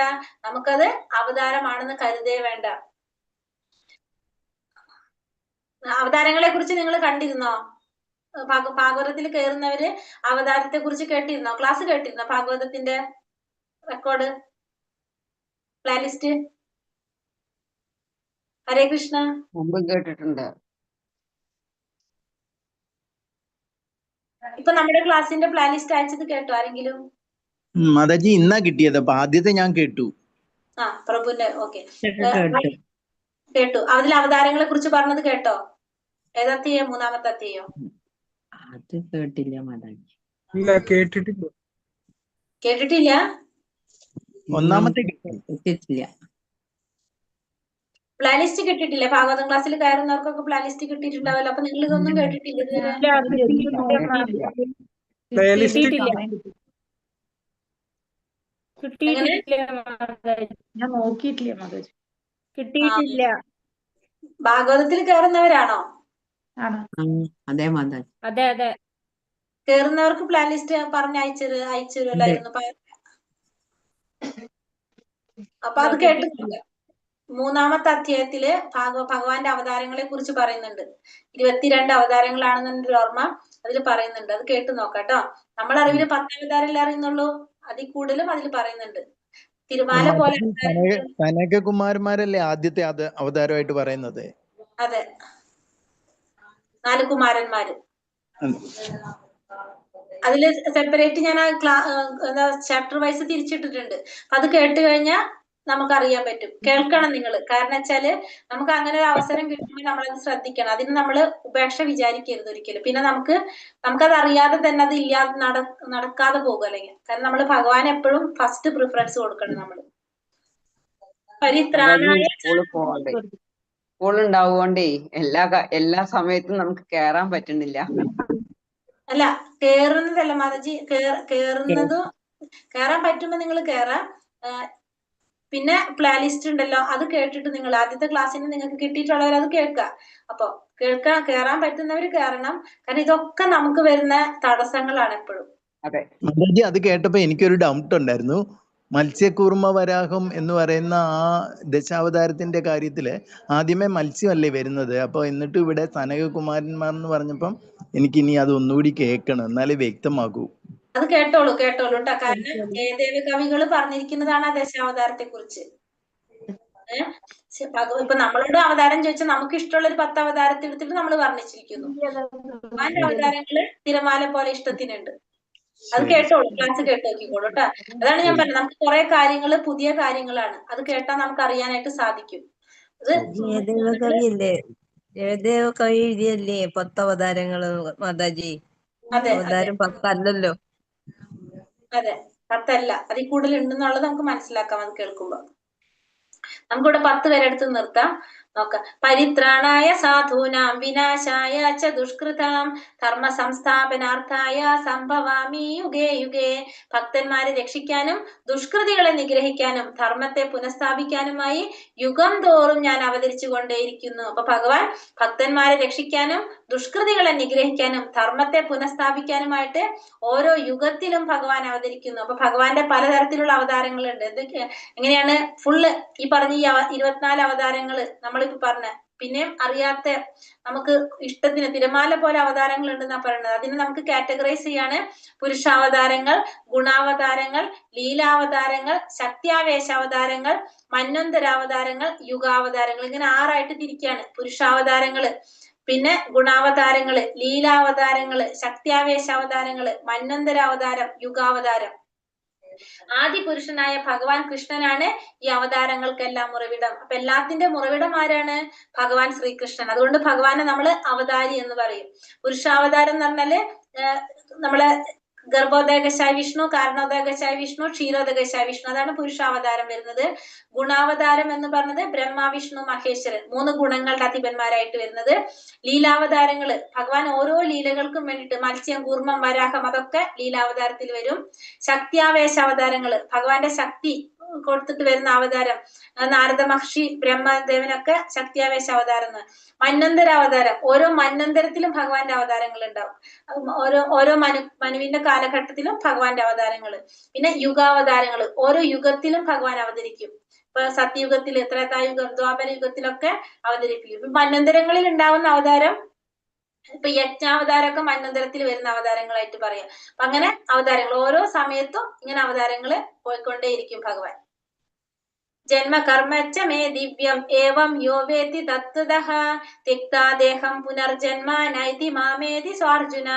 നമുക്കത് അവതാരമാണെന്ന് കരുതേ വേണ്ട. അവതാരങ്ങളെ കുറിച്ച് നിങ്ങൾ കണ്ടിരുന്നോ? ഭാഗവതത്തിൽ കയറുന്നവര് അവതാരത്തെ കുറിച്ച് കേട്ടിരുന്നോ? ക്ലാസ് കേട്ടിരുന്നോ? ഭാഗവതത്തിന്റെ റെക്കോർഡ്, പ്ലേലിസ്റ്റ്? ഹരേ കൃഷ്ണ. മുമ്പ് കേട്ടിട്ടുണ്ട്. ഇപ്പൊ നമ്മുടെ ക്ലാസ്സിന്റെ പ്ലേലിസ്റ്റ് അയച്ചത് കേട്ടോ ആരെങ്കിലും? മാതാജി ഇന്നാ കിട്ടിയത്. അപ്പൊ ആദ്യത്തെ ഞാൻ കേട്ടു. ആ, പ്രഭുന്റെ. ഓക്കെ, കേട്ടു. അതിൽ അവതാരങ്ങളെ കുറിച്ച് പറഞ്ഞത് കേട്ടോ? ഏതത്തെയോ? മൂന്നാമത്തെ അത്തെയോ? അത് കേട്ടില്ല മാതാജി. ഇല്ല, കേട്ടിട്ടില്ല. കേട്ടിട്ടില്ല? ഒന്നാമത്തെ കേട്ടിട്ടില്ല. പ്ലേലിസ്റ്റ് കിട്ടിയിട്ടില്ല? ഭാഗവതം ക്ലാസ്സിൽ കയറുന്നവർക്കൊക്കെ പ്ലേലിസ്റ്റ് കിട്ടിയിട്ടുണ്ടാവല്ലോ. അപ്പൊ നിങ്ങൾ ഇതൊന്നും കേട്ടിട്ടില്ല ഇതുവരെ? പ്ലേലിസ്റ്റ് ഞാൻ നോക്കിയിട്ടില്ല മാതാജി, കിട്ടിയിട്ടില്ല. ഭാഗവതത്തിൽ കയറുന്നവരാണോ? അതെ മാതാജി. അതെ അതെ, കേറുന്നവർക്ക് പ്ലേലിസ്റ്റ് പറഞ്ഞ് അയച്ചുതരുമല്ലായിരുന്നു. അപ്പൊ അത് കേട്ട് നോക്കാം. മൂന്നാമത്തെ അധ്യായത്തില് ഭഗവാന്റെ അവതാരങ്ങളെ കുറിച്ച് പറയുന്നുണ്ട്. 22 അവതാരങ്ങളാണെന്നൊരു ഓർമ്മ അതിൽ പറയുന്നുണ്ട്. അത് കേട്ട് നോക്കാട്ടോ. നമ്മളറിവില് 10 അവതാരമല്ലേ അറിയുന്നുള്ളൂ, അതിൽ കൂടുതലും അതിൽ പറയുന്നുണ്ട്. തിരുമാല പോലെ കനകകുമാരന്മാരല്ലേ ആദ്യത്തെ അവതാരമായിട്ട് പറയുന്നത്? അതെ, 4 കുമാരന്മാര്. അതില് സെപ്പറേറ്റ് ഞാൻ ചാപ്റ്റർ വൈസ് തിരിച്ചിട്ടിട്ടുണ്ട്. അപ്പൊ അത് കേട്ട് കഴിഞ്ഞാൽ നമുക്കറിയാൻ പറ്റും. കേൾക്കണം നിങ്ങൾ. കാരണം വെച്ചാല് നമുക്ക് അങ്ങനെ ഒരു അവസരം കിട്ടുമ്പോൾ നമ്മളത് ശ്രദ്ധിക്കണം. അതിന് നമ്മൾ ഉപേക്ഷ വിചാരിക്കരുത് ഒരിക്കലും. പിന്നെ നമുക്കത് അറിയാതെ തന്നെ അത് ഇല്ലാതെ നടക്കാതെ പോകും അല്ലെങ്കിൽ. കാരണം നമ്മൾ ഭഗവാൻ എപ്പോഴും ഫസ്റ്റ് പ്രിഫറൻസ് കൊടുക്കണം. നമ്മൾ പരിത്രാണായ സ്കൂൾ ഉണ്ടാവുകൊണ്ടേ എല്ലാ സമയത്തും നമുക്ക് കേറാൻ പറ്റുന്നില്ല. അല്ല, കേറുന്നതല്ല മാതാജി, കേറാൻ പറ്റുമ്പോ നിങ്ങൾ കേറാം. പിന്നെ പ്ലേലിസ്റ്റ് ഉണ്ടല്ലോ, അത് കേട്ടിട്ട് നിങ്ങൾ ആദ്യത്തെ ക്ലാസ്സിന് നിങ്ങൾക്ക് കിട്ടിയിട്ടുള്ളവർ അത് കേൾക്കുക. അപ്പൊ കേറാൻ പറ്റുന്നവര് കേറണം. കാരണം ഇതൊക്കെ നമുക്ക് വരുന്ന തടസ്സങ്ങളാണ് എപ്പോഴും. അതെ മാതാജി, അത് കേട്ടപ്പോ എനിക്കൊരു ഡൗട്ട് ഉണ്ടായിരുന്നു. മത്സ്യകൂർമ്മ വരാഹം എന്ന് പറയുന്ന ആ ദശാവതാരത്തിന്റെ കാര്യത്തില് ആദ്യമേ മത്സ്യമല്ലേ വരുന്നത്? അപ്പൊ എന്നിട്ട് ഇവിടെ സനകകുമാരന്മാർ എന്ന് പറഞ്ഞപ്പം എനിക്കിനി അത് ഒന്നുകൂടി കേൾക്കണം, എന്നാലേ വ്യക്തമാകൂ. അത് കേട്ടോളൂ കേട്ടോ. കാരണം ജയദേവ കവികൾ പറഞ്ഞിരിക്കുന്നതാണ് ആ ദശാവതാരത്തെ കുറിച്ച്. ഇപ്പൊ നമ്മളോട് അവതാരം ചോദിച്ചാൽ നമുക്ക് ഇഷ്ടമുള്ള ഒരു 10 അവതാരത്തെ എടുത്തിട്ട് നമ്മൾ വർണ്ണിച്ചിരിക്കുന്നു. ഭഗവാന്റെ അവതാരങ്ങള് തിരമാല പോലെ ഇഷ്ടത്തിനുണ്ട്. അത് കേട്ടോളൂ, ക്ലാസ് കേട്ട് നോക്കിക്കോളൂ കേട്ടോ. അതാണ് ഞാൻ പറഞ്ഞത്, നമുക്ക് കുറെ കാര്യങ്ങള് പുതിയ കാര്യങ്ങളാണ്. അത് കേട്ടാൽ നമുക്ക് അറിയാനായിട്ട് സാധിക്കും. ജയദേവ കവി എഴുതിയല്ലേ 10 അവതാരങ്ങള് മാതാജി? അവതാരം 10 അല്ലല്ലോ. അതെ, 10 അല്ല, അതിൽ കൂടുതൽ ഉണ്ടെന്നുള്ളത് നമുക്ക് മനസ്സിലാക്കാം അത് കേൾക്കുമ്പോ. നമുക്കിവിടെ 10 പേരെടുത്ത് നിർത്താം. നോക്കാം. പരിത്രാണായ സാധൂനാം വിനാശായ ച ദുഷ്കൃതാം ധർമ്മ സംസ്ഥാപനാർത്ഥായ സംഭവാമി യുഗേ യുഗേ. ഭക്തന്മാരെ രക്ഷിക്കാനും ദുഷ്കൃതികളെ നിഗ്രഹിക്കാനും ധർമ്മത്തെ പുനഃസ്ഥാപിക്കാനുമായി യുഗം തോറും ഞാൻ അവതരിച്ചു കൊണ്ടേയിരിക്കുന്നു. അപ്പൊ ഭഗവാൻ ഭക്തന്മാരെ രക്ഷിക്കാനും ദുഷ്കൃതികളെ നിഗ്രഹിക്കാനും ധർമ്മത്തെ പുനഃസ്ഥാപിക്കാനുമായിട്ട് ഓരോ യുഗത്തിലും ഭഗവാൻ അവതരിക്കുന്നു. അപ്പൊ ഭഗവാന്റെ പലതരത്തിലുള്ള അവതാരങ്ങളുണ്ട്. എങ്ങനെയാണ്? ഫുള്ള് ഈ പറഞ്ഞ 24 അവതാരങ്ങള് നമ്മളിപ്പോ പറഞ്ഞ പിന്നെയും അറിയാത്ത നമുക്ക് ഇഷ്ടത്തിന് തിരമാല പോലെ അവതാരങ്ങൾ ഉണ്ടെന്നാ പറയുന്നത്. അതിനെ നമുക്ക് കാറ്റഗറൈസ് ചെയ്യാണ് പുരുഷാവതാരങ്ങൾ, ഗുണാവതാരങ്ങൾ, ലീലാവതാരങ്ങൾ, ശക്തിയാവേശാവതാരങ്ങൾ, മന്വന്തരാവതാരങ്ങൾ, യുഗാവതാരങ്ങൾ, ഇങ്ങനെ 6ആയിട്ട് തിരിക്കുകയാണ് പുരുഷാവതാരങ്ങള്, പിന്നെ ഗുണാവതാരങ്ങള്, ലീലാവതാരങ്ങള്, ശക്തിയാവേശാവതാരങ്ങള്, മന്വന്തരാവതാരം, യുഗാവതാരം. ആദി പുരുഷനായ ഭഗവാൻ കൃഷ്ണനാണ് ഈ അവതാരങ്ങൾക്കെല്ലാം ഉറവിടം. അപ്പൊ എല്ലാത്തിന്റെ ഉറവിടം ആരാണ്? ഭഗവാൻ ശ്രീകൃഷ്ണൻ. അതുകൊണ്ട് ഭഗവാനെ നമ്മള് അവതാരി എന്ന് പറയും. പുരുഷാവതാരം എന്ന് പറഞ്ഞാല് നമ്മളെ ഗർഭോദകശായ വിഷ്ണു, കാരണോദകശായ വിഷ്ണു, ക്ഷീരോദകശായ വിഷ്ണു, അതാണ് പുരുഷാവതാരം വരുന്നത്. ഗുണാവതാരം എന്ന് പറഞ്ഞത് ബ്രഹ്മ, വിഷ്ണു, മഹേശ്വരൻ, 3 ഗുണങ്ങളുടെ അധിപന്മാരായിട്ട് വരുന്നത്. ലീലാവതാരങ്ങള് ഭഗവാൻ ഓരോ ലീലകൾക്കും വേണ്ടിയിട്ട് മത്സ്യം, കൂർമ്മം, വരാഹം, അതൊക്കെ ലീലാവതാരത്തിൽ വരും. ശക്തിയാവേശ അവതാരങ്ങള് ഭഗവാന്റെ ശക്തി കൊടുത്തിട്ട് വരുന്ന അവതാരം, നാരദ മഹർഷി, ബ്രഹ്മദേവനൊക്കെ ശക്തിയാവേശ അവതാരം. മന്വന്തരാവതാരം, ഓരോ മന്വന്തരത്തിലും ഭഗവാന്റെ അവതാരങ്ങൾ ഉണ്ടാവും. ഓരോ മനുവിന്റെ കാലഘട്ടത്തിലും ഭഗവാന്റെ അവതാരങ്ങള്. പിന്നെ യുഗാവതാരങ്ങള്, ഓരോ യുഗത്തിലും ഭഗവാൻ അവതരിക്കും. ഇപ്പൊ സത്യയുഗത്തിൽ, ത്രേതായുഗം, ദ്വാപര യുഗത്തിലൊക്കെ അവതരിപ്പിക്കും. മന്വന്തരങ്ങളിൽ ഉണ്ടാവുന്ന അവതാരം ഇപ്പൊ യജ്ഞാവതാരമൊക്കെ മന്വന്തരത്തിൽ വരുന്ന അവതാരങ്ങളായിട്ട് പറയാം. അപ്പൊ അങ്ങനെ അവതാരങ്ങൾ ഓരോ സമയത്തും ഇങ്ങനെ അവതാരങ്ങള് പോയിക്കൊണ്ടേയിരിക്കും ഭഗവാൻ. ജന്മകർമ്മച്ച മേ ദിവ്യം ഏവം യോ വേത്തി തത്വതഃ തിക്താദേഹം പുനർജന്മ നൈതി മാമേതി സ്വാർജുന.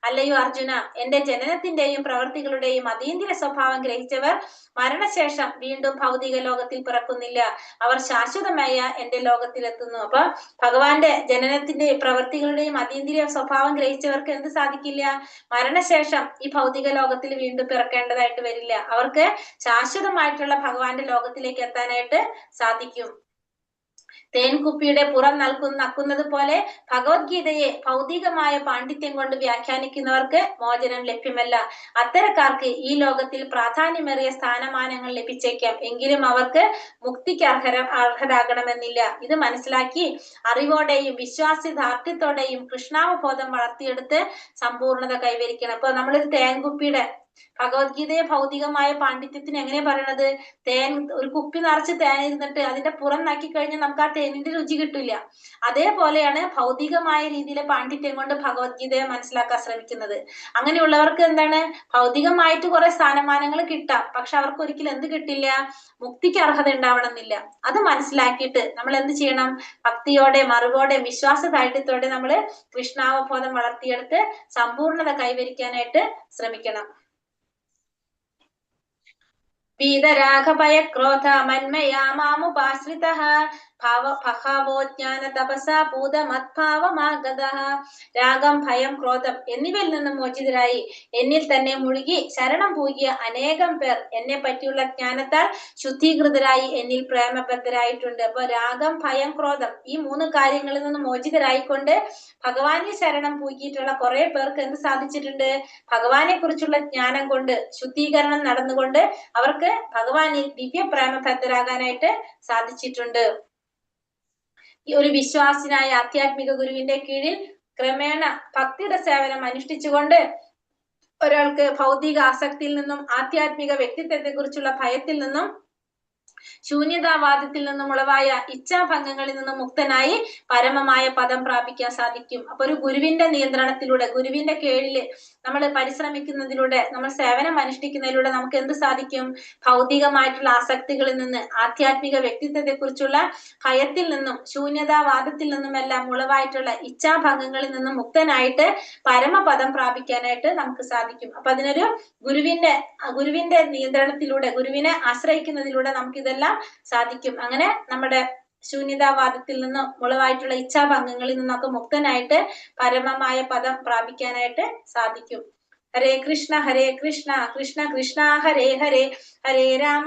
അല്ലയോ അർജുന, എന്റെ ജനനത്തിന്റെയും പ്രവൃത്തികളുടെയും അതീന്ദ്രിയ സ്വഭാവം ഗ്രഹിച്ചവർ മരണശേഷം വീണ്ടും ഭൗതിക ലോകത്തിൽ പിറക്കുന്നില്ല, അവർ ശാശ്വതമായ എന്റെ ലോകത്തിലെത്തുന്നു. അപ്പൊ ഭഗവാന്റെ ജനനത്തിന്റെയും പ്രവൃത്തികളുടെയും അതീന്ദ്രിയ സ്വഭാവം ഗ്രഹിച്ചവർക്ക് എന്ത് സാധിക്കില്ല? മരണശേഷം ഈ ഭൗതിക ലോകത്തിൽ വീണ്ടും പിറക്കേണ്ടതായിട്ട് വരില്ല. അവർക്ക് ശാശ്വതമായിട്ടുള്ള ഭഗവാന്റെ ലോകത്തിലേക്ക് എത്താനായിട്ട് സാധിക്കും. തേൻകുപ്പിയുടെ പുറം നക്കുന്നത് പോലെ ഭഗവത്ഗീതയെ ഭൗതികമായ പാണ്ഡിത്യം കൊണ്ട് വ്യാഖ്യാനിക്കുന്നവർക്ക് മോചനം ലഭ്യമല്ല. അത്തരക്കാർക്ക് ഈ ലോകത്തിൽ പ്രാധാന്യമേറിയ സ്ഥാനമാനങ്ങൾ ലഭിച്ചേക്കാം, എങ്കിലും അവർക്ക് മുക്തിക്ക് അർഹരാകണമെന്നില്ല. ഇത് മനസ്സിലാക്കി അറിവോടെയും വിശ്വാസദാർഢ്യത്തോടെയും കൃഷ്ണാവബോധം വളർത്തിയെടുത്ത് സമ്പൂർണത കൈവരിക്കണം. അപ്പൊ നമ്മളൊരു തേൻകുപ്പിയുടെ ഭഗവത്ഗീതയെ ഭൗതികമായ പാണ്ഡിത്യത്തിന് എങ്ങനെ പറയണത്? തേൻ, ഒരു കുപ്പി നിറച്ച് തേൻ ഇരുന്നിട്ട് അതിന്റെ പുറം നക്കി കഴിഞ്ഞാൽ നമുക്ക് ആ തേനിന്റെ രുചി കിട്ടില്ല. അതേപോലെയാണ് ഭൗതികമായ രീതിയിലെ പാണ്ഡിത്യം കൊണ്ട് ഭഗവത്ഗീതയെ മനസ്സിലാക്കാൻ ശ്രമിക്കുന്നത്. അങ്ങനെയുള്ളവർക്ക് എന്താണ്? ഭൗതികമായിട്ട് കുറെ സ്ഥാനമാനങ്ങൾ കിട്ടാം, പക്ഷെ അവർക്ക് ഒരിക്കലും എന്ത് കിട്ടില്ല? മുക്തിക്ക് അർഹത ഉണ്ടാവണമെന്നില്ല. അത് മനസ്സിലാക്കിയിട്ട് നമ്മൾ എന്ത് ചെയ്യണം? ഭക്തിയോടെ, മറിവോടെ, വിശ്വാസദാർഢ്യത്തോടെ നമ്മള് കൃഷ്ണാവബോധം വളർത്തിയെടുത്ത് സമ്പൂർണത കൈവരിക്കാനായിട്ട് ശ്രമിക്കണം. വീതരാഗഭയ ക്രോധ മന്മയാ മാമുപാശ്രിതഃ ഭാവോജ്ഞാന തപസാ ഭൂതമദ്ഭാവമാഗതഃ. രാഗം, ഭയം, ക്രോധം എന്നിവയിൽ നിന്നും മോചിതരായി എന്നിൽ തന്നെ മുഴുകി ശരണം പൂകിയ അനേകം പേർ എന്നെ പറ്റിയുള്ള ജ്ഞാനത്താൽ ശുദ്ധീകൃതരായി എന്നിൽ പ്രേമബദ്ധരായിട്ടുണ്ട്. അപ്പൊ രാഗം, ഭയം, ക്രോധം ഈ 3 കാര്യങ്ങളിൽ നിന്നും മോചിതരായിക്കൊണ്ട് ഭഗവാനിൽ ശരണം പൂകിയിട്ടുള്ള കുറെ പേർക്ക് എന്ത് സാധിച്ചിട്ടുണ്ട്? ഭഗവാനെ കുറിച്ചുള്ള ജ്ഞാനം കൊണ്ട് ശുദ്ധീകരണം നടന്നുകൊണ്ട് അവർക്ക് ഭഗവാനിൽ ദിവ്യ പ്രേമബദ്ധരാകാനായിട്ട് സാധിച്ചിട്ടുണ്ട്. ഈ ഒരു വിശ്വാസിനായ ആധ്യാത്മിക ഗുരുവിന്റെ കീഴിൽ ക്രമേണ ഭക്തിയുടെ സേവനം അനുഷ്ഠിച്ചുകൊണ്ട് ഒരാൾക്ക് ഭൗതിക ആസക്തിയിൽ നിന്നും ആധ്യാത്മിക വ്യക്തിത്വത്തെ കുറിച്ചുള്ള ഭയത്തിൽ നിന്നും ശൂന്യതാവാദത്തിൽ നിന്നും ഉളവായ ഇച്ഛാഭംഗങ്ങളിൽ നിന്നും മുക്തനായി പരമമായ പദം പ്രാപിക്കാൻ സാധിക്കും. അപ്പൊ ഒരു ഗുരുവിന്റെ നിയന്ത്രണത്തിലൂടെ, ഗുരുവിന്റെ കീഴില് നമ്മൾ പരിശ്രമിക്കുന്നതിലൂടെ, നമ്മൾ സേവനം അനുഷ്ഠിക്കുന്നതിലൂടെ നമുക്ക് എന്ത് സാധിക്കും? ഭൗതികമായിട്ടുള്ള ആസക്തികളിൽ നിന്ന്, ആധ്യാത്മിക വ്യക്തിത്വത്തെ കുറിച്ചുള്ള ഭയത്തിൽ നിന്നും ശൂന്യതാവാദത്തിൽ നിന്നുമെല്ലാം ഉളവായിട്ടുള്ള ഇച്ഛാഭംഗങ്ങളിൽ നിന്നും മുക്തനായിട്ട് പരമപദം പ്രാപിക്കാനായിട്ട് നമുക്ക് സാധിക്കും. അപ്പൊ അതിനൊരു ഗുരുവിന്റെ നിയന്ത്രണത്തിലൂടെ, ഗുരുവിനെ ആശ്രയിക്കുന്നതിലൂടെ നമുക്ക് ഇതെല്ലാം സാധിക്കും. അങ്ങനെ നമ്മുടെ ശൂന്യതാവാദത്തിൽ നിന്നും ഉളവായിട്ടുള്ള ഇച്ഛാഭംഗങ്ങളിൽ നിന്നൊക്കെ മുക്തനായിട്ട് പരമമായ പദം പ്രാപിക്കാനായിട്ട് സാധിക്കും. ഹരേ കൃഷ്ണ കൃഷ്ണ കൃഷ്ണ ഹരേ ഹരേ, ഹരേ രാമ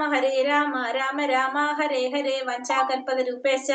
രാമ രാമ ഹരേ ഹരേ. വഞ്ചാകൽപതരൂപേശ്ച